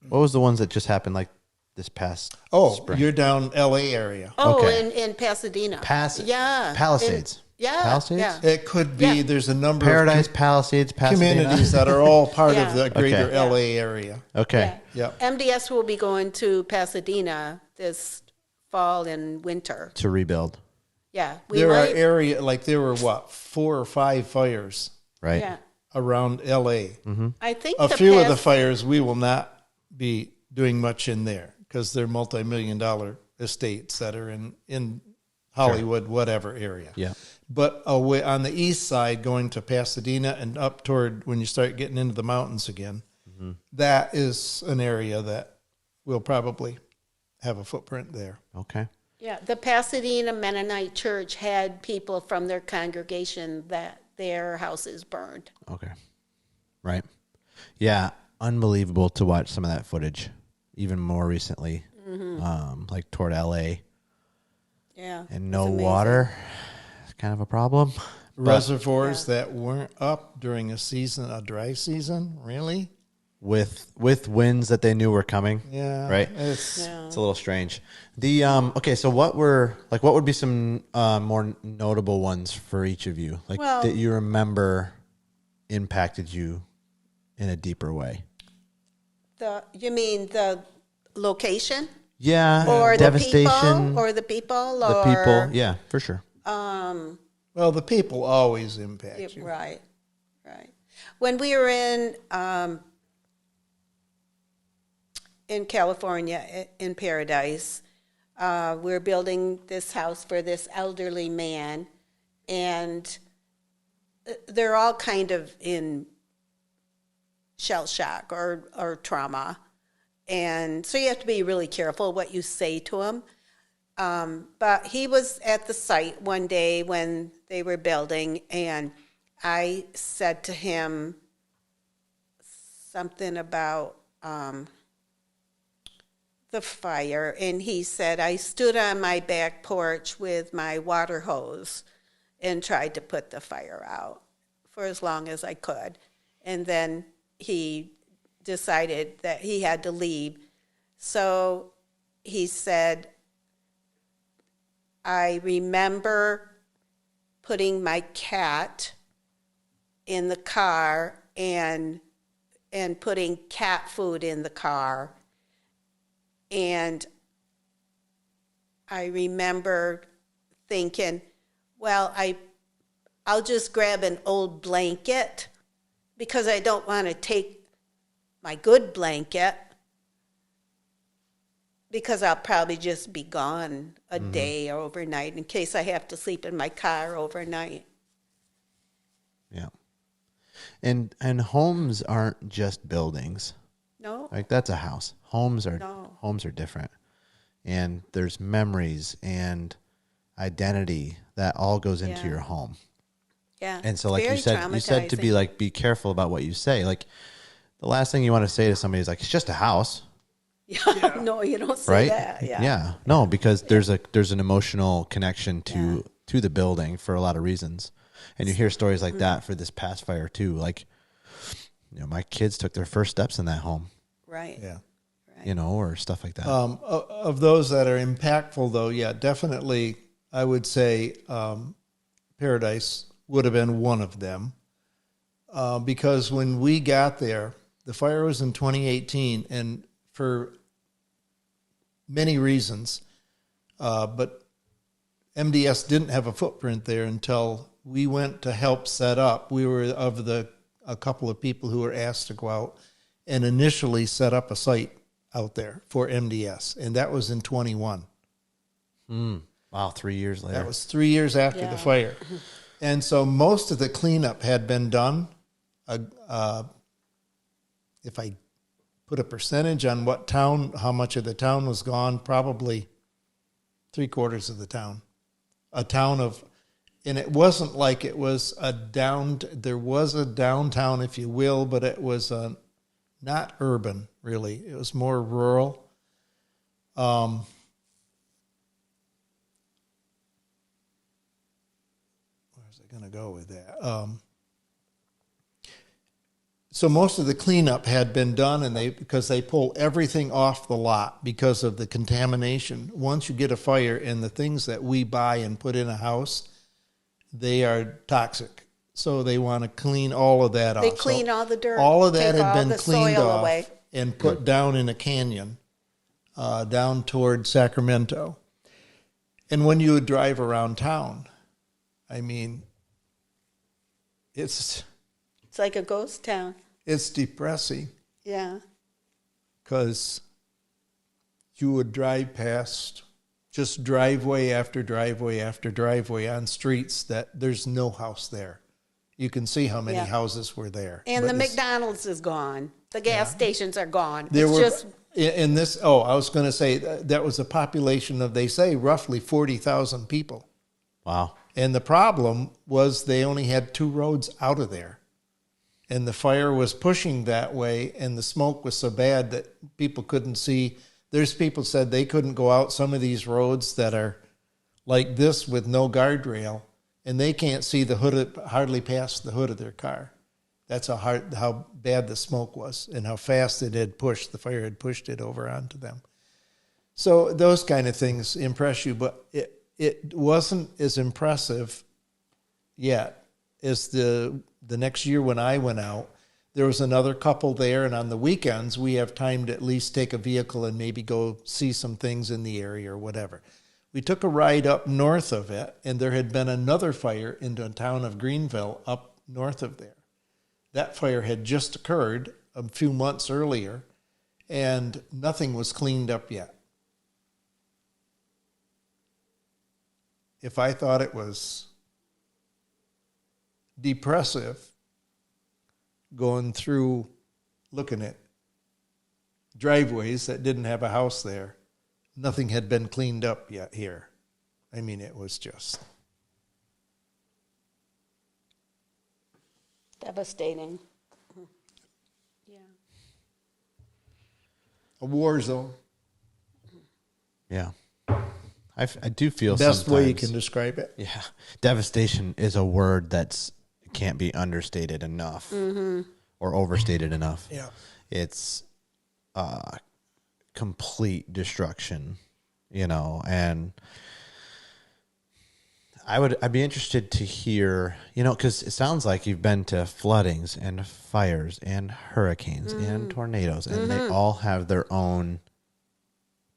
What was the ones that just happened like this past spring? you're down L.A. area. Oh, Okay. in Pasadena. Palisades. Palisades. Palisades? It could be. Yeah. There's a number Paradise, of Palisades, Pasadena. communities that are all part of Yeah. the greater Okay. L.A. area. Okay. Yeah. Yeah. MDS will be going to Pasadena this fall and winter. To rebuild, Yeah. There were 4 or 5 fires right? Yeah. around L.A. I think A few of the fires we will not be doing much in there because they're multi-million-dollar estates that are in Hollywood, whatever area. Yeah. But away on the east side, going to Pasadena and up toward when you start getting into the mountains again, that is an area that will probably have a footprint there. Okay. Yeah, the Pasadena Mennonite Church had people from their congregation that their houses burned. Okay. Right. Yeah. Unbelievable to watch some of that footage, even more recently, like toward LA. Yeah. And it's no amazing. water. It's kind of a problem. Reservoirs that weren't up during a dry season, really? With winds that they knew were coming. Yeah. Right? It's It's a little strange. The okay, so what would be some more notable ones for each of you? Like Well- that you remember impacted you in a deeper way? You mean the location? Yeah. Or devastation. the people? The people. Yeah, for sure. well, the people always impact you. Right. When we were in California, in Paradise, we were building this house for this elderly man, and they're all kind of in shell shock or trauma. And so you have to be really careful what you say to him. But he was at the site one day when they were building, and I said to him something about the fire, and he said, I stood on my back porch with my water hose and tried to put the fire out for as long as I could. And then he decided that he had to leave. So he said, I remember putting my cat in the car and putting cat food in the car. And I remember thinking, well, I'll just grab an old blanket because I don't want to take my good blanket because I'll probably just be gone a day or overnight in case I have to sleep in my car overnight. Yeah. And homes aren't just buildings. No? Like that's a house. Homes are No. different. And there's memories and identity that all goes into Yeah. your home. Yeah. And so it's like you said to be traumatizing. like be careful about what you say. Like the last thing you want to say to somebody is like it's just a house, Yeah. No, you don't say right? that. Yeah. Yeah. No, because there's an emotional connection to the building for a lot of reasons. And you hear stories like that for this past fire too. Like my kids took their first steps in that home. Right. Yeah. Or stuff like that. Of those that are impactful, though, yeah, definitely, I would say Paradise would have been one of them. Because when we got there, the fire was in 2018, and for many reasons, but MDS didn't have a footprint there until we went to help set up. We were a couple of people who were asked to go out and initially set up a site out there for MDS, and that was in 21. Wow, 3 years later. That was 3 years after the fire. And so most of the cleanup had been done. If I put a percentage on how much of the town was gone, probably 3/4 of the town. And it wasn't like it was there was a downtown, if you will, but it was not urban, really. It was more rural. Where's it going to go with that? So most of the cleanup had been done, and because they pull everything off the lot because of the contamination. Once you get a fire, and the things that we buy and put in a house, they are toxic. So they want to clean all of that off. They clean all the dirt. All of that take had all been the cleaned soil off away. and put down in a canyon down toward Sacramento. And when you would drive around town, I mean, it's like a ghost town. It's depressing Yeah. because you would drive past just driveway after driveway after driveway on streets that there's no house there. You can see how many houses were there. And But the it's- McDonald's is gone. The gas stations are gone. There It's were just in this. Oh, I was going to say that was a population of, they say, roughly 40,000 people. Wow. And the problem was they only had 2 roads out of there, and the fire was pushing that way, and the smoke was so bad that people couldn't see. There's people said they couldn't go out some of these roads that are like this with no guardrail, and they can't see the hood, hardly past the hood of their car. That's how bad the smoke was and how fast it had pushed, the fire had pushed it over onto them. So those kind of things impress you, but it wasn't as impressive yet as the next year when I went out. There was another couple there, and on the weekends we have time to at least take a vehicle and maybe go see some things in the area or whatever. We took a ride up north of it, and there had been another fire in the town of Greenville up north of there. That fire had just occurred a few months earlier, and nothing was cleaned up yet. If I thought it was depressive going through looking at driveways that didn't have a house there, nothing had been cleaned up yet here. I mean, it was just devastating. Yeah. a war zone. Yeah. I do feel Best way you sometimes- can describe it. Yeah. Devastation is a word that's can't be understated enough or overstated enough. Yeah. It's complete destruction, and I'd be interested to hear, because it sounds like you've been to floodings and fires and hurricanes and tornadoes, and they all have their own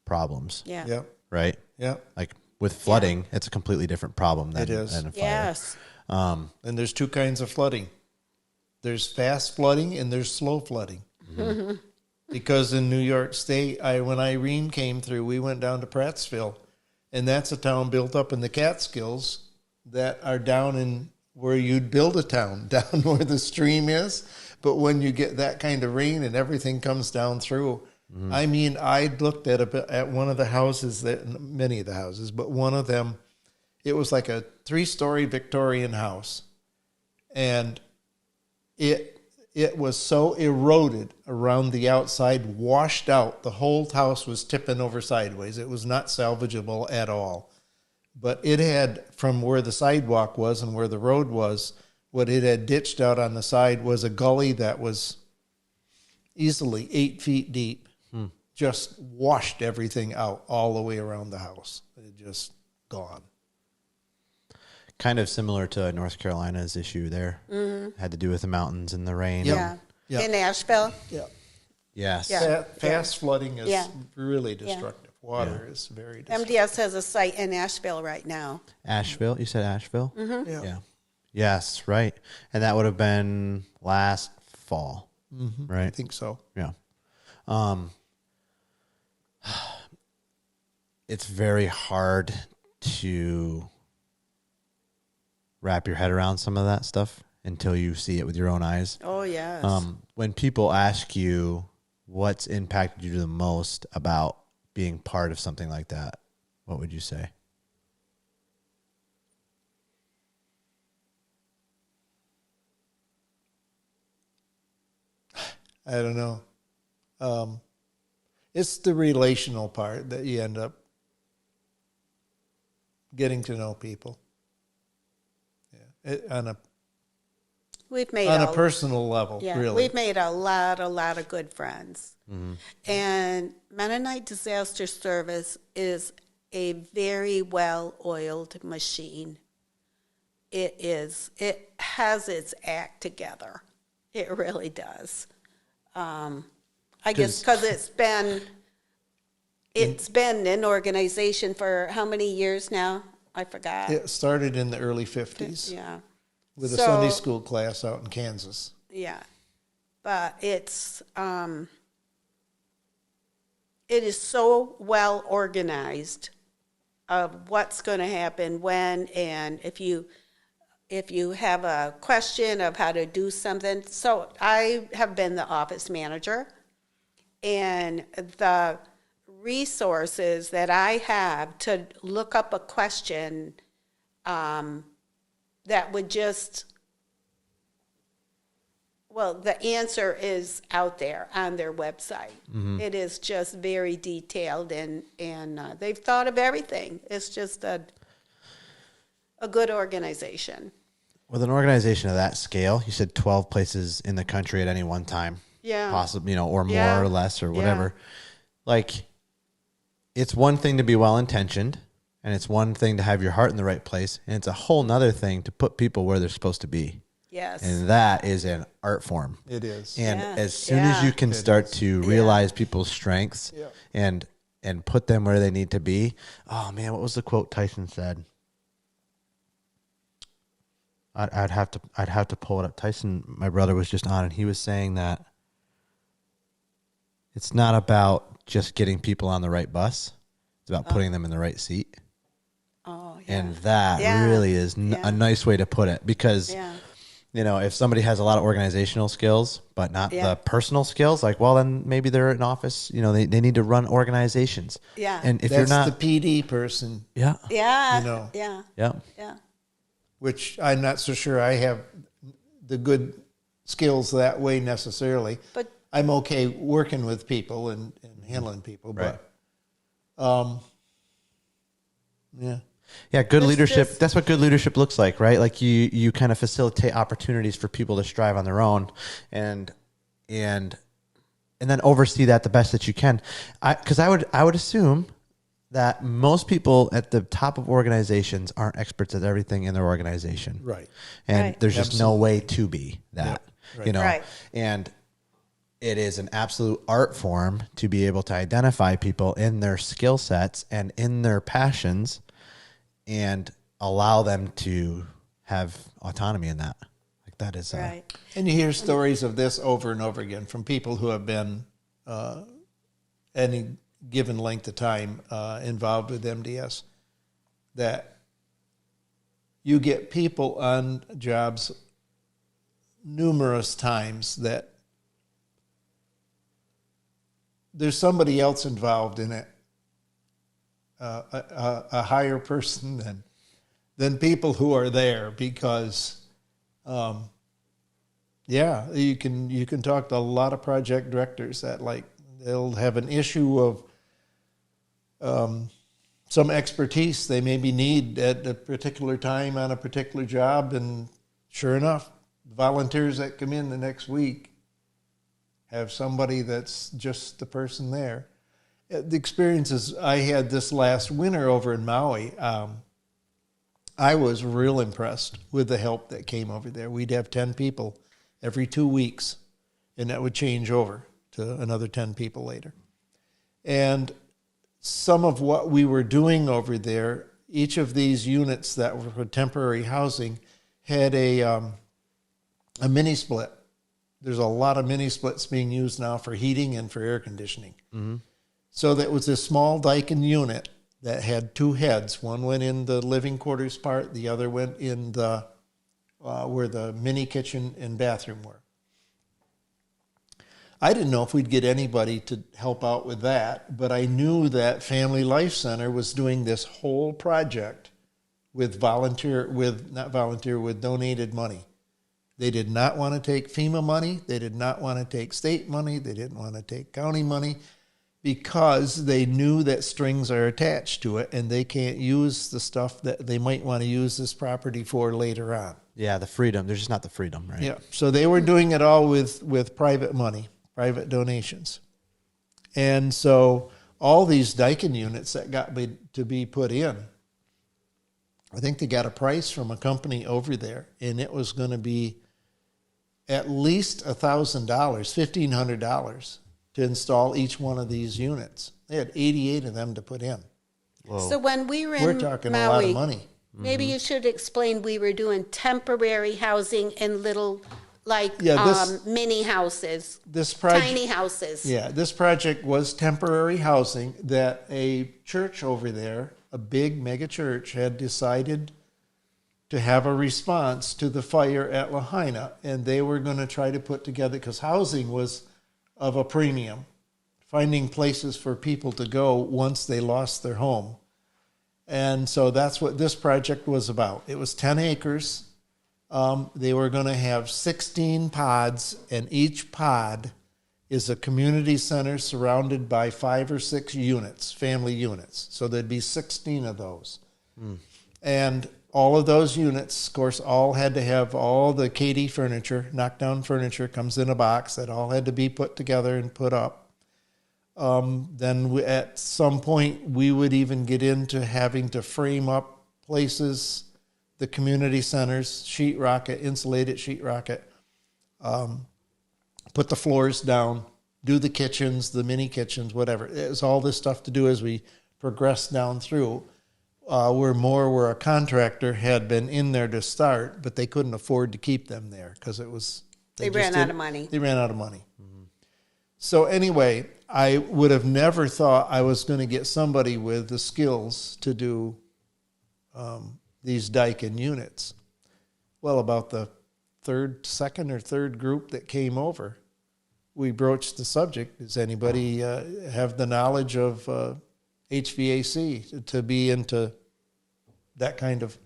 problems, Yeah. Yep. right? Yep. Like with flooding, it's a completely different problem than, It is. than a fire. Yes. And there's 2 kinds of flooding. There's fast flooding and there's slow flooding. Because in New York State, when Irene came through, we went down to Prattsville, and that's a town built up in the Catskills that are down in where you'd build a town, down where the stream is. But when you get that kind of rain and everything comes down through, I mean, I looked at one of the houses, many of the houses, but one of them, it was like a 3-story Victorian house, and it was so eroded around the outside, washed out. The whole house was tipping over sideways. It was not salvageable at all. But it had, from where the sidewalk was and where the road was, what it had ditched out on the side was a gully that was easily 8 feet deep. Just washed everything out all the way around the house. It just gone. Kind of similar to North Carolina's issue there. Had to do with the mountains and the rain. Yeah. Yeah. In Asheville. Yeah. Yes. Yeah. Fast flooding is Yeah. really destructive. Water is very destructive. MDS has a site in Asheville right now. Asheville. You said Asheville? Yeah. Yeah. Yes, right. And that would have been last fall, right? I think so. Yeah. It's very hard to wrap your head around some of that stuff until you see it with your own eyes. Oh, yes. When people ask you what's impacted you the most about being part of something like that, what would you say? I don't know. It's the relational part that you end up getting to know people. Yeah. We've made on a personal level, yeah, really. we've made a lot of good friends. And Mennonite Disaster Service is a very well-oiled machine. It is. It has its act together. It really does. I guess because it's been an organization for how many years now? I forgot. It started in the early 50s Yeah. with a Sunday school class out in Kansas. Yeah. But it is so well organized of what's going to happen when, and if you have a question of how to do something. So I have been the office manager, and the resources that I have to look up a question that would just, well, the answer is out there on their website. It is just very detailed, and they've thought of everything. It's just a good organization. With an organization of that scale, you said 12 places in the country at any one time. Yeah. Possibly, or more Yeah. or less or whatever. Like, it's one thing to be well-intentioned, and it's one thing to have your heart in the right place, and it's a whole nother thing to put people where they're supposed to be. Yes. And that is an art form. It is. And Yeah. as soon as you can start to realize people's strengths and put them where they need to be. Oh man, what was the quote Tyson said? I'd have to pull it up. Tyson, my brother, was just on, and he was saying that it's not about just getting people on the right bus. It's about putting them in the right seat. Oh, yeah. And that really is a nice way to put it, because if somebody has a lot of organizational skills but not the personal skills, like, well, then maybe they're in office. They need to run organizations. Yeah. And if That's you're not the PD person, Yeah. yeah. which I'm not so sure I have the good skills that way necessarily. But I'm okay working with people and handling people. Right. But, yeah. Yeah, good leadership. just- That's what good leadership looks like, right? Like you kind of facilitate opportunities for people to strive on their own, and then oversee that the best that you can. Because I would assume that most people at the top of organizations aren't experts at everything in their organization, Right. And Right. there's just no way to be that, Right. Right. And it is an absolute art form to be able to identify people in their skill sets and in their passions, and allow them to have autonomy in that. Like that is right. And you hear stories of this over and over again from people who have been any given length of time involved with MDS, that you get people on jobs numerous times that there's somebody else involved in it, a higher person than people who are there, because you can talk to a lot of project directors that, like, they'll have an issue of some expertise they maybe need at a particular time on a particular job, and sure enough, volunteers that come in the next week have somebody that's just the person there. The experiences I had this last winter over in Maui, I was real impressed with the help that came over there. We'd have 10 people every 2 weeks, and that would change over to another 10 people later. And some of what we were doing over there, each of these units that were for temporary housing had a mini split. There's a lot of mini splits being used now for heating and for air conditioning. Mm-hmm. So that was a small Daikin unit that had two heads. One went in the living quarters part, the other went in the where the mini kitchen and bathroom were. I didn't know if we'd get anybody to help out with that, but I knew that Family Life Center was doing this whole project with donated money. They did not want to take FEMA money. They did not want to take state money. They didn't want to take county money. because they knew that strings are attached to it and they can't use the stuff that they might want to use this property for later on. Yeah, the freedom. There's just not the freedom, right? Yeah. So they were doing it all with private money, private donations. And so all these Daikin units that got to be put in, I think they got a price from a company over there, and it was going to be at least $1,000, $1,500 to install each one of these units. They had 88 of them to put in. Whoa. So when we were in We're talking Maui, a lot of money. maybe you should explain, we were doing temporary housing in little, like, mini houses, This project, tiny houses. yeah, this project was temporary housing that a church over there, a big mega church, had decided to have a response to the fire at Lahaina, and they were going to try to put together, because housing was of a premium, finding places for people to go once they lost their home. And so that's what this project was about. It was 10 acres. They were going to have 16 pods, and each pod is a community center surrounded by 5 or 6 units, family units. So there'd be 16 of those. And all of those units, of course, all had to have all the KD furniture, knockdown furniture, comes in a box that all had to be put together and put up. Then at some point, we would even get into having to frame up places, the community centers, sheetrock, insulated sheetrock, put the floors down, do the kitchens, the mini kitchens, whatever. It was all this stuff to do as we progressed down through. Where a contractor had been in there to start, but they couldn't afford to keep them there because it was... They ran out of money. They ran out of money. Mm-hmm. So anyway, I would have never thought I was going to get somebody with the skills to do these Daikin units. Well, about the second or third group that came over, we broached the subject. Does anybody have the knowledge of HVAC to be into that kind of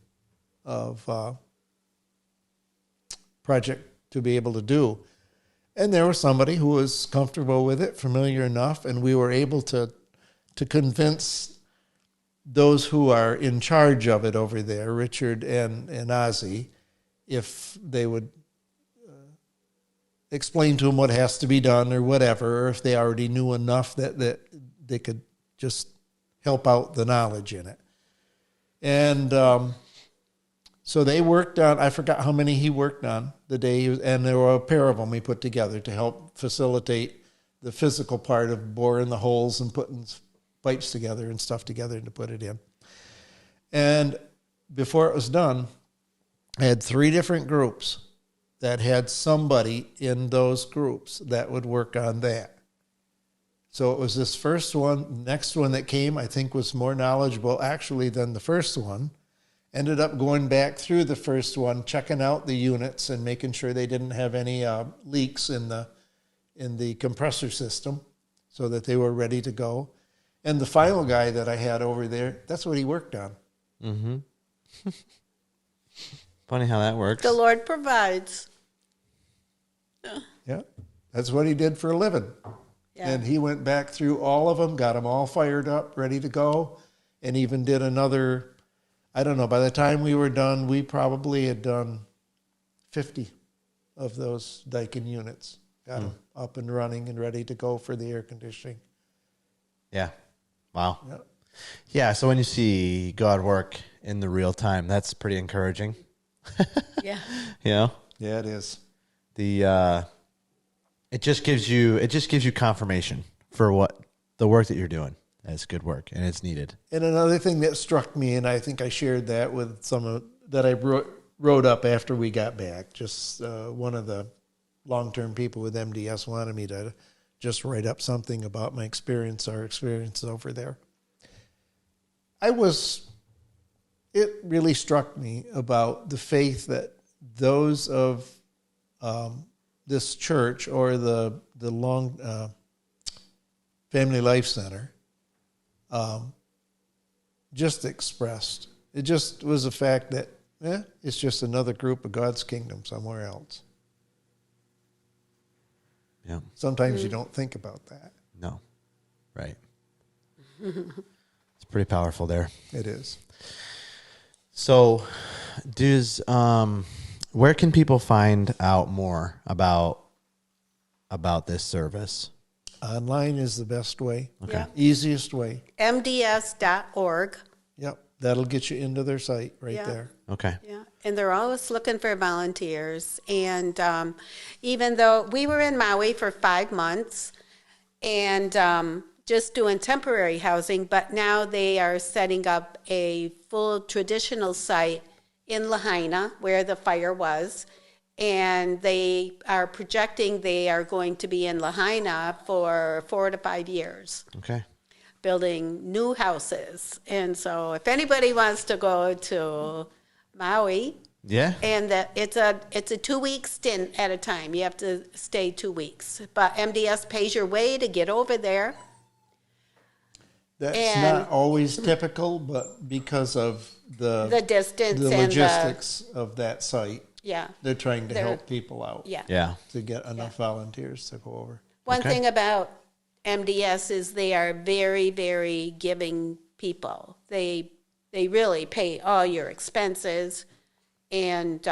project to be able to do? And there was somebody who was comfortable with it, familiar enough, and we were able to convince those who are in charge of it over there, Richard and Ozzy, if they would explain to them what has to be done or whatever, or if they already knew enough that they could just help out the knowledge in it. And so they worked on, I forgot how many he worked on the day, and there were a pair of them he put together to help facilitate the physical part of boring the holes and putting pipes together and stuff together to put it in. And before it was done, I had 3 different groups that had somebody in those groups that would work on that. So it was this first one. Next one that came, I think, was more knowledgeable actually than the first one. Ended up going back through the first one, checking out the units and making sure they didn't have any leaks in the compressor system so that they were ready to go. And the final guy that I had over there, that's what he worked on. Mm-hmm. Funny how that works. The Lord provides. Yeah, that's what he did for a living. Yeah. And he went back through all of them, got them all fired up, ready to go, and even did another, I don't know, by the time we were done, we probably had done 50 of those Daikin units. Got them up and running and ready to go for the air conditioning. Yeah. Wow. Yeah. Yeah, so when you see God work in the real time, that's pretty encouraging. Yeah. You know? Yeah, it is. It just gives you confirmation for what the work that you're doing. That's good work, and it's needed. And another thing that struck me, and I think I shared that with that I wrote up after we got back. Just one of the long-term people with MDS wanted me to just write up something about my experience, our experience over there. It really struck me about the faith that those of this church or the long Family Life Center just expressed. It just was a fact that it's just another group of God's kingdom somewhere else. Yeah. Sometimes you don't think about that. No. Right. It's pretty powerful there. It is. So, where can people find out more about this service? Online is the best way. Okay. Yeah. Easiest way. MDS.org. Yep. That'll get you into their site right Yeah. there. Okay. Yeah, and they're always looking for volunteers. And even though we were in Maui for 5 months and just doing temporary housing, but now they are setting up a full traditional site in Lahaina where the fire was. And they are projecting they are going to be in Lahaina for 4 to 5 years, Okay. building new houses. And so if anybody wants to go to Maui, Yeah. and it's a 2-week stint at a time. You have to stay 2 weeks. But MDS pays your way to get over there. That's And- not always typical, but because of the distance the and logistics of that site, yeah. they're trying to They're- help people out Yeah. Yeah. to get enough volunteers to go over. One Okay. thing about MDS is they are very, very giving people. They really pay all your expenses, and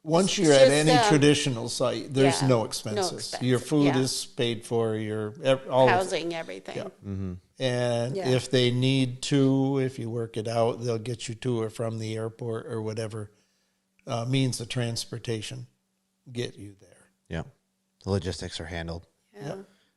Once you're It's at just, any traditional site, there's yeah, no no expenses. expense, Your food yeah. is paid for. Your all of it. housing, everything. Yeah. And Yeah. if they need to, if you work it out, they'll get you to or from the airport or whatever means of transportation get you there. Yeah. The logistics are handled. Yeah.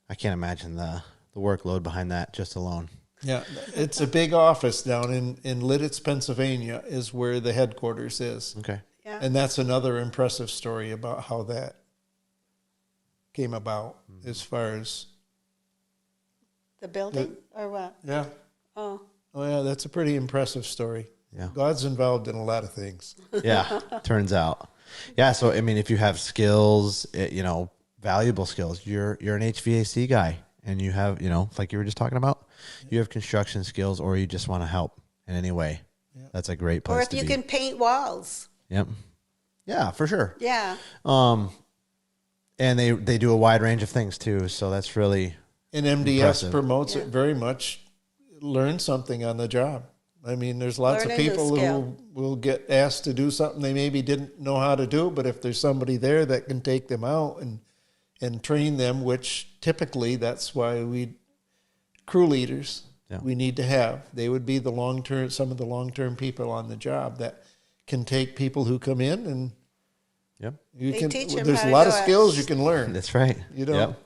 I can't imagine the workload behind that just alone. Yeah, it's a big office down in Lidditz, Pennsylvania, is where the headquarters is. Okay. Yeah. And that's another impressive story about how that came about as far as, The building or what? yeah. Oh, Oh, yeah, that's a pretty impressive story. Yeah. God's involved in a lot of things. Yeah. Turns out. Yeah. So, I mean, if you have skills, valuable skills, you're an HVAC guy and you have, like you were just talking about, you have construction skills or you just want to help in any way. That's a great place or if to you be. can paint walls. Yep. Yeah, for sure. Yeah. And they do a wide range of things too. So that's really And MDS impressive. promotes it very much. Learn something on the job. I mean, there's lots Learn of a new people who skill. will get asked to do something they maybe didn't know how to do, but if there's somebody there that can take them out and train them, which typically that's why crew leaders Yeah. we need to have. They would be some of the long-term people on the job that can take people who come in and Yep. They teach 'em there's how a to lot do of it. skills you can learn. That's right. You know? Yep.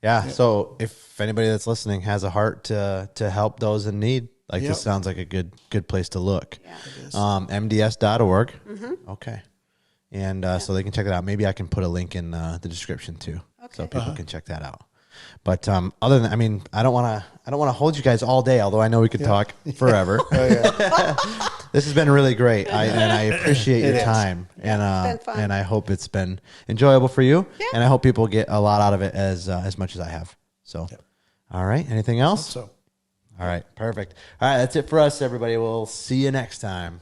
Yeah. So if anybody that's listening has a heart to help those in need, like Yep. this sounds like a good place to look. Yeah. MDS.org. Okay. And so they can check it out. Maybe I can put a link in the description too, so Okay. people can check that out. But other than, I mean, I don't want to hold you guys all day, although I know we could talk forever. This has been really great, and I appreciate your time, it's been fun. and I hope it's been enjoyable for you, Yeah. and I hope people get a lot out of it as much as I have. So, all right, anything else? So. All right, perfect. All right, that's it for us, everybody. We'll see you next time.